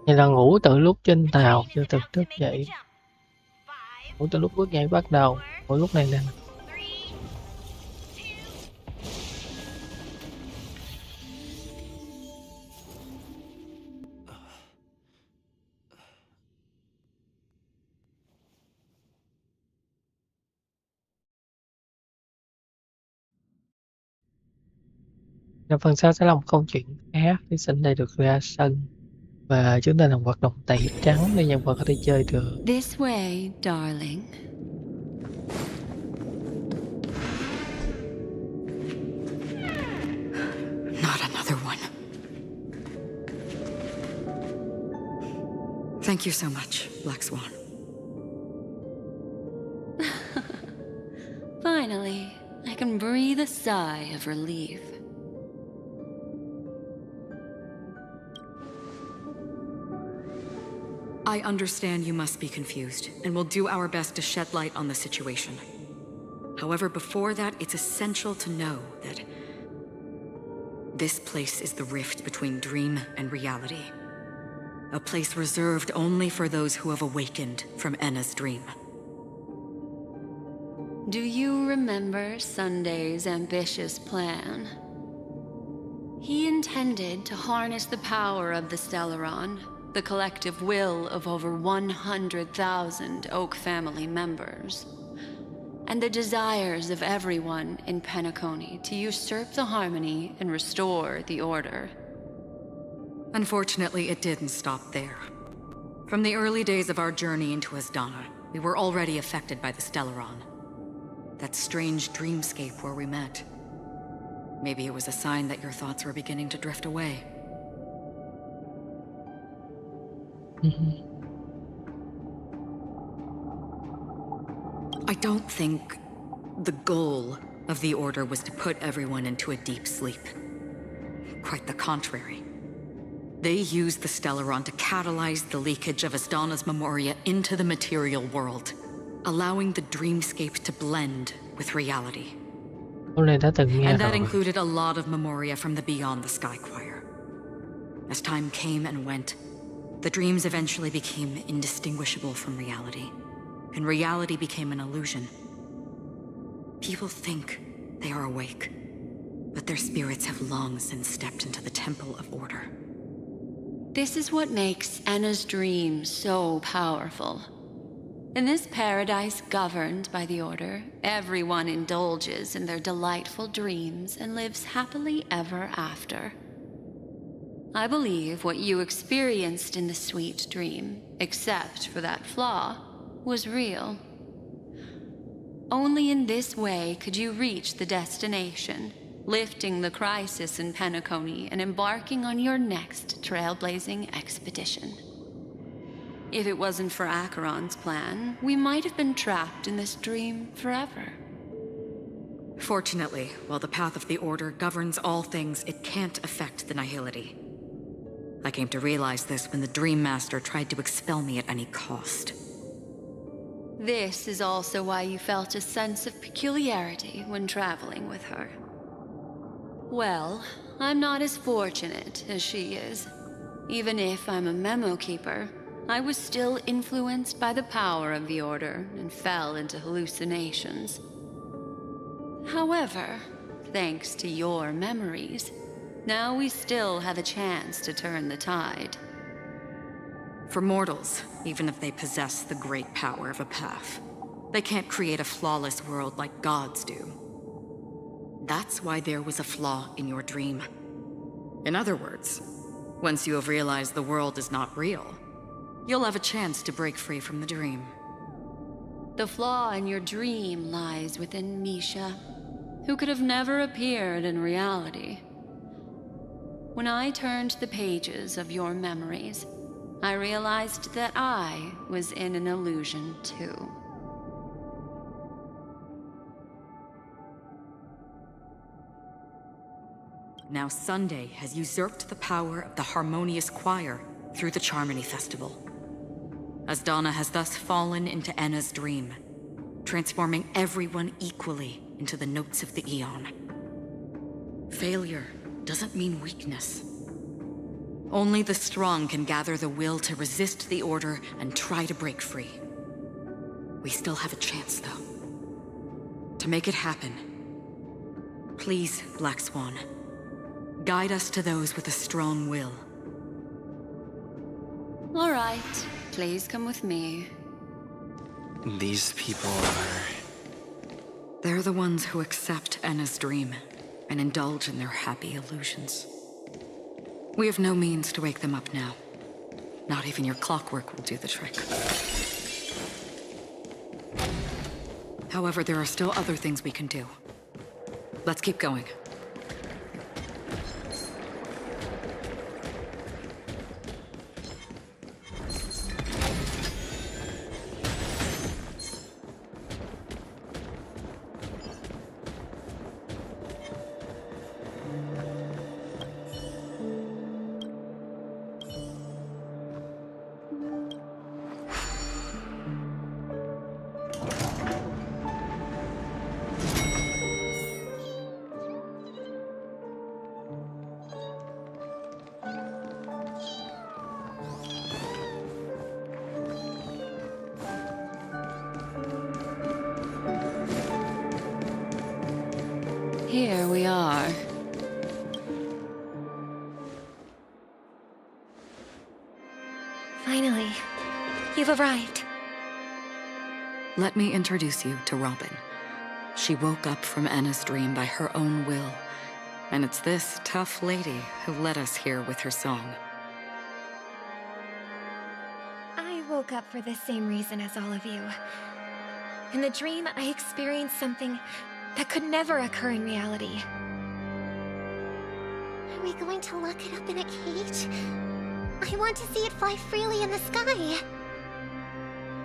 Vậy là ngủ từ lúc trên tàu cho từ thức dậy. Ngủ từ lúc bước nhảy bắt đầu. Mỗi lúc này nè. Phần sau sẽ là một câu chuyện khác. Thí sinh đây được ra sân và chúng ta làm hoạt động tẩy trắng để nhân vật có thể chơi được. This way, darling. Not another one. Thank you so much, Black Swan. Finally, I can breathe a sigh of relief. I understand you must be confused, and we'll do our best to shed light on the situation. However, before that, it's essential to know that this place is the rift between dream and reality. A place reserved only for those who have awakened from Enna's dream. Do you remember Sunday's ambitious plan? He intended to harness the power of the Stellaron, the collective will of over 100,000 Oak family members, and the desires of everyone in Penacony to usurp the harmony and restore the order. Unfortunately, it didn't stop there. From the early days of our journey into Asdana, we were already affected by the Stellaron. That strange dreamscape where we met. Maybe it was a sign that your thoughts were beginning to drift away. I don't think the goal of the Order was to put everyone into a deep sleep. Quite the contrary. They used the Stellaron to catalyze the leakage of Asdana's memoria into the material world, allowing the dreamscape to blend with reality. And that included a lot of memoria from the Beyond the Sky Choir. As time came and went, the dreams eventually became indistinguishable from reality, and reality became an illusion. People think they are awake, but their spirits have long since stepped into the Temple of Order. This is what makes Enna's dream so powerful. In this paradise governed by the Order, everyone indulges in their delightful dreams and lives happily ever after. I believe what you experienced in the sweet dream, except for that flaw, was real. Only in this way could you reach the destination, lifting the crisis in Penacony and embarking on your next trailblazing expedition. If it wasn't for Acheron's plan, we might have been trapped in this dream forever. Fortunately, while the path of the Order governs all things, it can't affect the Nihility. I came to realize this when the Dream Master tried to expel me at any cost. This is also why you felt a sense of peculiarity when traveling with her. Well, I'm not as fortunate as she is. Even if I'm a memo keeper, I was still influenced by the power of the Order and fell into hallucinations. However, thanks to your memories, now we still have a chance to turn the tide. For mortals, even if they possess the great power of a path, they can't create a flawless world like gods do. That's why there was a flaw in your dream. In other words, once you have realized the world is not real, you'll have a chance to break free from the dream. The flaw in your dream lies within Misha, who could have never appeared in reality. When I turned the pages of your memories, I realized that I was in an illusion too. Now Sunday has usurped the power of the Harmonious Choir through the Charmony Festival. As Donna has thus fallen into Enna's dream, transforming everyone equally into the notes of the Aeon. Failure doesn't mean weakness. Only the strong can gather the will to resist the Order and try to break free. We still have a chance, though. To make it happen, please, Black Swan, guide us to those with a strong will. All right, please come with me. These people are... They're the ones who accept Enna's dream and indulge in their happy illusions. We have no means to wake them up now. Not even your clockwork will do the trick. However, there are still other things we can do. Let's keep going. Here we are. Finally, you've arrived. Let me introduce you to Robin. She woke up from Enna's dream by her own will, and it's this tough lady who led us here with her song. I woke up for the same reason as all of you. In the dream, I experienced something that could never occur in reality. Are we going to lock it up in a cage? I want to see it fly freely in the sky.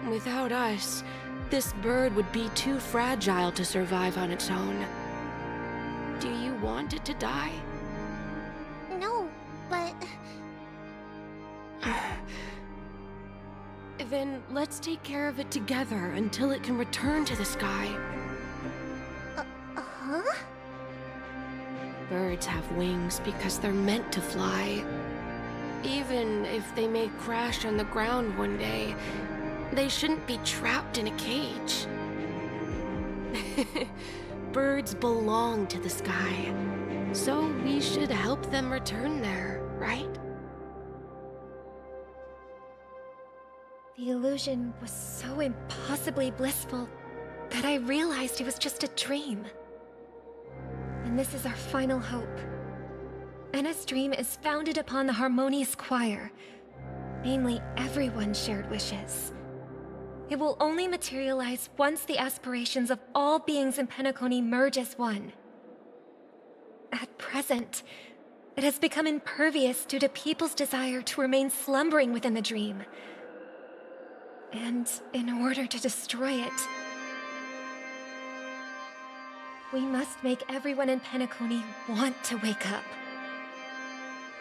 Without us, this bird would be too fragile to survive on its own. Do you want it to die? No, but... Then let's take care of it together until it can return to the sky. Huh? Birds have wings because they're meant to fly. Even if they may crash on the ground one day, they shouldn't be trapped in a cage. Birds belong to the sky, so we should help them return there, right? The illusion was so impossibly blissful that I realized it was just a dream. And this is our final hope. Enna's dream is founded upon the harmonious choir, namely everyone's shared wishes. It will only materialize once the aspirations of all beings in Penacony merge as one. At present, it has become impervious due to people's desire to remain slumbering within the dream. And in order to destroy it, we must make everyone in Penacony want to wake up.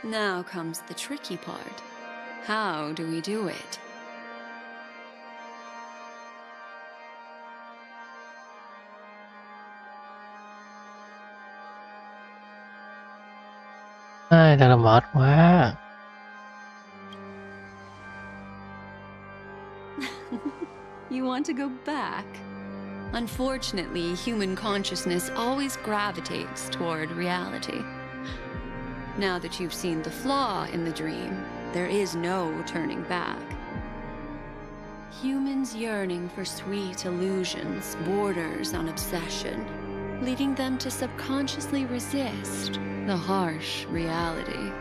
Now comes the tricky part. How do we do it? Ai, thật là mệt quá. You want to go back? Unfortunately, human consciousness always gravitates toward reality. Now that you've seen the flaw in the dream, there is no turning back. Humans yearning for sweet illusions borders on obsession, leading them to subconsciously resist the harsh reality.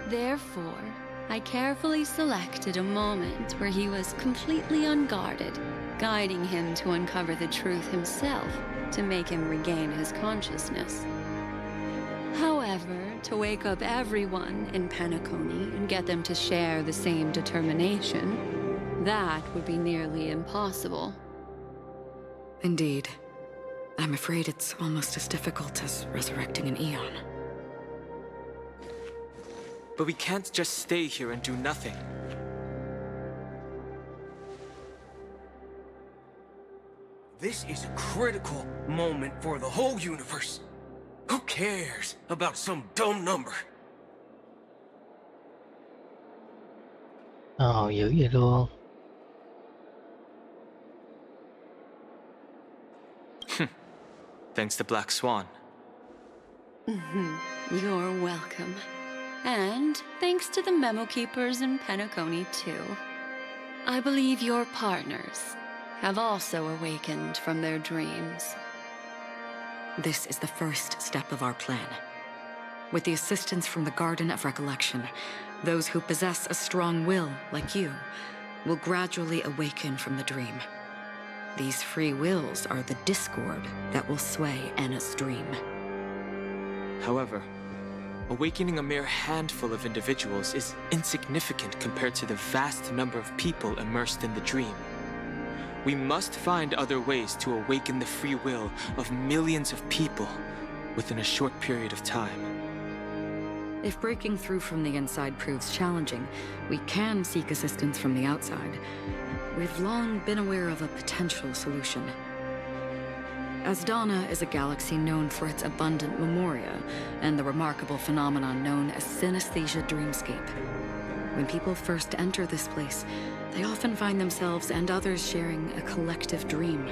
Therefore, I carefully selected a moment where he was completely unguarded, guiding him to uncover the truth himself to make him regain his consciousness. However, to wake up everyone in Penacony and get them to share the same determination, that would be nearly impossible. Indeed. I'm afraid it's almost as difficult as resurrecting an Eon. But we can't just stay here and do nothing. This is a critical moment for the whole universe. Who cares about some dumb number? Ồ, dữ vậy luôn. Thanks to Black Swan. You're welcome. And thanks to the memo keepers in Penacony, too. I believe your partners have also awakened from their dreams. This is the first step of our plan. With the assistance from the Garden of Recollection, those who possess a strong will, like you, will gradually awaken from the dream. These free wills are the discord that will sway Anna's dream. However, awakening a mere handful of individuals is insignificant compared to the vast number of people immersed in the dream. We must find other ways to awaken the free will of millions of people within a short period of time. If breaking through from the inside proves challenging, we can seek assistance from the outside. We've long been aware of a potential solution. Asdana is a galaxy known for its abundant memoria and the remarkable phenomenon known as synesthesia dreamscape. When people first enter this place, they often find themselves and others sharing a collective dream.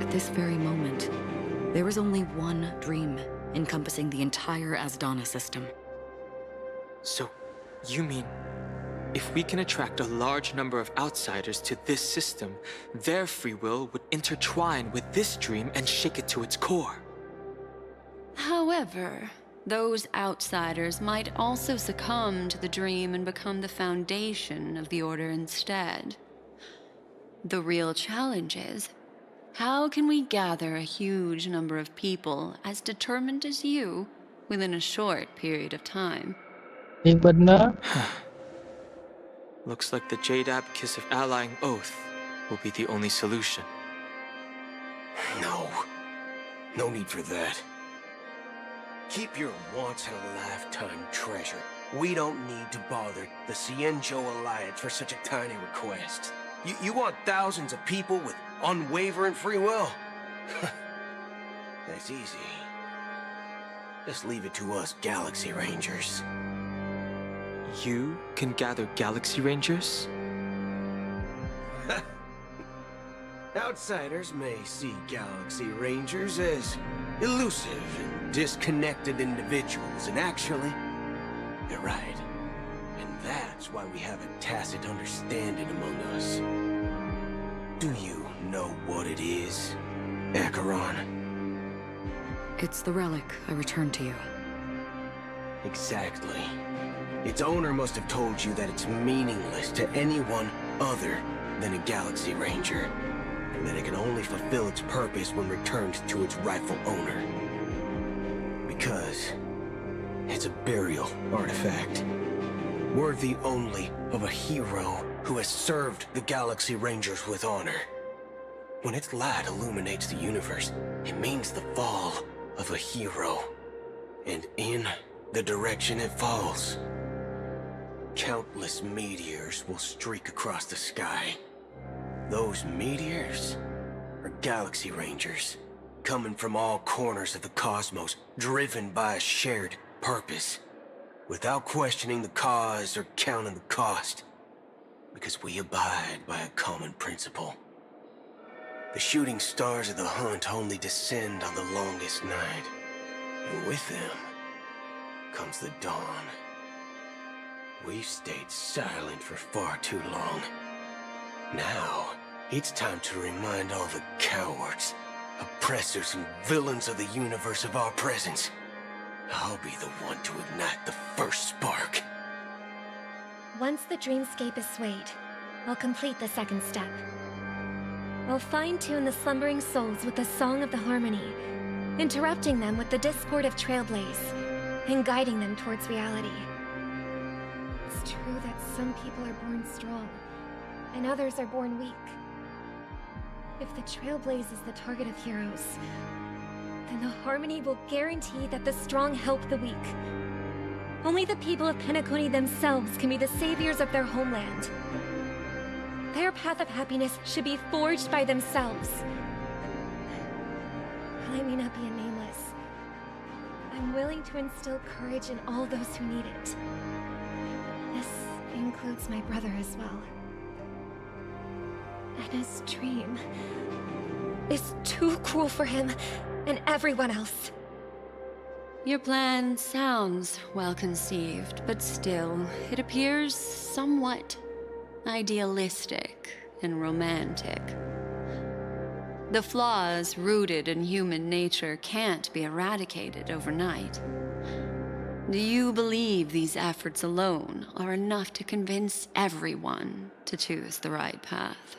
At this very moment, there is only one dream encompassing the entire Asdana system. So, you mean, if we can attract a large number of outsiders to this system, their free will would intertwine with this dream and shake it to its core? However, those outsiders might also succumb to the dream and become the foundation of the Order instead. The real challenge is, how can we gather a huge number of people as determined as you within a short period of time? Yên Binh đó. Looks like the Jade Abacus of Allying Oath will be the only solution. No need for that. Keep your once-in-a-lifetime treasure. We don't need to bother the Cienjo Alliance for such a tiny request. You want thousands of people with unwavering free will? That's easy. Just leave it to us Galaxy Rangers. You can gather Galaxy Rangers? Outsiders may see Galaxy Rangers as elusive and disconnected individuals, and actually, they're right. And that's why we have a tacit understanding among us. Do you know what it is, Acheron? It's the relic I returned to you. Exactly. Its owner must have told you that it's meaningless to anyone other than a Galaxy Ranger, and that it can only fulfill its purpose when returned to its rightful owner. Because it's a burial artifact, worthy only of a hero who has served the Galaxy Rangers with honor. When its light illuminates the universe, it means the fall of a hero. And in the direction it falls, countless meteors will streak across the sky. Those meteors are Galaxy Rangers, coming from all corners of the cosmos, driven by a shared purpose, without questioning the cause or counting the cost, because we abide by a common principle. The shooting stars of the hunt only descend on the longest night, and with them comes the dawn. We've stayed silent for far too long. Now, it's time to remind all the cowards, oppressors, and villains of the universe of our presence. I'll be the one to ignite the first spark. Once the dreamscape is swayed, I'll complete the second step. I'll fine-tune the slumbering souls with the Song of the Harmony, interrupting them with the discord of Trailblaze, and guiding them towards reality. It's true that some people are born strong, and others are born weak. If the Trailblaze is the target of heroes, then the Harmony will guarantee that the strong help the weak. Only the people of Penacony themselves can be the saviors of their homeland. Their path of happiness should be forged by themselves. I may not be a nameless. I'm willing to instill courage in all those who need it. This includes my brother as well. And his dream is too cruel for him and everyone else. Your plan sounds well conceived, but still, it appears somewhat idealistic and romantic. The flaws rooted in human nature can't be eradicated overnight. Do you believe these efforts alone are enough to convince everyone to choose the right path?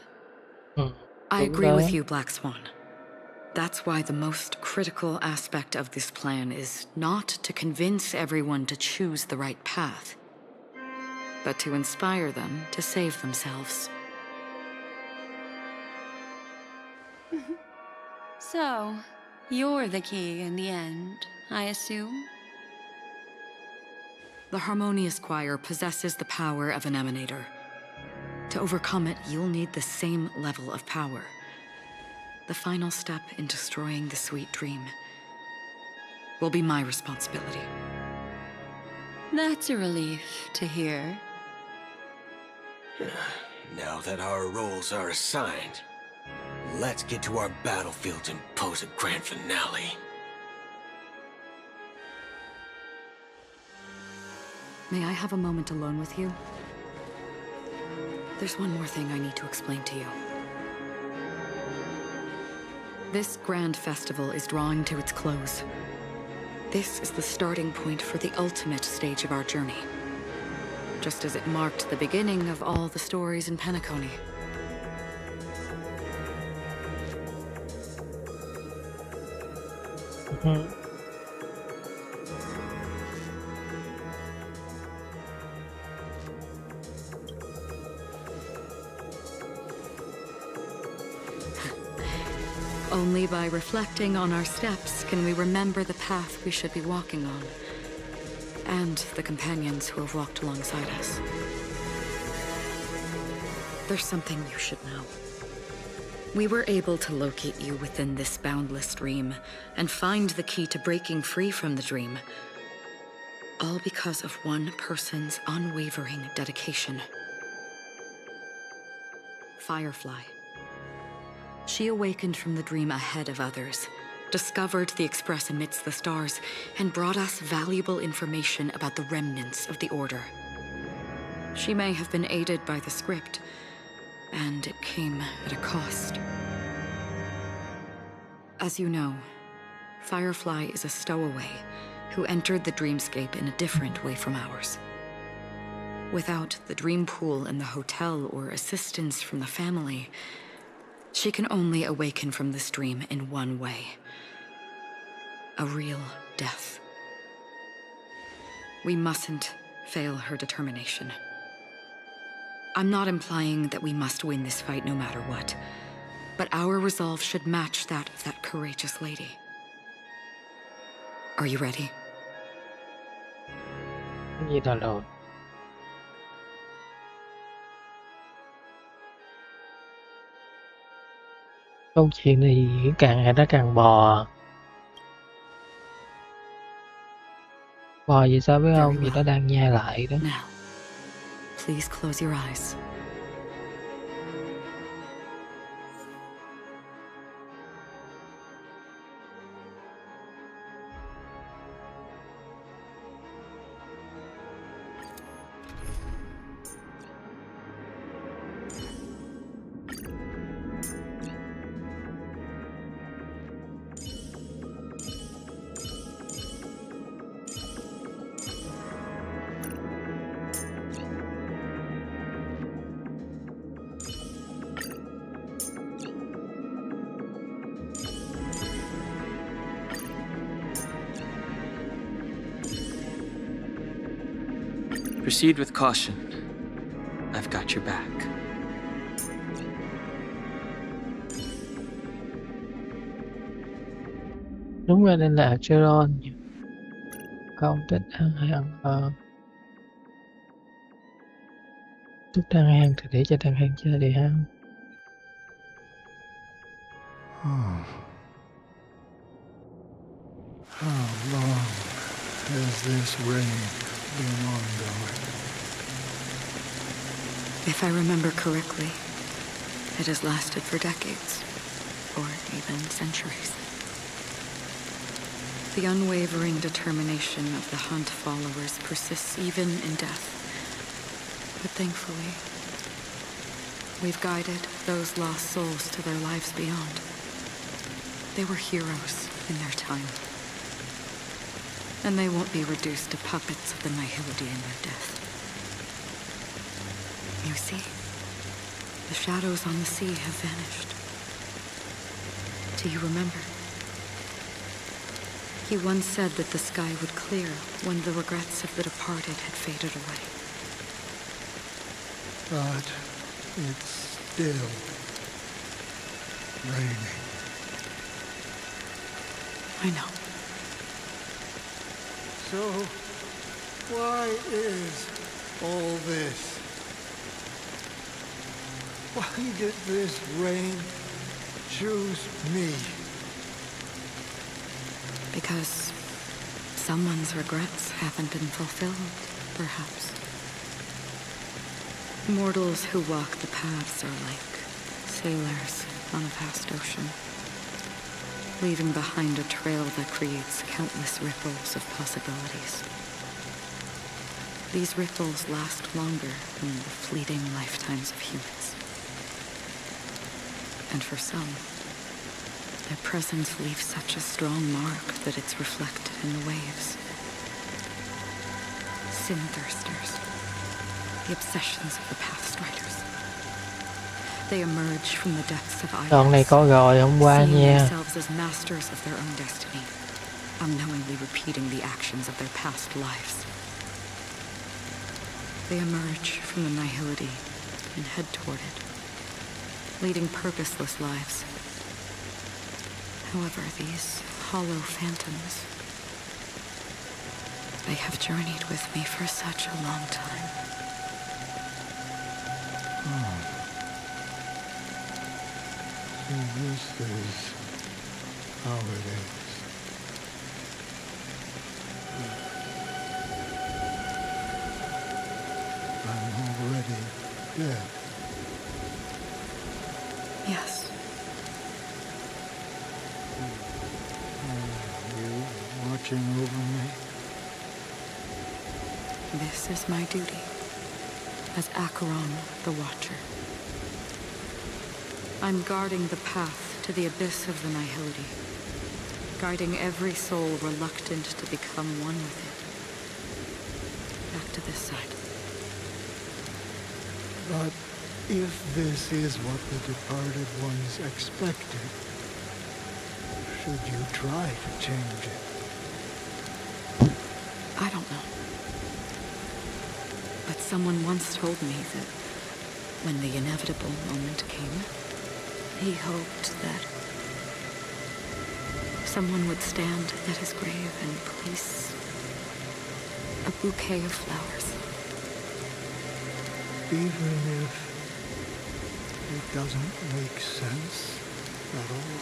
I agree with you, Black Swan. That's why the most critical aspect of this plan is not to convince everyone to choose the right path, but to inspire them to save themselves. So, you're the key in the end, I assume? The Harmonious Choir possesses the power of an emanator. To overcome it, you'll need the same level of power. The final step in destroying the sweet dream will be my responsibility. That's a relief to hear. Now that our roles are assigned, let's get to our battlefields and pose a grand finale. May I have a moment alone with you? There's one more thing I need to explain to you. This grand festival is drawing to its close. This is the starting point for the ultimate stage of our journey, just as it marked the beginning of all the stories in Penacony. Only by reflecting on our steps can we remember the path we should be walking on, and the companions who have walked alongside us. There's something you should know. We were able to locate you within this boundless dream and find the key to breaking free from the dream, all because of one person's unwavering dedication. Firefly. She awakened from the dream ahead of others, discovered the Express amidst the stars, and brought us valuable information about the remnants of the Order. She may have been aided by the script, and it came at a cost. As you know, Firefly is a stowaway who entered the dreamscape in a different way from ours. Without the dream pool in the hotel or assistance from the family, she can only awaken from this dream in one way: a real death. We mustn't fail her determination. I'm not implying that we must win this fight no matter what, but our resolve should match that of that courageous lady. Are you ready? Cái gì là rồi? Câu chuyện này càng ngày nó càng bò. Bò gì sao biết không? Vì nó đang nhai lại đó. Now, please close your eyes. Proceed with caution. I've got your back. Đúng ra nên là Cheron. Không thích ăn hàng thích ăn hàng thì để cho thằng hàng chơi đi ha. How long has this rain been ongoing? If I remember correctly, it has lasted for decades, or even centuries. The unwavering determination of the Hunt followers persists even in death. But thankfully, we've guided those lost souls to their lives beyond. They were heroes in their time. And they won't be reduced to puppets of the Nihility in their death. You see, the shadows on the sea have vanished. Do you remember? He once said that the sky would clear when the regrets of the departed had faded away. But it's still raining. I know. So, why is all this? Why did this rain choose me? Because someone's regrets haven't been fulfilled, perhaps. Mortals who walk the paths are like sailors on a vast ocean, leaving behind a trail that creates countless ripples of possibilities. These ripples last longer than the fleeting lifetimes of humans. And for some, their presence leaves such a strong mark that it's reflected in the waves. Sin-thirsters, the obsessions of the Pathstriders. They emerge from the depths of Đoạn này có rồi hôm qua nha. themselves as masters of their own destiny, unknowingly repeating the actions of their past lives. They emerge from the Nihility and head toward it, leading purposeless lives. However, these hollow phantoms, they have journeyed with me for such a long time. So this is how it is. I'm already dead. Yes. Are you watching over me? This is my duty as Acheron the Watcher. I'm guarding the path to the abyss of the Nihility. guiding every soul reluctant to become one with it. Back to this side. But if this is what the departed ones expected, should you try to change it? I don't know. But someone once told me that when the inevitable moment came, he hoped that someone would stand at his grave and place a bouquet of flowers. Even if it doesn't make sense at all.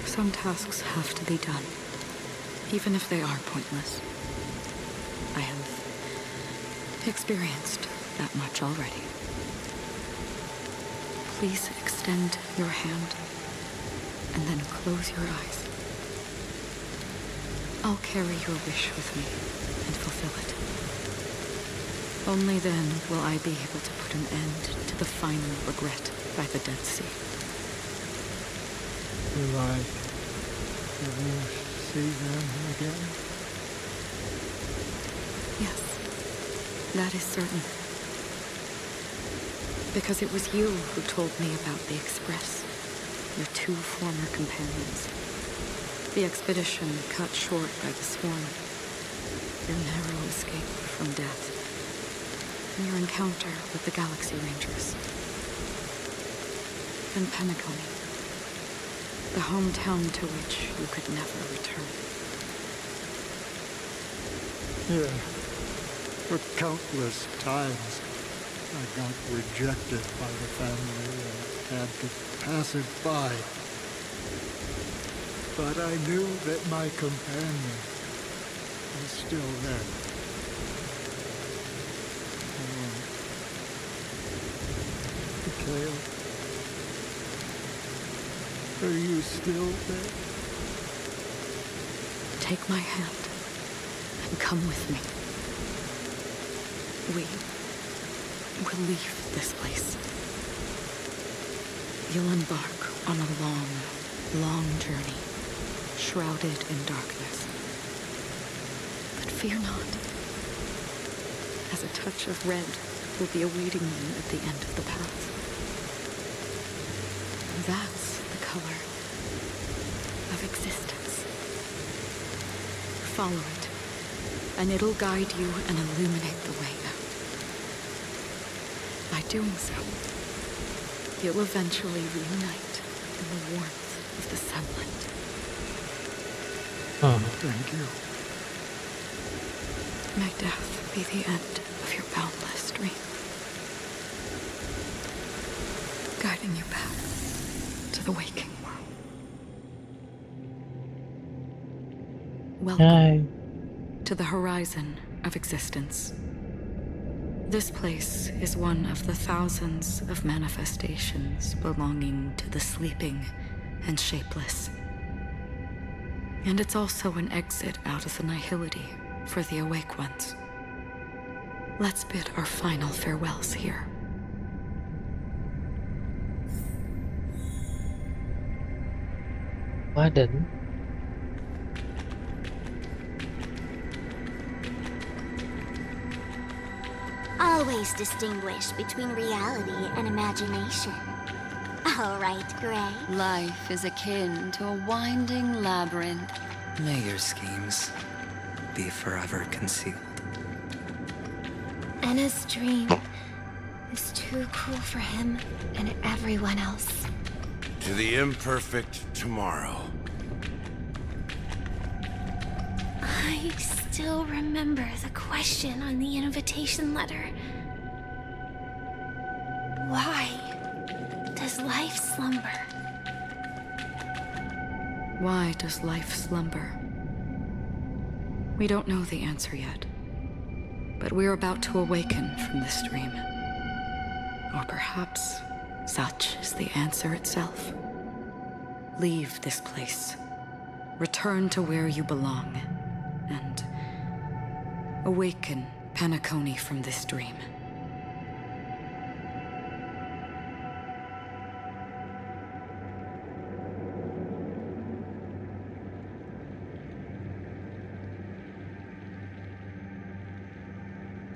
Some tasks have to be done, even if they are pointless. I have experienced that much already. Please extend your hand and then close your eyes. I'll carry your wish with me and fulfill it. Only then will I be able to put an end to the final regret by the Dead Sea. Will I ever see them again? Yes, that is certain. Because it was you who told me about the Express, your two former companions. The expedition cut short by the swarm, your narrow escape from death, and your encounter with the Galaxy Rangers. And Penacony, the hometown to which you could never return. Yeah. For countless times, I got rejected by the family and had to pass it by. But I knew that my companion was still there. Mikhail, are you still there? Take my hand and come with me. We will leave this place. You'll embark on a long, long journey, shrouded in darkness. But fear not, as a touch of red will be awaiting you at the end of the path. And that's the color of existence. Follow it, and it'll guide you and illuminate the way out. By doing so, you'll eventually reunite in the warmth of the sunlight. Thank you. May death be the end of your boundless dream, guiding you back to the waking world. Welcome to the horizon of existence. This place is one of the thousands of manifestations belonging to the sleeping and shapeless. And it's also an exit out of the nihility for the awake ones. Let's bid our final farewells here. Quá đỉnh. Always distinguish between reality and imagination. All right, Gray. Life is akin to a winding labyrinth. May your schemes be forever concealed. Anna's dream is too cruel for him and everyone else. To the imperfect tomorrow. I still remember the question on the invitation letter. Why does life slumber? Why does life slumber? We don't know the answer yet, but we're about to awaken from this dream. Or perhaps such is the answer itself. Leave this place. Return to where you belong. And awaken Penacony from this dream.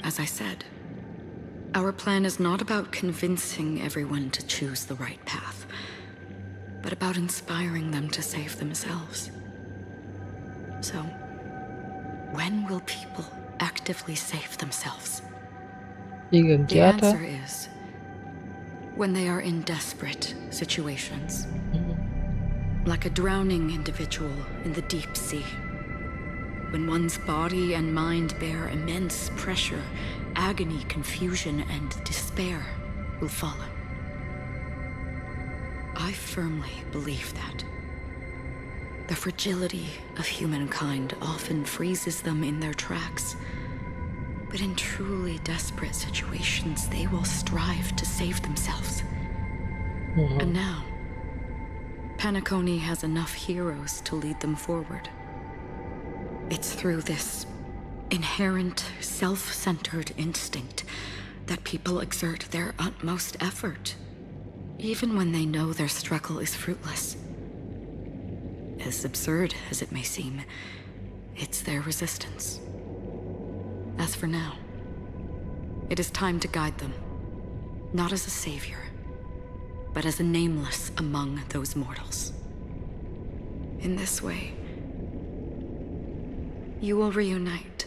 As I said, our plan is not about convincing everyone to choose the right path, but about inspiring them to save themselves. So, when will people actively save themselves? Chỉ gần The chết á. answer is when they are in desperate situations. Like a drowning individual in the deep sea. When one's body and mind bear immense pressure, agony, confusion, and despair will follow. I firmly believe that. The fragility of humankind often freezes them in their tracks. But in truly desperate situations, they will strive to save themselves. And now, Penacony has enough heroes to lead them forward. It's through this inherent, self-centered instinct that people exert their utmost effort, even when they know their struggle is fruitless. As absurd as it may seem, it's their resistance. As for now, it is time to guide them, not as a savior, but as a nameless among those mortals. In this way, you will reunite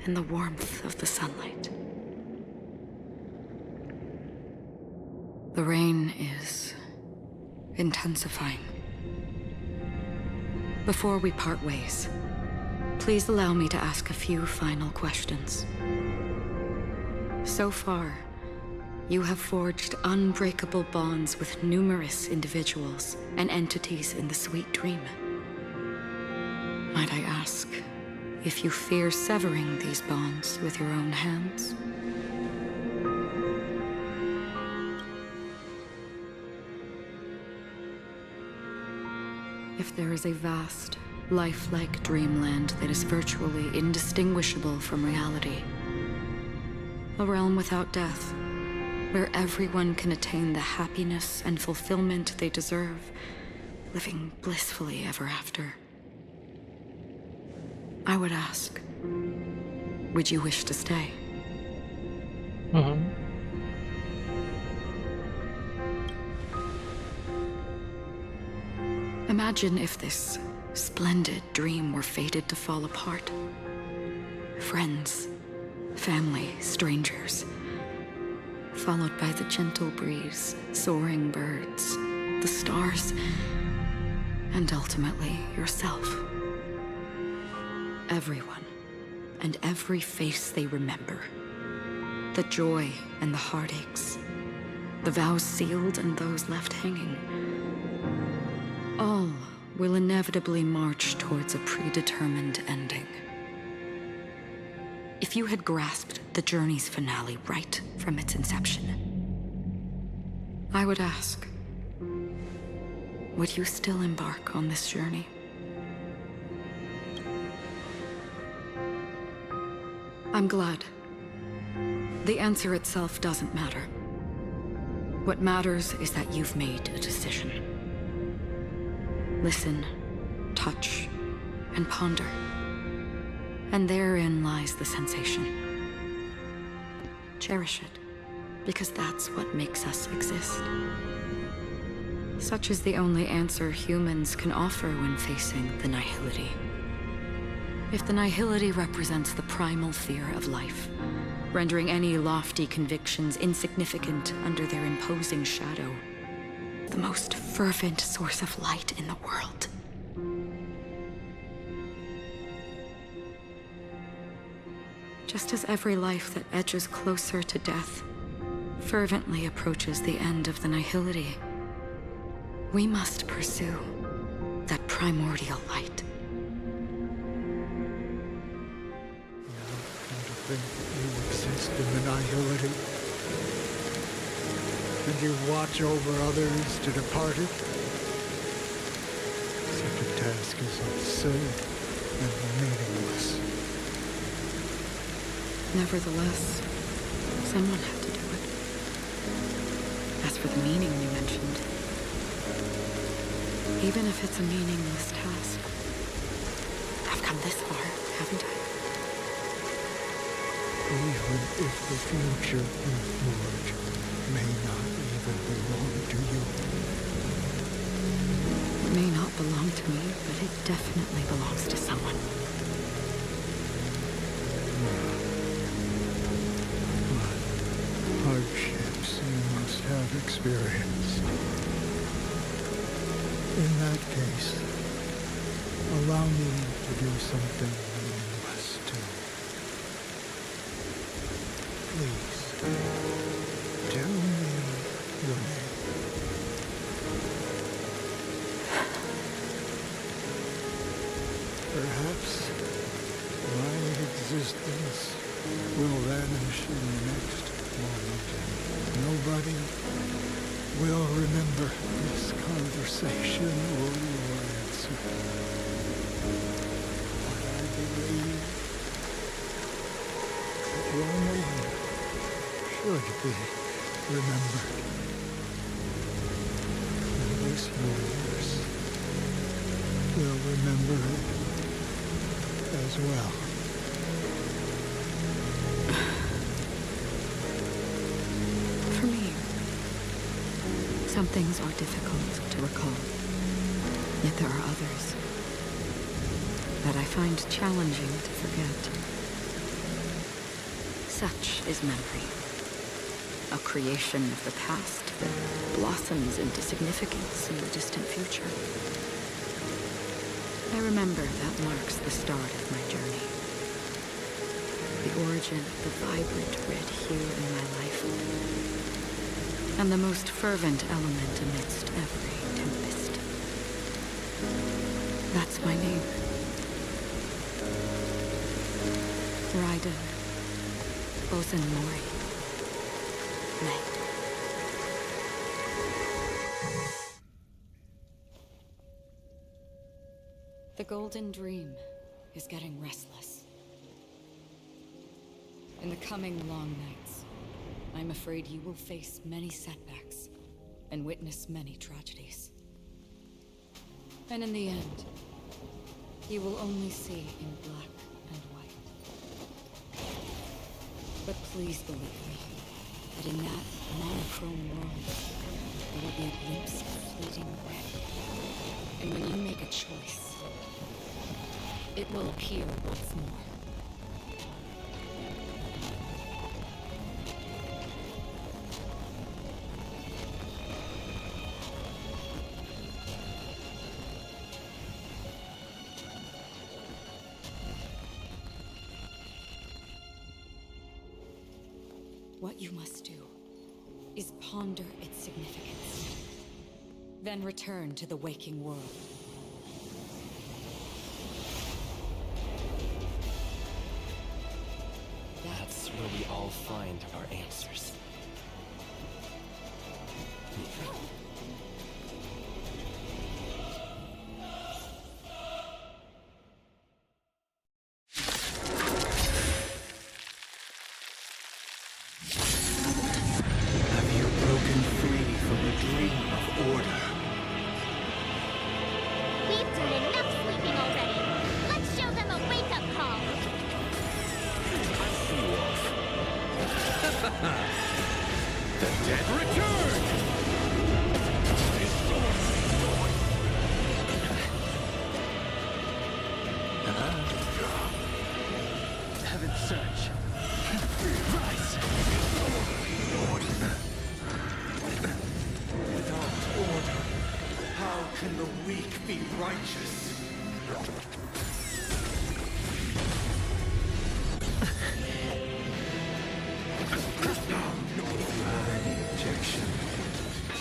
in the warmth of the sunlight. The rain is intensifying. Before we part ways, please allow me to ask a few final questions. So far, you have forged unbreakable bonds with numerous individuals and entities in the Sweet Dream. Might I ask if you fear severing these bonds with your own hands? If there is a vast, lifelike dreamland that is virtually indistinguishable from reality, a realm without death, where everyone can attain the happiness and fulfillment they deserve, living blissfully ever after, I would ask, would you wish to stay? Imagine if this splendid dream were fated to fall apart. Friends, family, strangers, followed by the gentle breeze, soaring birds, the stars, and ultimately yourself. Everyone, and every face they remember. The joy and the heartaches, the vows sealed and those left hanging. All will inevitably march towards a predetermined ending. If you had grasped the journey's finale right from its inception, I would ask, would you still embark on this journey? I'm glad. The answer itself doesn't matter. What matters is that you've made a decision. Listen, touch, and ponder. And therein lies the sensation. Cherish it, because that's what makes us exist. Such is the only answer humans can offer when facing the nihility. If the nihility represents the primal fear of life, rendering any lofty convictions insignificant under their imposing shadow, the most fervent source of light in the world. Just as every life that edges closer to death fervently approaches the end of the nihility, we must pursue that primordial light. And to think you exist in the nihility, and you watch over others to depart it. Such a task is absurd and meaningless. Nevertheless, someone had to do it. As for the meaning you mentioned, even if it's a meaningless task, I've come this far, haven't I? Even if the future you forge may not even belong to you. It may not belong to me, but it definitely belongs to someone. But hardships you must have experienced. In that case, allow me to do something you must do. Please, tell me your name. Perhaps my existence will vanish in the next moment. Nobody will remember this conversation or your answer. But I believe that your name should be remembered. And this universe will remember it as well. For me, some things are difficult to recall. Yet there are others that I find challenging to forget. Such is memory, a creation of the past that blossoms into significance in the distant future. I remember that marks the start of my journey. The origin of the vibrant red hue in my life. And the most fervent element amidst every tempest. That's my name. Raiden Ozenmori. May. The Golden Dream is getting restless. In the coming long nights, I'm afraid you will face many setbacks and witness many tragedies. And in the end, you will only see in black and white. But please believe me, that in that monochrome world, there will be a glimpse of fleeting red. And when you make a choice, it will appear once more. What you must do is ponder its significance, then return to the waking world. That's where we all find our answers. Have you broken free from the dream of order? We've done enough sleeping already. Let's show them a wake-up call. The dead return! Heaven's surge. Rise! Without order, how can the weak be righteous? If you have any objection,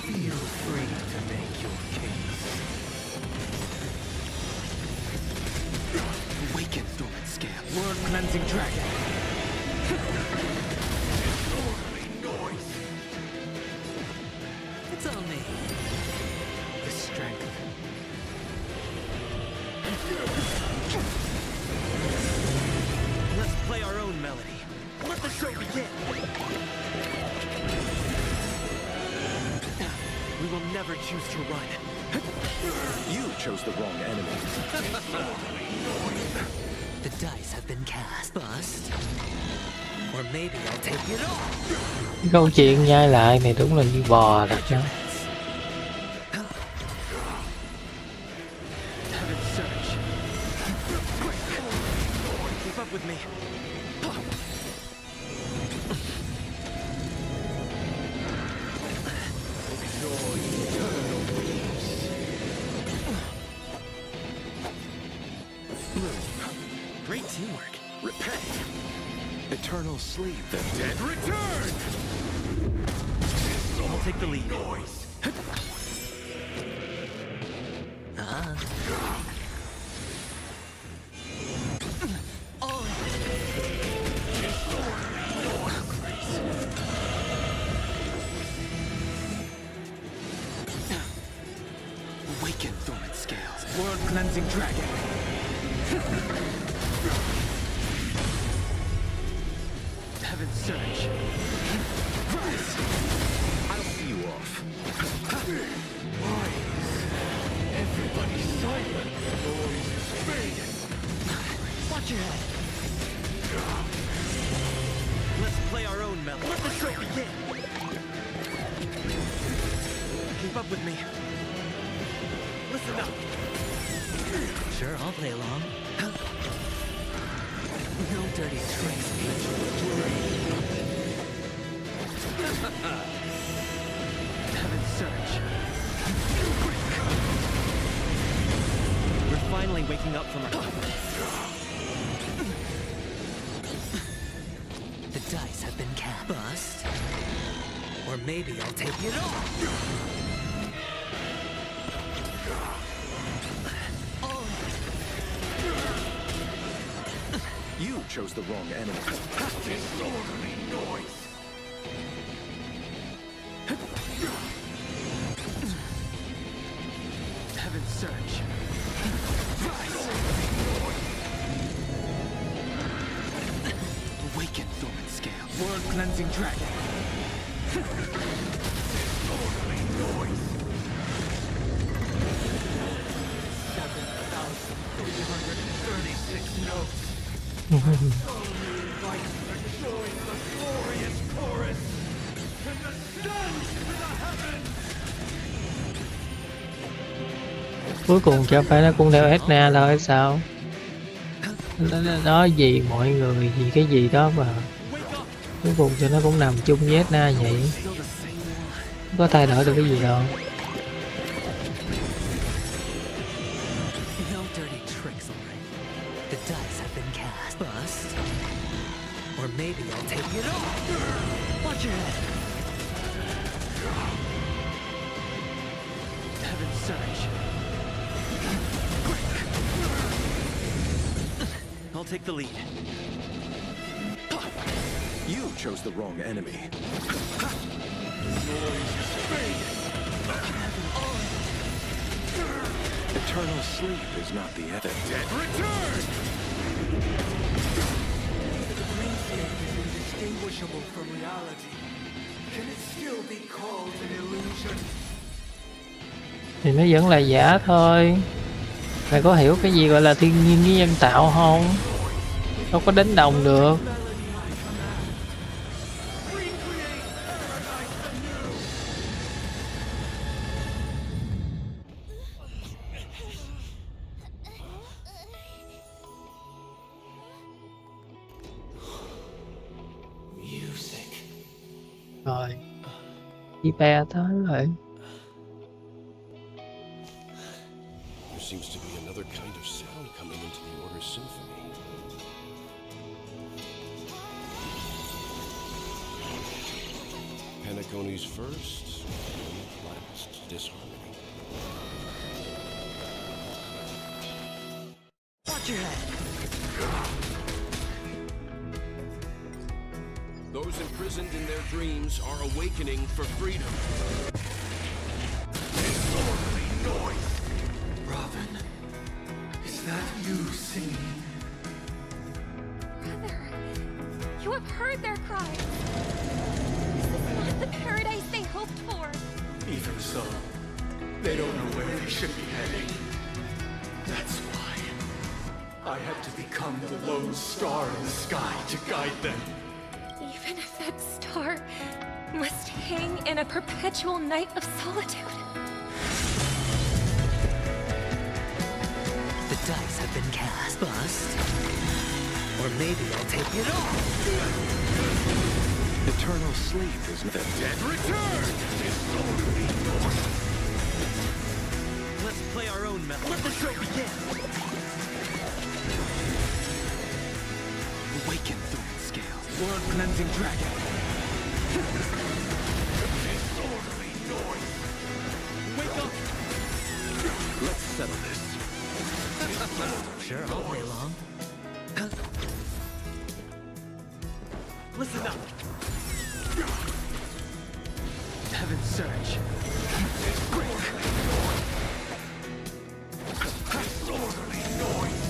feel free to make your case. Awaken, dormant scale. Word cleansing dragon. Noise. It's on me. The strength. Let's play our own melody. Let the show begin. We will never choose to run. You chose the wrong enemy. The dice have been cast. Bust Cái câu chuyện nhai lại này đúng là như bò thật đó. Great teamwork. Repay. Eternal sleep. The dead return! I'll take the lead. Awaken, dormant scales. World-cleansing dragon. Heaven's surge. Rise! I'll see you off. Why is everybody silent? The noise is fading. Watch your head. Let's play our own melody. Let the show begin. Keep up with me. Listen up. Sure, I'll play along. No dirty tricks. Heaven's surge. We're finally waking up from our... The dice have been cast. Bust. Or maybe I'll take it off. You chose the wrong enemy. Disorderly noise. Heaven's surge. Rise! Awaken, dormant scale. World-cleansing dragon. Disorderly noise. 7,336 notes. Cuối cùng cho phải nó cũng theo Etna thôi hay sao? Nó gì mọi người gì cái gì đó mà cuối cùng cho nó cũng nằm chung với Etna vậy, không có thay đổi được cái gì đâu. No dirty tricks, alright. The dice have been cast. Bust. Or maybe I'll take it off. Watch your head. Heaven's surge. I'll take the lead. You chose the wrong enemy. Eternal sleep is not the end. Dead return! The dreamscape is indistinguishable from reality. Can it still be called an illusion? Thì nó vẫn là giả thôi. Mày có hiểu cái gì gọi là thiên nhiên với nhân tạo không? Đâu có đánh đồng được. Rồi, đi be tới rồi. There seems to be another kind of sound coming into the Order's symphony. Penacony's first and last disharmony. Watch your head. Those imprisoned in their dreams are awakening for freedom. Disorderly noise. Robin, is that you singing? Brother, you have heard their cries. This is not the paradise they hoped for. Even so, they don't know where they should be heading. That's why I had to become the lone star in the sky to guide them. that star must hang in a perpetual night of solitude. The dice have been cast. Bust. Or maybe I'll take it off. Eternal sleep is the dead return. Let's play our own method. Let the show begin. Awaken through scales. World cleansing dragon. Disorderly noise. Wake up. Let's settle this. Sure, I'll play along. Listen up. Heaven's Surge. Disorderly noise.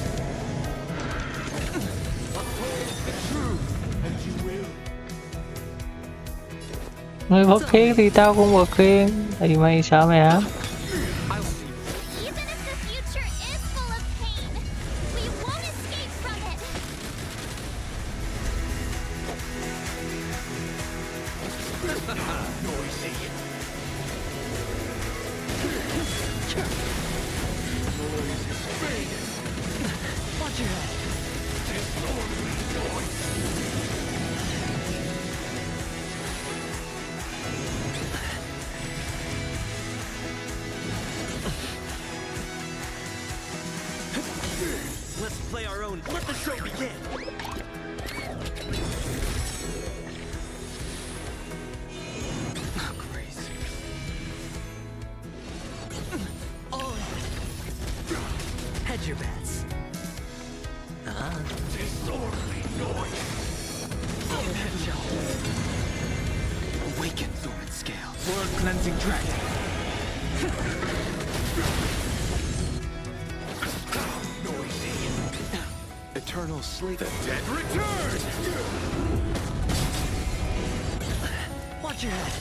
Uphold the truth, and you will. Mày bật khiên thì tao cũng bật khiên. Thì mày sợ mày hả? Even if the future is full of pain, we won't escape from it. Noisy. Noise is fading. Watch your head. Disorderly noise. Let's play our own. Let the show begin. Oh, crazy. Oh. Hedge your bets. Disorderly noise. Headshot. Awaken Thorn Scale. World cleansing dragon. Noisy. Eternal sleep. The dead return. Watch your head.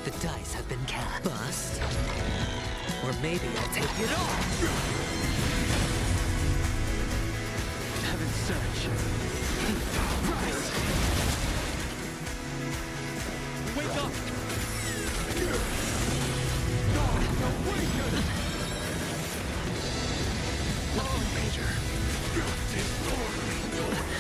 The dice have been cast. Bust. Or maybe I'll take it off. Heaven's Surge. Rise. Wake up. Nothing major. Disorderly noise.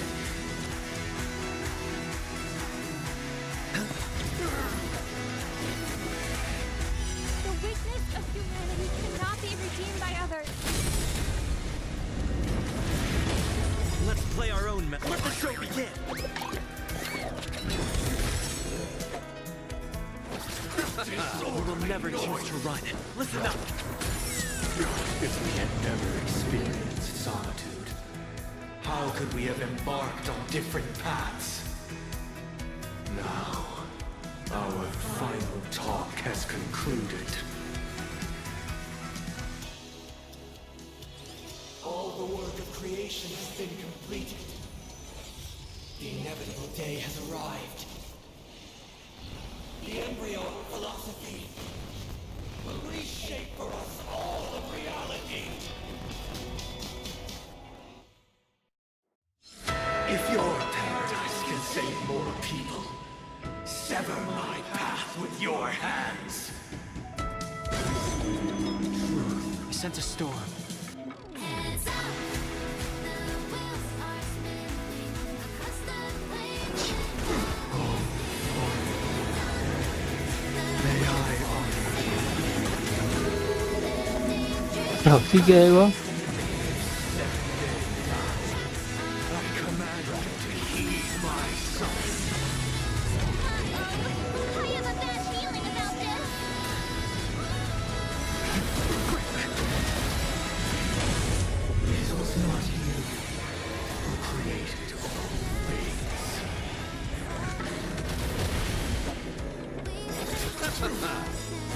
The weakness of humanity cannot be redeemed by others. Let's play our own method. Let the show begin. We will never choose to run. Listen up. If we had never experienced solitude, how could we have embarked on different paths? Now, our final talk has concluded. All the work of creation has been completed. The inevitable day has arrived. The embryo of philosophy will reshape for us all of reality. If your paradise can save more people, sever my path with your hands. I sense a storm. Thật chứ ghê quá.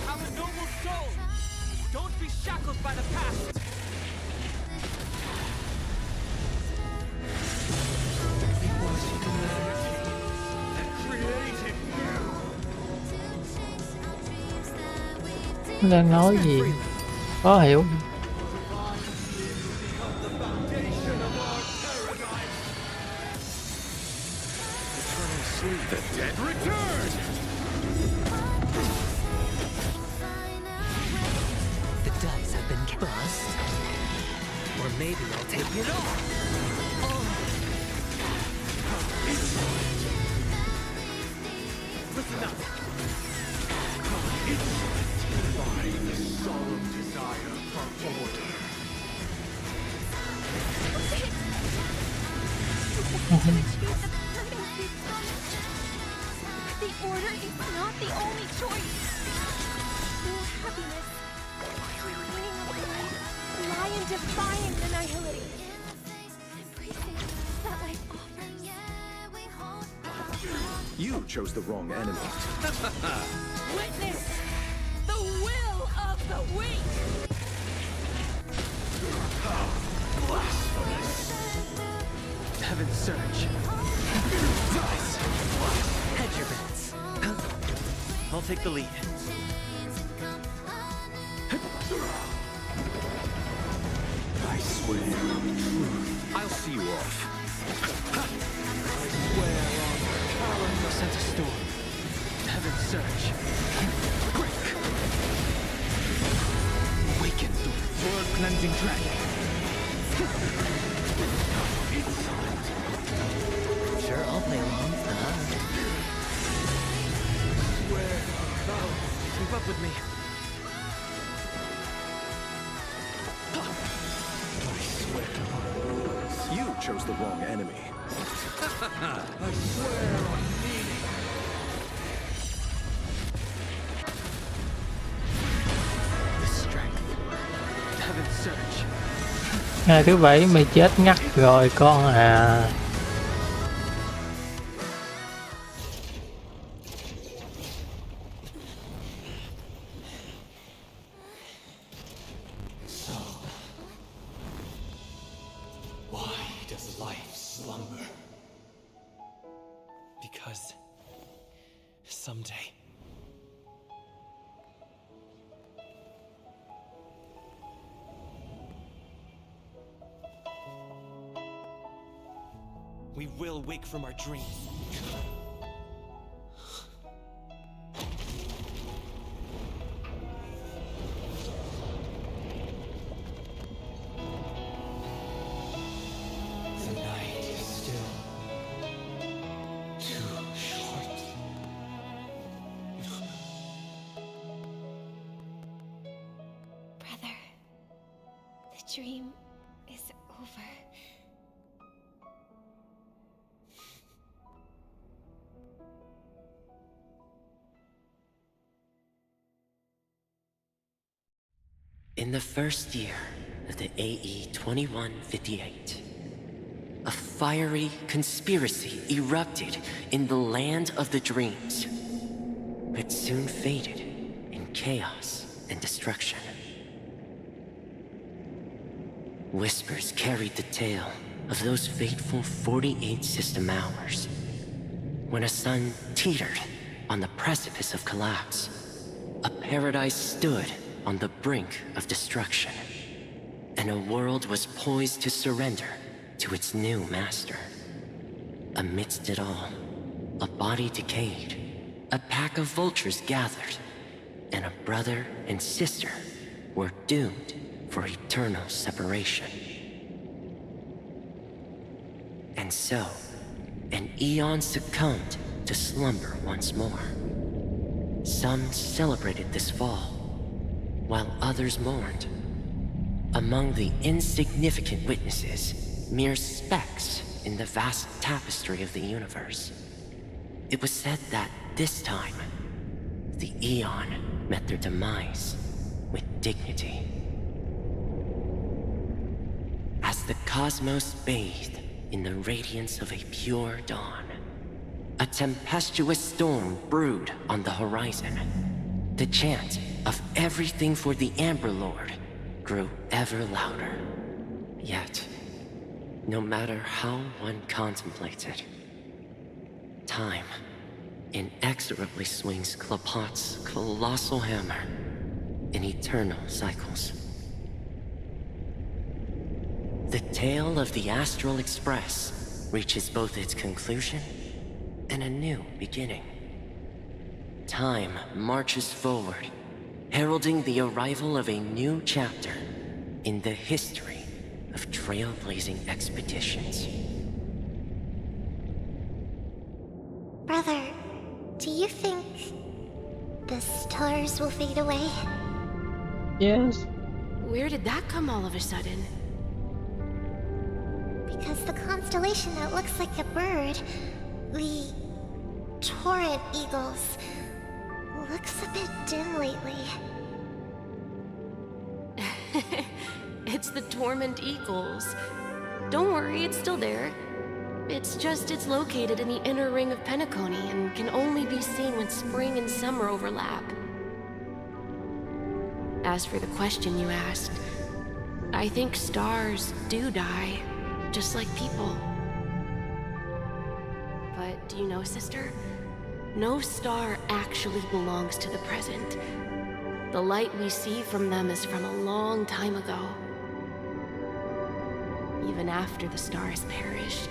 I'm a noble soul. Don't be shackled by the past. It was humanity that created you. Nó đang nói gì? Khó hiểu. Listen up. By the solemn desire for order. The order is not the only choice. True happiness, the meaning of life, lie in defying the nihility. Embracing that life offers. You chose the wrong enemy. Witness the will of the weak. Blasphemous. Heaven's surge. Nice. Hedge your bets. I'll take the lead. I swear on truth. I'll see you off. I swear on the calendar. Sense a storm. Heaven's surge. Break. Awaken the world-cleansing dragon. Sure, I'll play along. Swear. Battle. Keep up with me. You chose the wrong enemy. I swear on meaning. The strength. Heaven's surge. Ngày thứ 7 mày chết ngắt rồi con à. So, why does life slumber? Because someday we will wake from our dreams. The night is still too short. Brother, the dream is over. In the first year of the AE 2158, a fiery conspiracy erupted in the land of the dreams, but soon faded in chaos and destruction. Whispers carried the tale of those fateful 48 system hours, when a sun teetered on the precipice of collapse. A paradise stood on the brink of destruction, and a world was poised to surrender to its new master. Amidst it all, a body decayed, a pack of vultures gathered, and a brother and sister were doomed for eternal separation. And so, an eon succumbed to slumber once more. Some celebrated this fall, while others mourned. Among the insignificant witnesses, mere specks in the vast tapestry of the universe. It was said that this time, the Eon met their demise with dignity. As the cosmos bathed in the radiance of a pure dawn, a tempestuous storm brewed on the horizon. The chant of everything for the Amber Lord grew ever louder. Yet, no matter how one contemplates it, time inexorably swings Klapot's colossal hammer in eternal cycles. The tale of the Astral Express reaches both its conclusion and a new beginning. Time marches forward, heralding the arrival of a new chapter in the history of trailblazing expeditions. Brother, do you think the stars will fade away? Yes. Where did that come all of a sudden? Because the constellation that looks like a bird, the torrent eagles, looks a bit dim lately. It's the Torment Eagles. Don't worry, it's still there. It's just it's located in the inner ring of Penacony and can only be seen when spring and summer overlap. As for the question you asked, I think stars do die, just like people. But do you know, sister? No star actually belongs to the present. The light we see from them is from a long time ago. Even after the stars perish,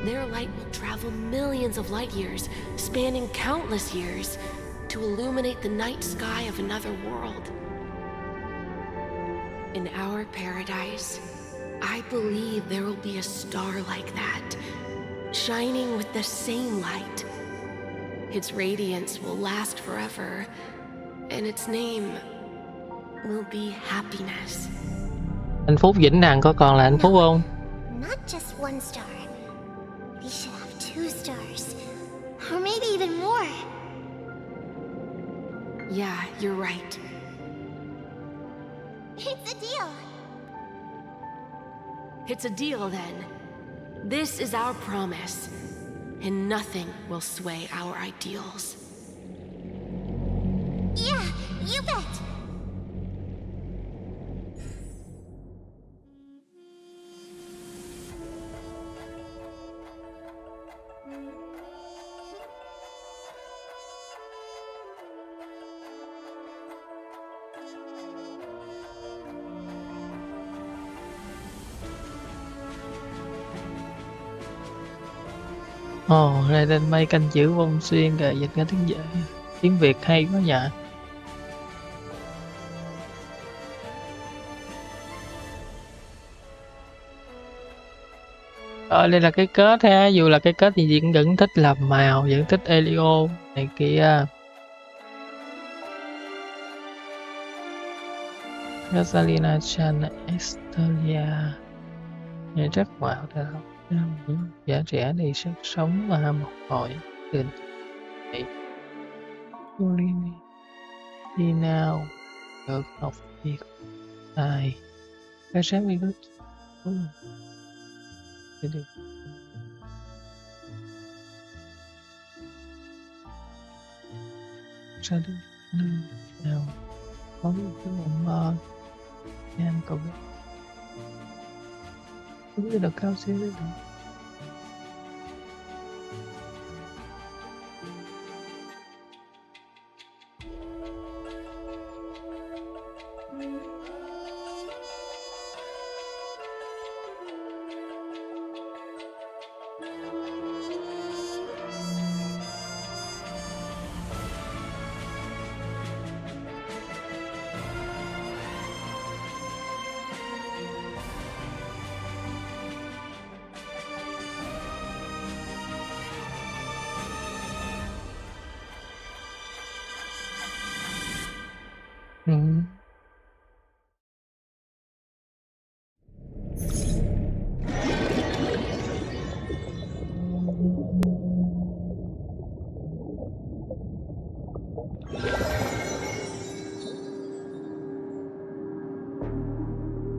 their light will travel millions of light years, spanning countless years, to illuminate the night sky of another world. In our paradise, I believe there will be a star like that, shining with the same light. Its radiance will last forever, and its name will be happiness. Hạnh phúc vĩnh hằng có còn là hạnh phúc không? Not just one star. We should have 2 stars. Or maybe even more. Yeah, you're right. It's a deal. It's a deal then. This is our promise, and nothing will sway our ideals. Yeah, you bet. Ồ, đây lên mây canh chữ vong xuyên kìa, dịch ra tiếng Việt. Tiếng Việt hay quá nhỉ. Đây là cái kết ha, dù là cái kết thì vẫn thích làm màu, vẫn thích Elio này kia. Rosalina Chan Estelia này rất mạo thật không? Giả trẻ đi sức sống và một hội tình thị Jolini đi nào được học việc tài cái sáng đi rất được sao đi nào có cái mộng mơ em cậu biết cũng như được cao xíu đấy.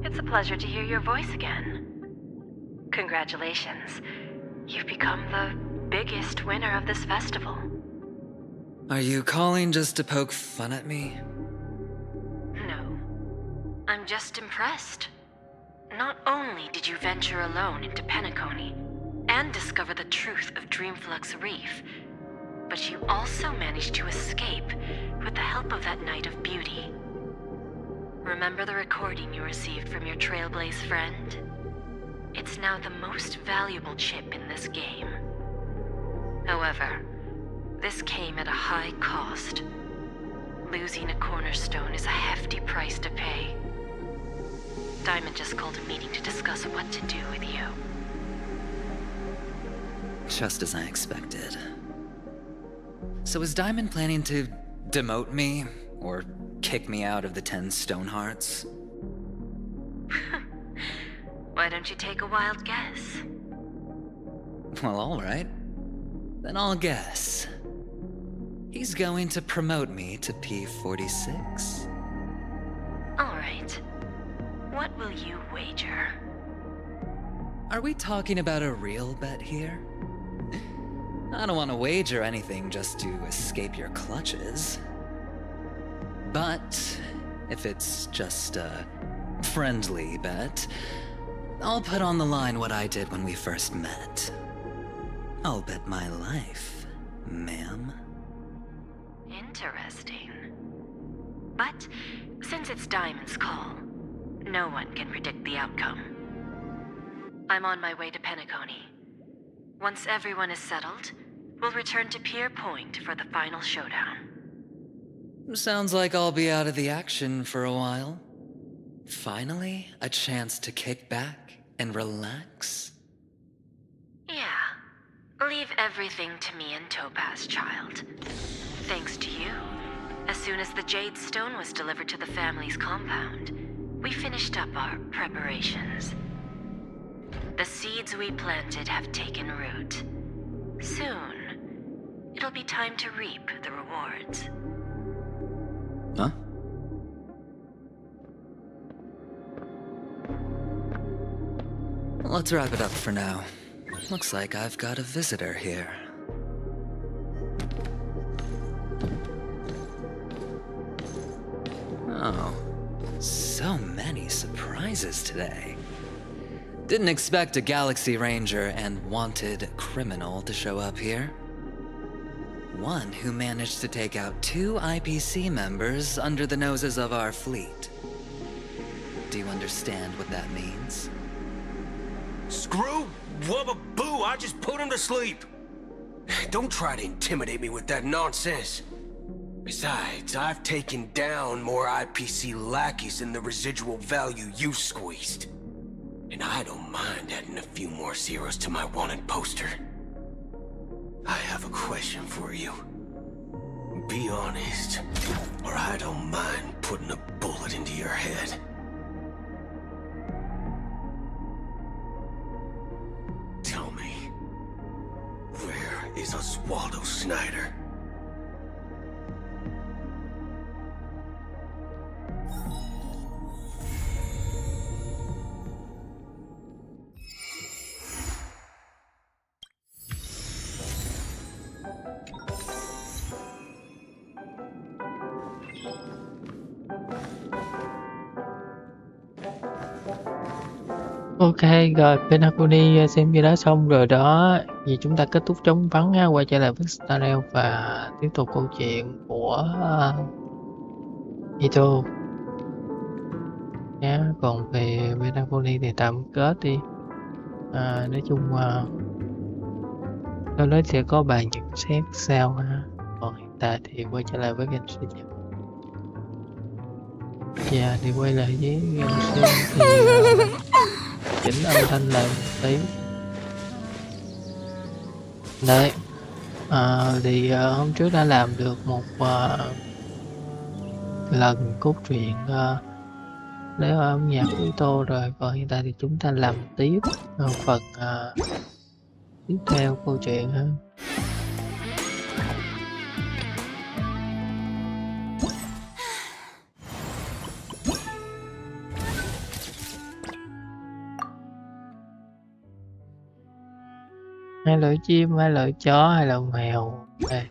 It's a pleasure to hear your voice again. Congratulations. You've become the biggest winner of this festival. Are you calling just to poke fun at me? No. I'm just impressed. Not only did you venture alone into Penacony and discover the truth of Dreamflux Reef, but you also managed to escape with the help of that Knight of Beauty. Remember the recording you received from your Trailblaze friend? It's now the most valuable chip in this game. However, this came at a high cost. Losing a cornerstone is a hefty price to pay. Diamond just called a meeting to discuss what to do with you. Just as I expected. So is Diamond planning to demote me, or kick me out of the 10 Stonehearts? Why don't you take a wild guess? Well, alright. Then I'll guess. He's going to promote me to P46. Alright. What will you wager? Are we talking about a real bet here? I don't want to wager anything just to escape your clutches. But if it's just a friendly bet, I'll put on the line what I did when we first met. I'll bet my life, ma'am. Interesting. But since it's Diamond's call, no one can predict the outcome. I'm on my way to Penacony. Once everyone is settled, we'll return to Pier Point for the final showdown. Sounds like I'll be out of the action for a while. Finally, a chance to kick back and relax. Yeah. Leave everything to me and Topaz, child. Thanks to you, as soon as the Jade Stone was delivered to the family's compound, we finished up our preparations. The seeds we planted have taken root. Soon, it'll be time to reap the rewards. Huh? Let's wrap it up for now. Looks like I've got a visitor here. Oh, so many surprises today. Didn't expect a Galaxy Ranger and wanted criminal to show up here. One who managed to take out 2 IPC members under the noses of our fleet. Do you understand what that means? Screw wubba boo, I just put him to sleep. Don't try to intimidate me with that nonsense. Besides, I've taken down more IPC lackeys than the residual value you squeezed. And I don't mind adding a few more zeros to my wanted poster. I have a question for you. Be honest, or I don't mind putting a bullet into your head. Tell me, where is Oswaldo Snyder? Ok, rồi Penacony xem như đã xong rồi đó. Vì chúng ta kết thúc chống vắng ha, quay trở lại với Starrel và tiếp tục câu chuyện của Ito nhá. Còn về Penacony thì tạm kết đi. Nói chung sau đó sẽ có bài nhận xét sau ha. Còn hiện tại thì quay trở lại với Genshin. Dạ thì quay lại với Genshin thì chỉnh âm thanh lại một tí. Đấy thì hôm trước đã làm được một lần cốt truyện lấy âm nhạc của Tô rồi. Còn hiện tại thì chúng ta làm tiếp phần tiếp theo câu chuyện ha. Hai lưỡi chim, hai lưỡi chó, hai lưỡi mèo. Đây.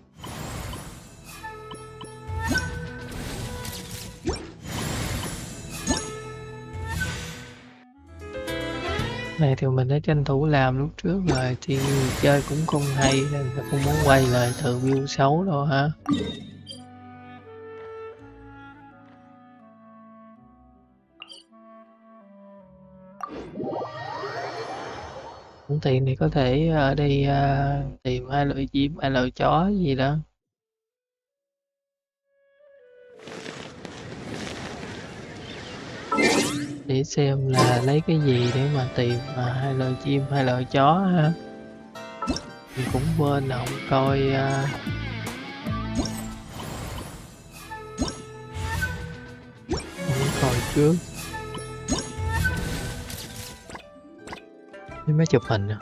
Này thì mình đã tranh thủ làm lúc trước rồi, thì chơi cũng không hay nên là không muốn quay lại từ view xấu đâu ha. Muốn tiền thì có thể ở đây tìm hai lưỡi chim, hai lưỡi chó gì đó. để xem là lấy cái gì để mà tìm hai lời chim hai lời chó ha. Mình cũng quên là không coi không coi trước với máy chụp hình nè.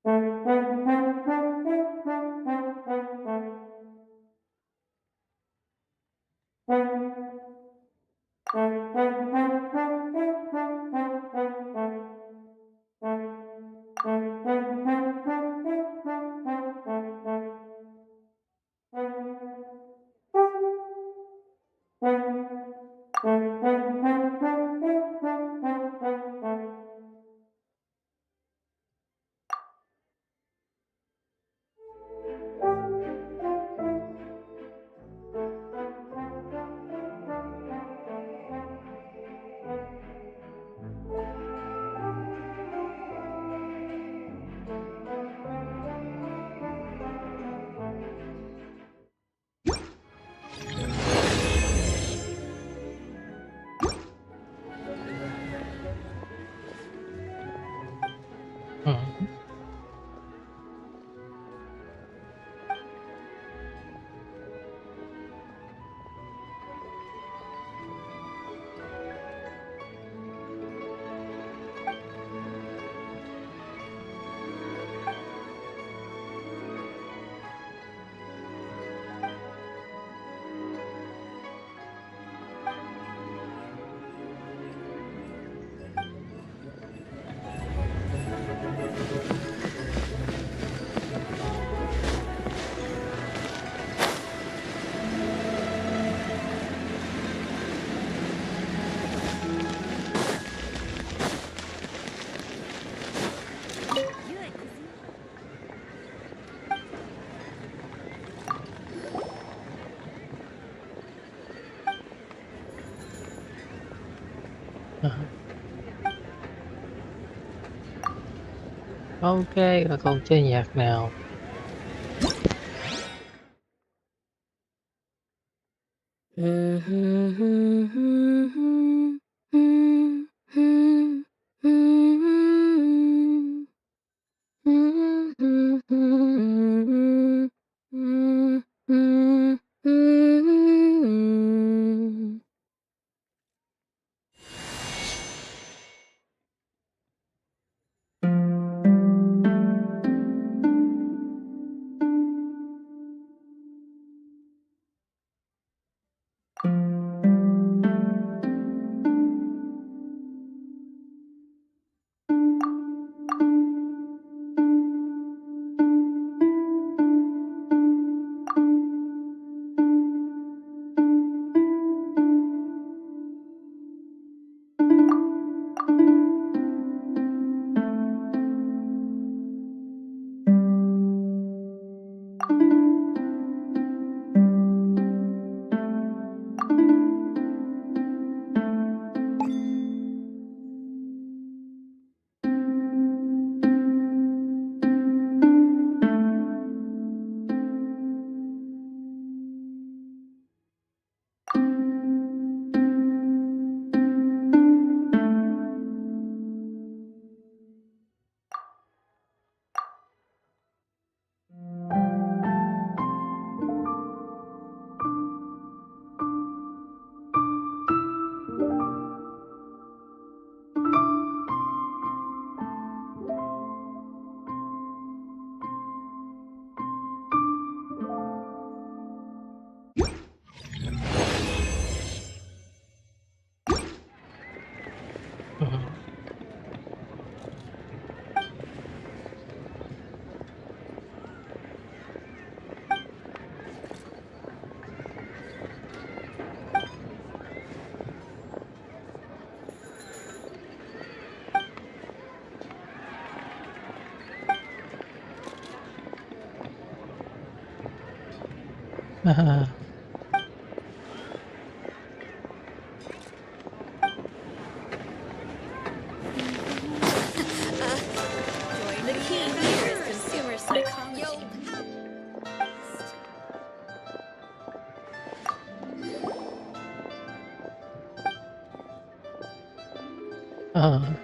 Lying or not? Ok, rồi còn chơi nhạc nào? À, The key here is consumer psychology.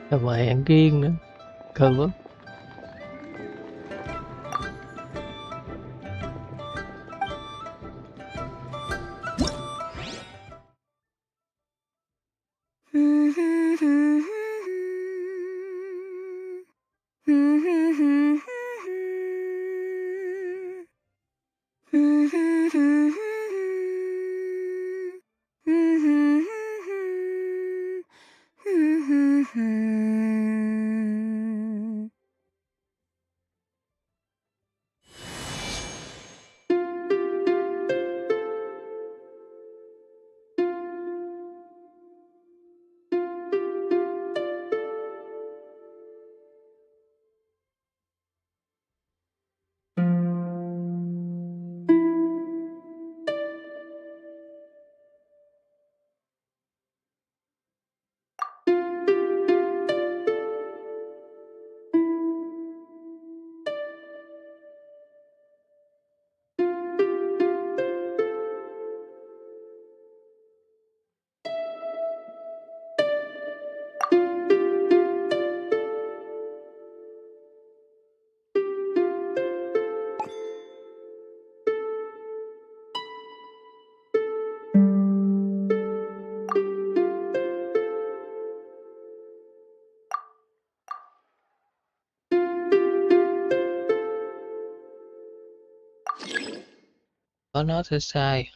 là mời hẹn riêng nữa. Cừ quá. Có nó sẽ sai.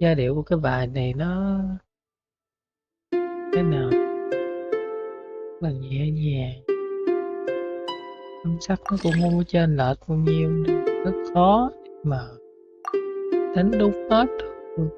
Giai điệu của cái bài này nó thế nào là nhẹ nhàng, âm sắc nó cũng không có chênh lệch bao nhiêu nên rất khó mà đánh đúng hết được.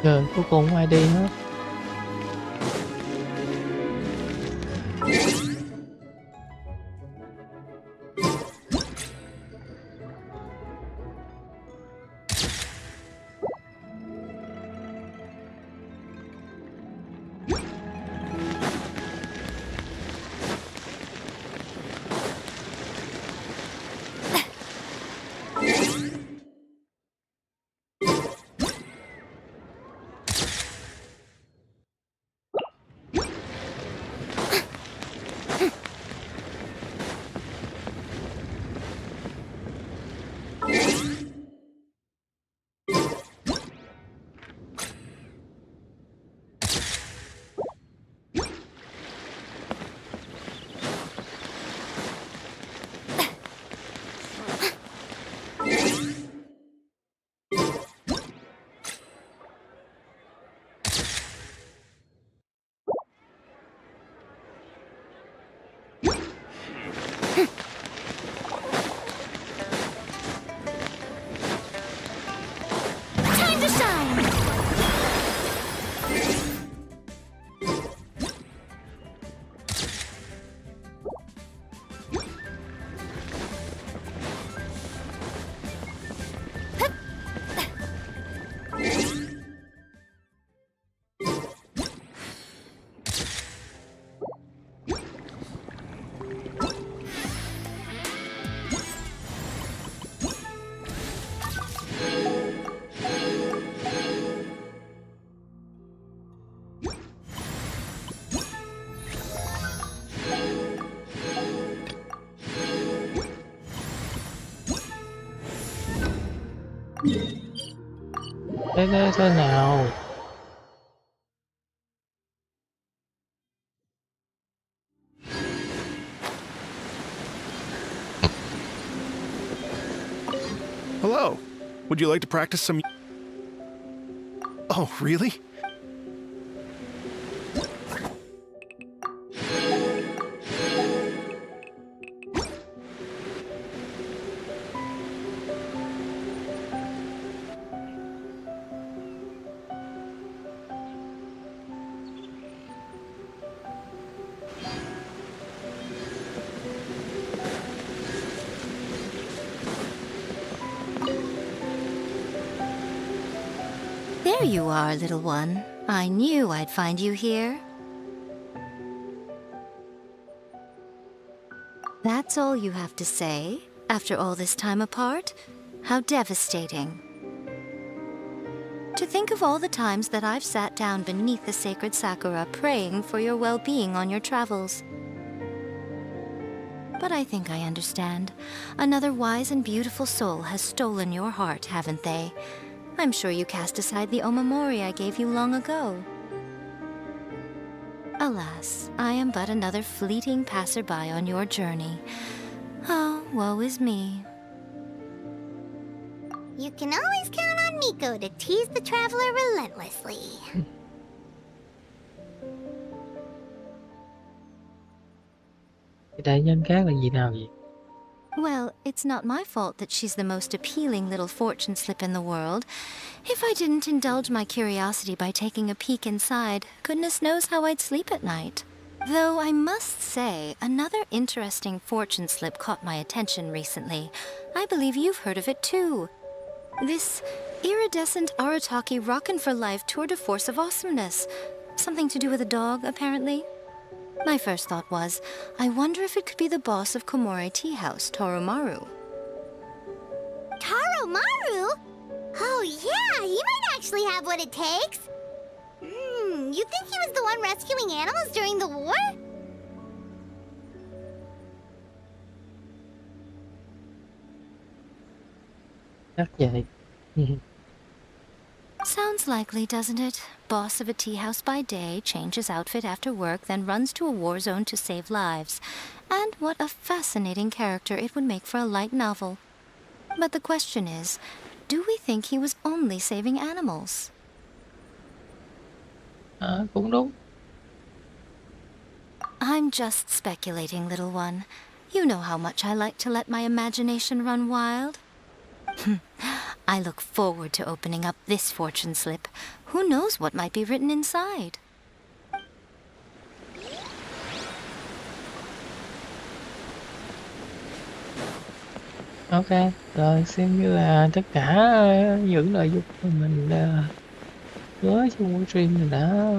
Rồi cuối cùng không ai đi hết. Thế nào? Hello. Would you like to practice some... Oh, really? There you are, little one. I knew I'd find you here. That's all you have to say? After all this time apart? How devastating. To think of all the times that I've sat down beneath the sacred sakura praying for your well-being on your travels. But I think I understand. Another wise and beautiful soul has stolen your heart, haven't they? I'm sure you cast aside the omamori I gave you long ago. Alas, I am but another fleeting passerby on your journey. Oh, woe is me. You can always count on Miko to tease the traveler relentlessly. Đại nhân khác là gì nào vậy? Well, it's not my fault that she's the most appealing little fortune slip in the world. If I didn't indulge my curiosity by taking a peek inside, goodness knows how I'd sleep at night. Though I must say, another interesting fortune slip caught my attention recently. I believe you've heard of it too. This iridescent Arataki Rockin' for Life tour de force of awesomeness. Something to do with a dog, apparently. My first thought was, I wonder if it could be the boss of Komore Tea House, Toromaru. Toromaru? Oh yeah, he might actually have what it takes. You think he was the one rescuing animals during the war? Chắc vậy. Sounds likely, doesn't it? Boss of a tea house by day, changes outfit after work, then runs to a war zone to save lives. And what a fascinating character it would make for a light novel. But the question is, do we think he was only saving animals? Cũng đúng. I'm just speculating, little one. You know how much I like to let my imagination run wild. I look forward to opening up this fortune slip. Who knows what might be written inside? Ok, rồi xem như là tất cả những nội dung mà mình hứa trong buổi stream mình đã